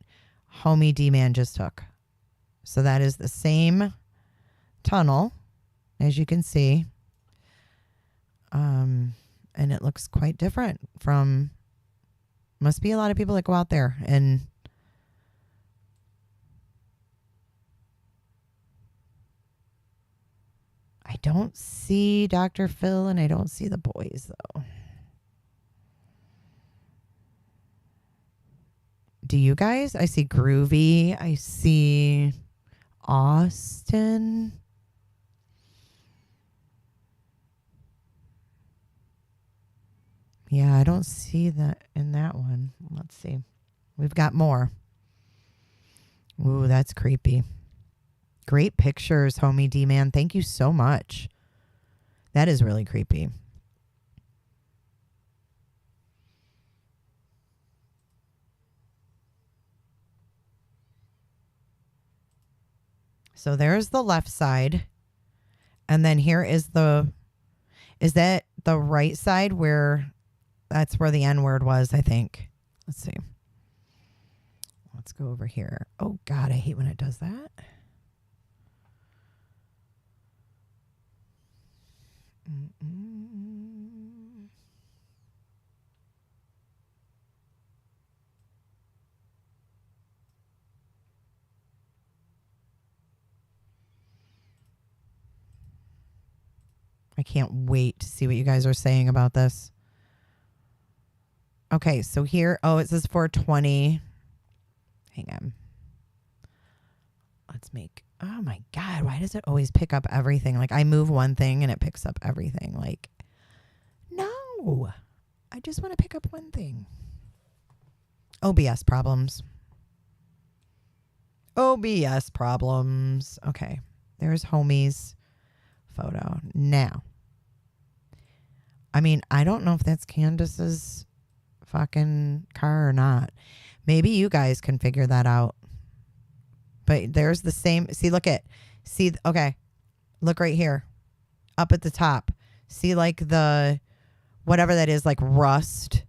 Homie D-Man just took. So that is the same tunnel, as you can see. And it looks quite different from... Must be a lot of people that go out there and I don't see Dr. Phil and I don't see the boys though. Do you guys? I see Groovy. I see Austin. Yeah, I don't see that in that one. Let's see. We've got more. Ooh, that's creepy. Great pictures, Homie D-Man. Thank you so much. That is really creepy. So there's the left side. And then here is is that the right side where... That's where the N-word was, I think. Let's see. Let's go over here. Oh, God, I hate when it does that. I can't wait to see what you guys are saying about this. Okay, so here, it says 420. Hang on. Let's make, oh my God, why does it always pick up everything? Like I move one thing and it picks up everything. Like, no, I just want to pick up one thing. OBS problems. OBS problems. Okay, there's homie's photo. Now, I mean, I don't know if that's Candace's fucking car or not. Maybe you guys can figure that out. But there's the same. Okay. Look right here. Up at the top. See like the, whatever that is, like rust.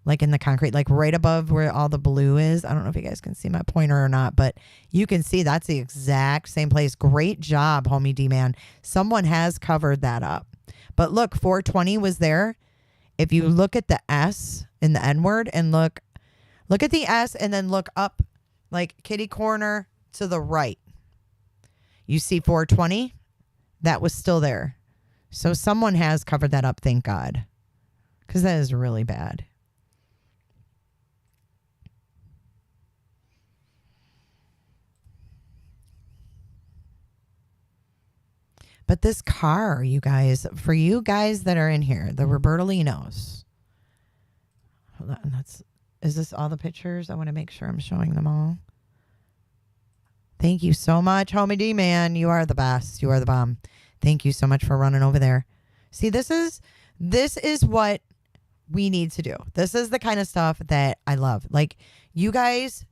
Like in the concrete. Like right above where all the blue is. I don't know if you guys can see my pointer or not. But you can see that's the exact same place. Great job, homie D-Man. Someone has covered that up. But look, 420 was there. If you look at the S in the N word and look at the S and then look up like kitty corner to the right. You see 420? That was still there. So someone has covered that up, thank God. Because that is really bad. But this car, you guys, for you guys that are in here, the Robertolinos. Hold on, is this all the pictures? I want to make sure I'm showing them all. Thank you so much, homie D man. You are the best. You are the bomb. Thank you so much for running over there. See, this is what we need to do. This is the kind of stuff that I love. Like, you guys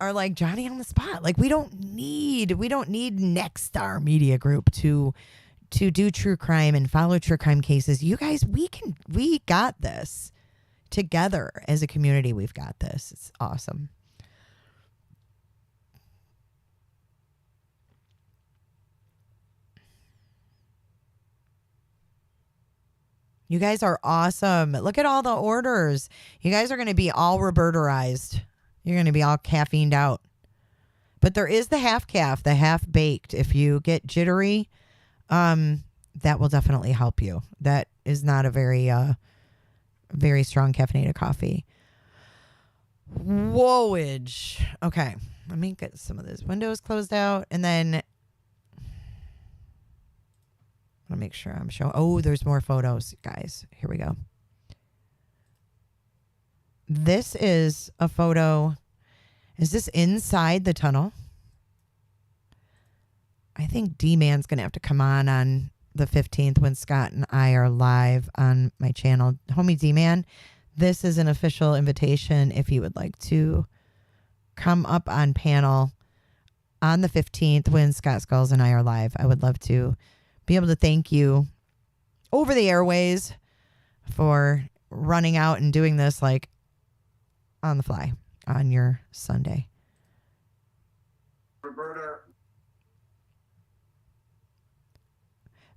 are like Johnny on the spot. Like, we don't need Next Star Media Group to do true crime and follow true crime cases. You guys, we got this together as a community. We've got this. It's awesome. You guys are awesome. Look at all the orders. You guys are going to be all Roberterized. You're going to be all caffeined out. But there is the half calf, the half baked. If you get jittery, that will definitely help you. That is not a very strong caffeinated coffee. Whoa-age. Okay. Let me get some of those windows closed out. And then I want to make sure I'm showing. Oh, there's more photos, guys. Here we go. This is a photo. Is this inside the tunnel? I think D-Man's going to have to come on the 15th when Scott and I are live on my channel. Homie D-Man, this is an official invitation if you would like to come up on panel on the 15th when Scott Skulls and I are live. I would love to be able to thank you over the airways for running out and doing this like on the fly on your Sunday. Roberta.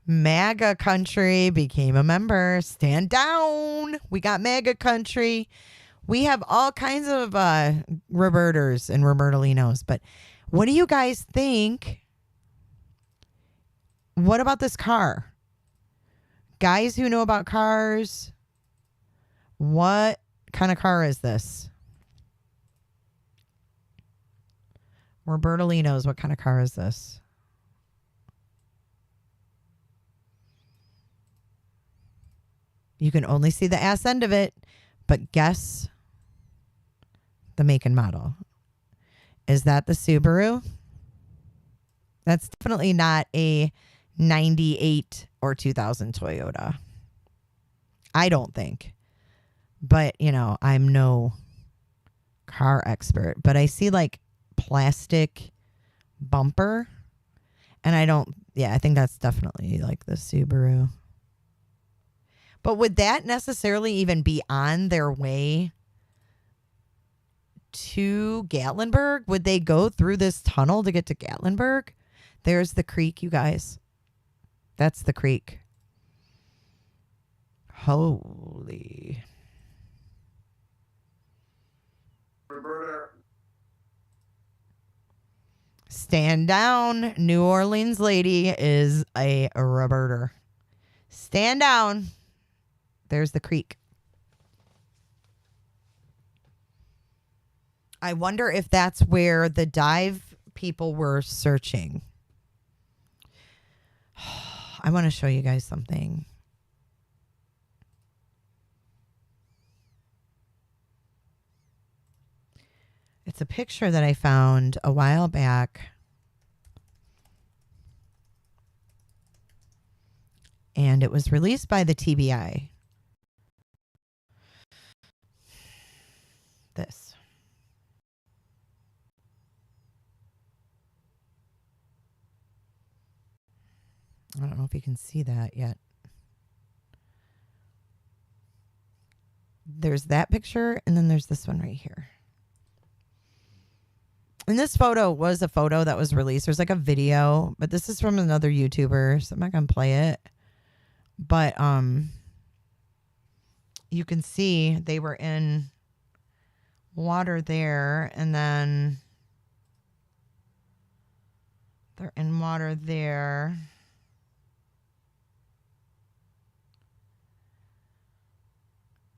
MAGA Country became a member. Stand down. We got MAGA Country. We have all kinds of Roberters and Robertolinos. But what do you guys think? What about this car? Guys who know about cars, what kind of car is this? Robertolinos, what kind of car is this? You can only see the ass end of it, but guess the make and model. Is that the Subaru? That's definitely not a 98 or 2000 Toyota. I don't think. But, I'm no car expert. But I see like plastic bumper. And I think that's definitely like the Subaru. But would that necessarily even be on their way to Gatlinburg? Would they go through this tunnel to get to Gatlinburg? There's the creek, you guys. That's the creek. Holy. Stand down. New Orleans lady is a reverter. Stand down. There's the creek. I wonder if that's where the dive people were searching. I want to show you guys something. It's a picture that I found a while back. And it was released by the TBI. This. I don't know if you can see that yet. There's that picture, and then there's this one right here. And this photo was a photo that was released. There's like a video, but this is from another YouTuber, so I'm not going to play it. But you can see they were in water there, and then they're in water there.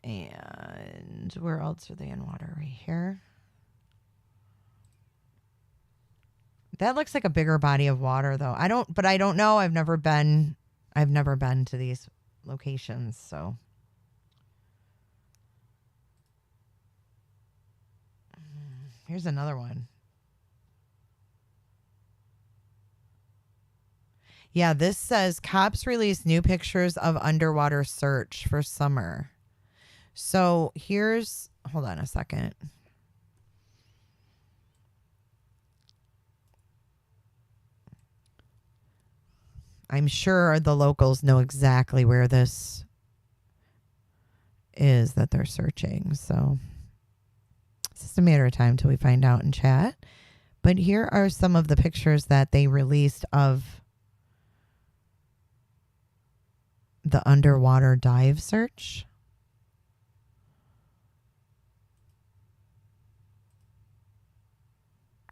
And where else are they in water? Right here. That looks like a bigger body of water, though. I don't know. I've never been to these locations, so. Here's another one. Yeah, this says cops release new pictures of underwater search for summer. So here's, hold on a second. I'm sure the locals know exactly where this is that they're searching. So it's just a matter of time until we find out in chat. But here are some of the pictures that they released of the underwater dive search.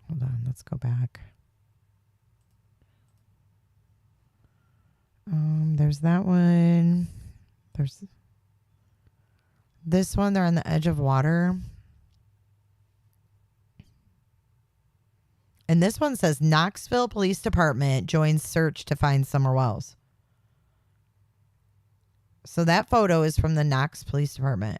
Hold on, let's go back. There's that one. There's this one. They're on the edge of water. And this one says Knoxville Police Department joins search to find Summer Wells. So that photo is from the Knox Police Department.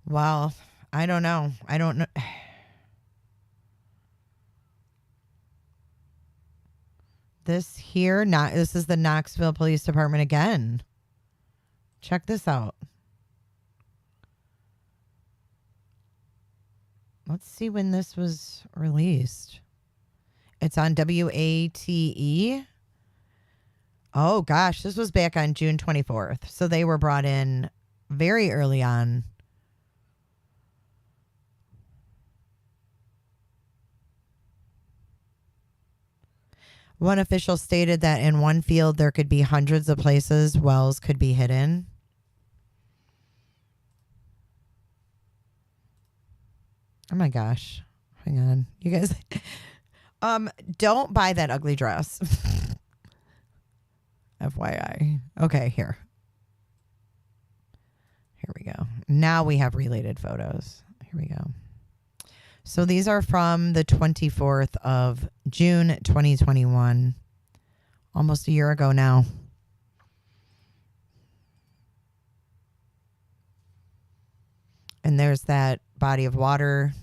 Well, I don't know. I don't know. This here, this is the Knoxville Police Department again. Check this out. Let's see when this was released. It's on WATE. Oh, gosh. This was back on June 24th. So they were brought in very early on. One official stated that in one field there could be hundreds of places wells could be hidden. Oh my gosh. Hang on. You guys don't buy that ugly dress. FYI. Okay, here. Here we go. Now we have related photos. Here we go. So these are from the 24th of June, 2021. Almost a year ago now. And there's that body of water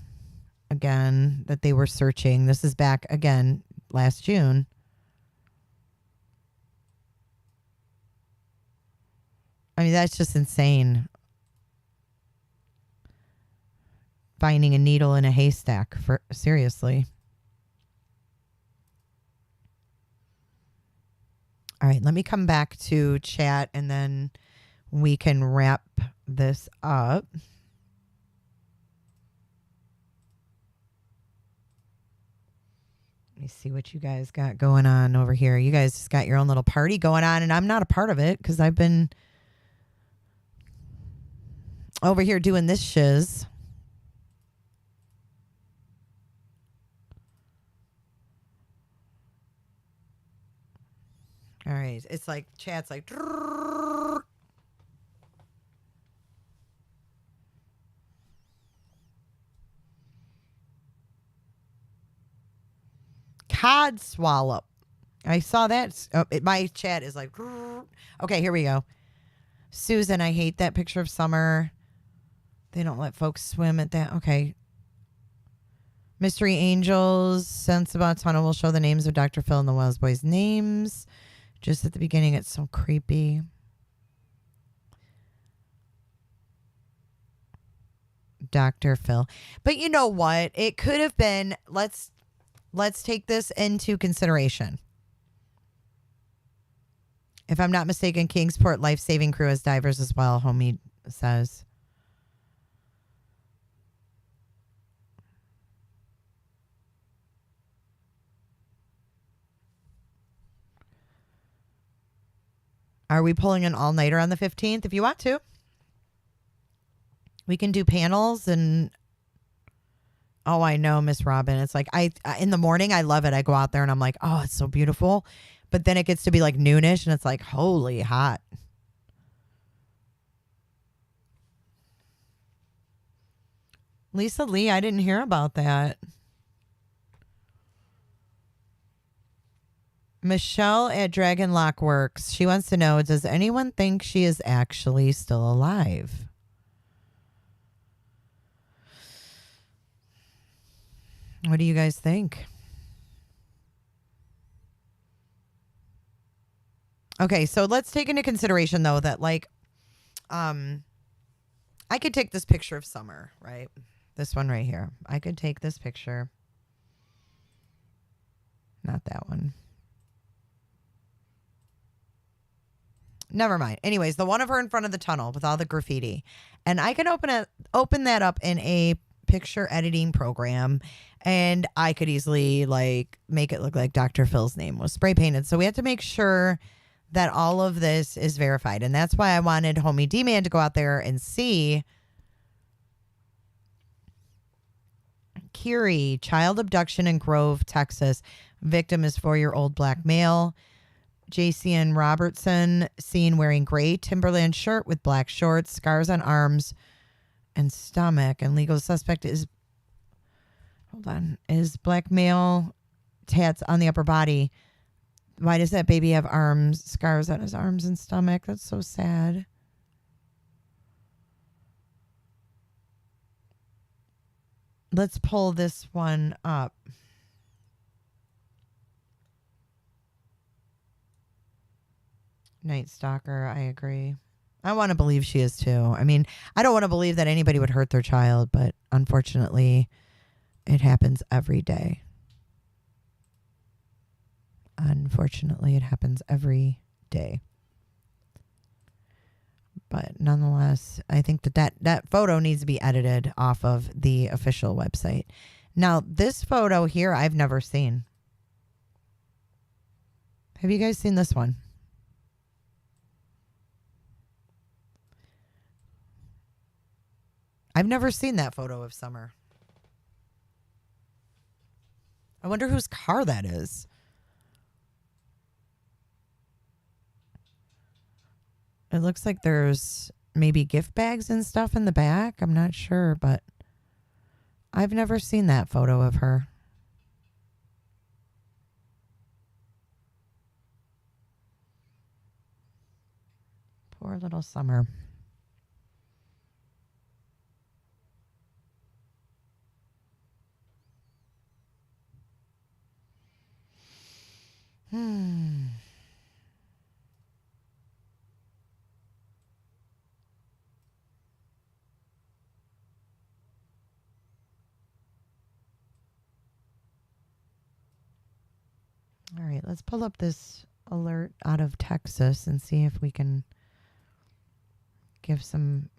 again that they were searching. This is back again last June. I mean, that's just insane. Finding a needle in a haystack, for seriously. All right, let me come back to chat and then we can wrap this up. Let me see what you guys got going on over here. You guys just got your own little party going on, and I'm not a part of it because I've been over here doing this shiz. All right. It's like chat's like. Cod swallow. I saw that. My chat is like. Okay, here we go. Susan, I hate that picture of Summer. They don't let folks swim at that. Okay. Mystery Angels. Sense about Tunnel will show the names of Dr. Phil and the Wells Boys' names. Just at the beginning, it's so creepy. Dr. Phil. But you know what? It could have been, let's take this into consideration. If I'm not mistaken, Kingsport life-saving crew has divers as well, homie says. Are we pulling an all-nighter on the 15th? If you want to. We can do panels and... Oh, I know, Miss Robin. It's like, in the morning, I love it. I go out there and I'm like, oh, it's so beautiful. But then it gets to be like noonish and it's like, holy hot. Lisa Lee, I didn't hear about that. Michelle at Dragon Lock Works. She wants to know, does anyone think she is actually still alive? What do you guys think? Okay, so let's take into consideration, though, that, like, I could take this picture of Summer, right? This one right here. I could take this picture. Not that one. Never mind. Anyways, the one of her in front of the tunnel with all the graffiti. And I can open that up in a picture editing program, and I could easily like make it look like Dr. Phil's name was spray painted. So we have to make sure that all of this is verified. And that's why I wanted Homie D-Man to go out there and see. Kiri, child abduction in Grove, Texas. Victim is 4-year-old black male. JCN Robertson, seen wearing gray Timberland shirt with black shorts, scars on arms and stomach. And legal suspect is, is black male, tats on the upper body. Why does that baby have scars on his arms and stomach? That's so sad. Let's pull this one up. Night Stalker, I agree. I want to believe she is too. I mean, I don't want to believe that anybody would hurt their child, but unfortunately, it happens every day. Unfortunately, it happens every day. But nonetheless, I think that photo needs to be edited off of the official website. Now, this photo here, I've never seen. Have you guys seen this one? I've never seen that photo of Summer. I wonder whose car that is. It looks like there's maybe gift bags and stuff in the back. I'm not sure, but I've never seen that photo of her. Poor little Summer. right, let's pull up this alert out of Texas and see if we can give some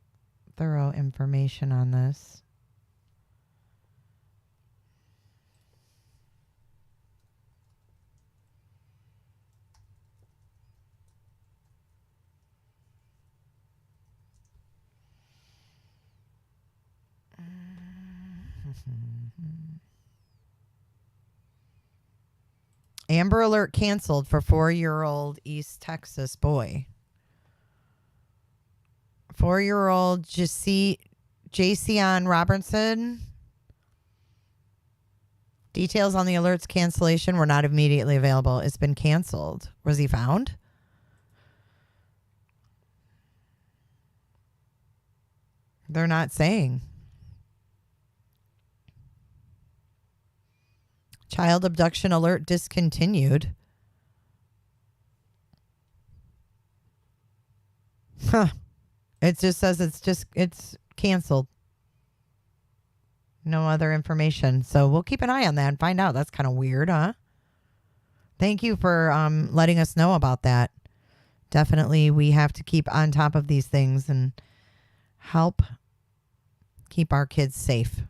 thorough information on this. Amber Alert canceled for 4-year-old East Texas boy. 4-year-old Jason Robertson. Details on the alert's cancellation were not immediately available. It's been canceled. Was he found? They're not saying. Child abduction alert discontinued. Huh. It just says it's canceled. No other information. So we'll keep an eye on that and find out. That's kind of weird, huh? Thank you for letting us know about that. Definitely we have to keep on top of these things and help keep our kids safe.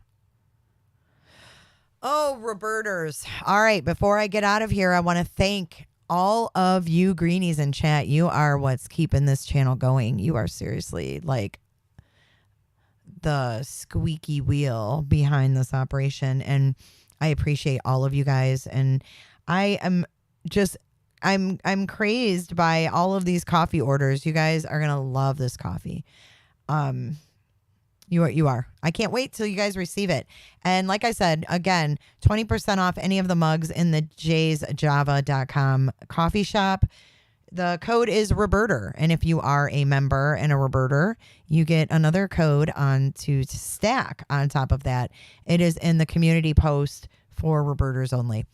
Oh, Roberters. All right. Before I get out of here, I want to thank all of you greenies in chat. You are what's keeping this channel going. You are seriously like the squeaky wheel behind this operation. And I appreciate all of you guys. And I am just, I'm crazed by all of these coffee orders. You guys are going to love this coffee. You are. I can't wait till you guys receive it. And like I said, again, 20% off any of the mugs in the jaysjava.com coffee shop. The code is Roberter. And if you are a member and a Roberter, you get another code on to stack on top of that. It is in the community post for Roberters only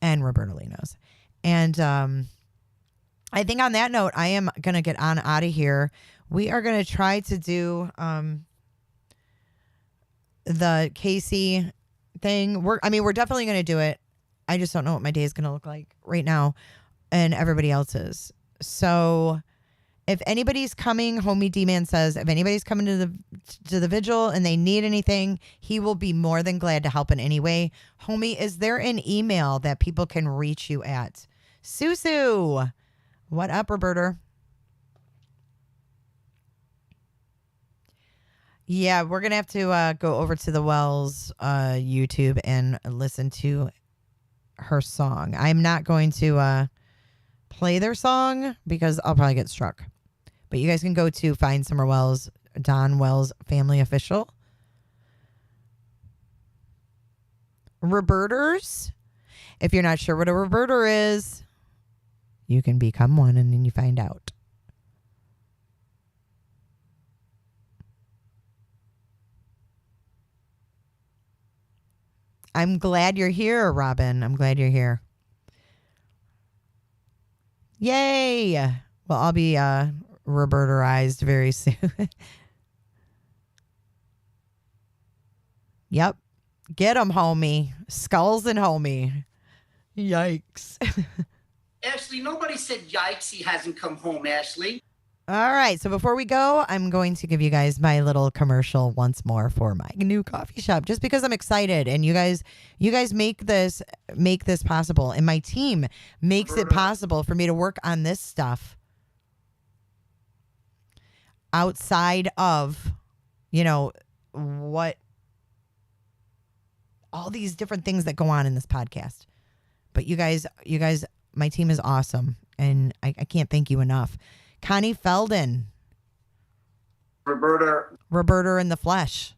and Robertolinos. And I think on that note, I am going to get on out of here. We are going to try to do the Casey thing. We're definitely going to do it. I just don't know what my day is going to look like right now and everybody else's. So if anybody's coming, Homie D-Man says, if anybody's coming to the vigil and they need anything, he will be more than glad to help in any way. Homie, is there an email that people can reach you at? Susu. What up, Roberter? Yeah, we're going to have to go over to the Wells YouTube and listen to her song. I'm not going to play their song because I'll probably get struck. But you guys can go to Find Summer Wells, Don Wells Family Official. Reverters. If you're not sure what a reverter is, you can become one and then you find out. I'm glad you're here, Robin. I'm glad you're here. Yay! Well, I'll be Roberterized very soon. Yep. Get 'em, homie. Skulls and homie. Yikes. Ashley, nobody said yikes, he hasn't come home, Ashley. All right. So before we go, I'm going to give you guys my little commercial once more for my new coffee shop, just because I'm excited and you guys make this possible. And my team makes it possible for me to work on this stuff outside of, what all these different things that go on in this podcast. But you guys, my team is awesome. And I can't thank you enough. Connie Felden. Roberter in the flesh.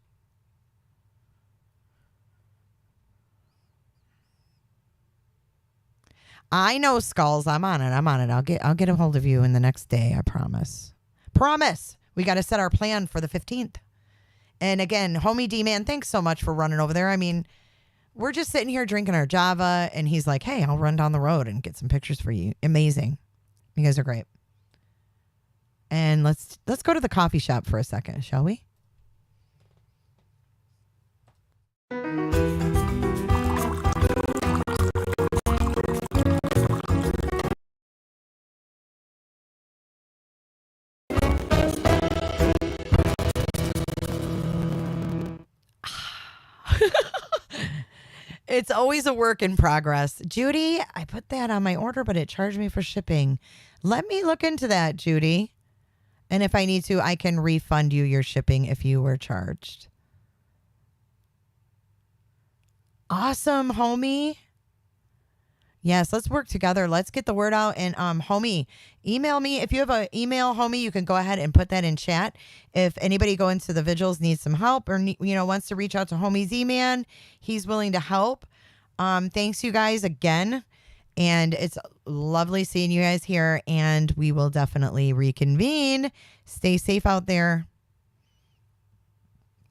I know, Skulls. I'm on it. I'll get a hold of you in the next day. I promise. We got to set our plan for the 15th. And again, Homie D-Man, thanks so much for running over there. I mean, we're just sitting here drinking our Java, and he's like, hey, I'll run down the road and get some pictures for you. Amazing. You guys are great. And let's go to the coffee shop for a second, shall we? It's always a work in progress. Judy, I put that on my order, but it charged me for shipping. Let me look into that, Judy. And if I need to, I can refund you your shipping if you were charged. Awesome, homie. Yes, let's work together. Let's get the word out. And homie, email me. If you have an email, homie, you can go ahead and put that in chat. If anybody going to the vigils needs some help or wants to reach out to homie Z-Man, he's willing to help. Thanks you guys again. And it's lovely seeing you guys here. And we will definitely reconvene. Stay safe out there.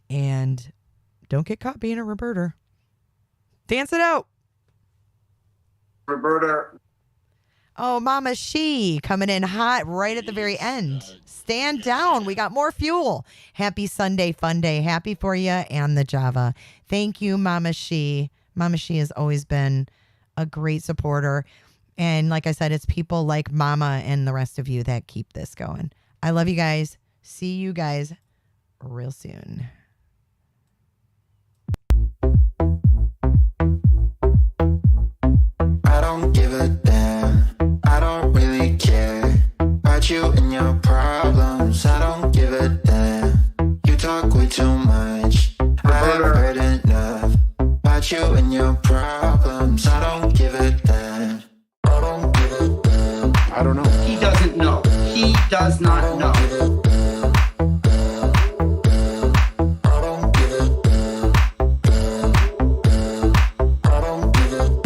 And don't get caught being a Roberta. Dance it out. Roberta. Oh, Mama She coming in hot right at the very end. Stand down. We got more fuel. Happy Sunday, fun day. Happy for you and the Java. Thank you, Mama She. Mama She has always been a great supporter. And like I said, it's people like Mama and the rest of you that keep this going. I love you guys. See you guys real soon. I don't give a damn. I don't really care about you and your problems. I don't give a damn. You talk way too much. I've heard enough about you and your problems. I don't give a damn. I don't give a damn. I don't know. He doesn't know. He does not know.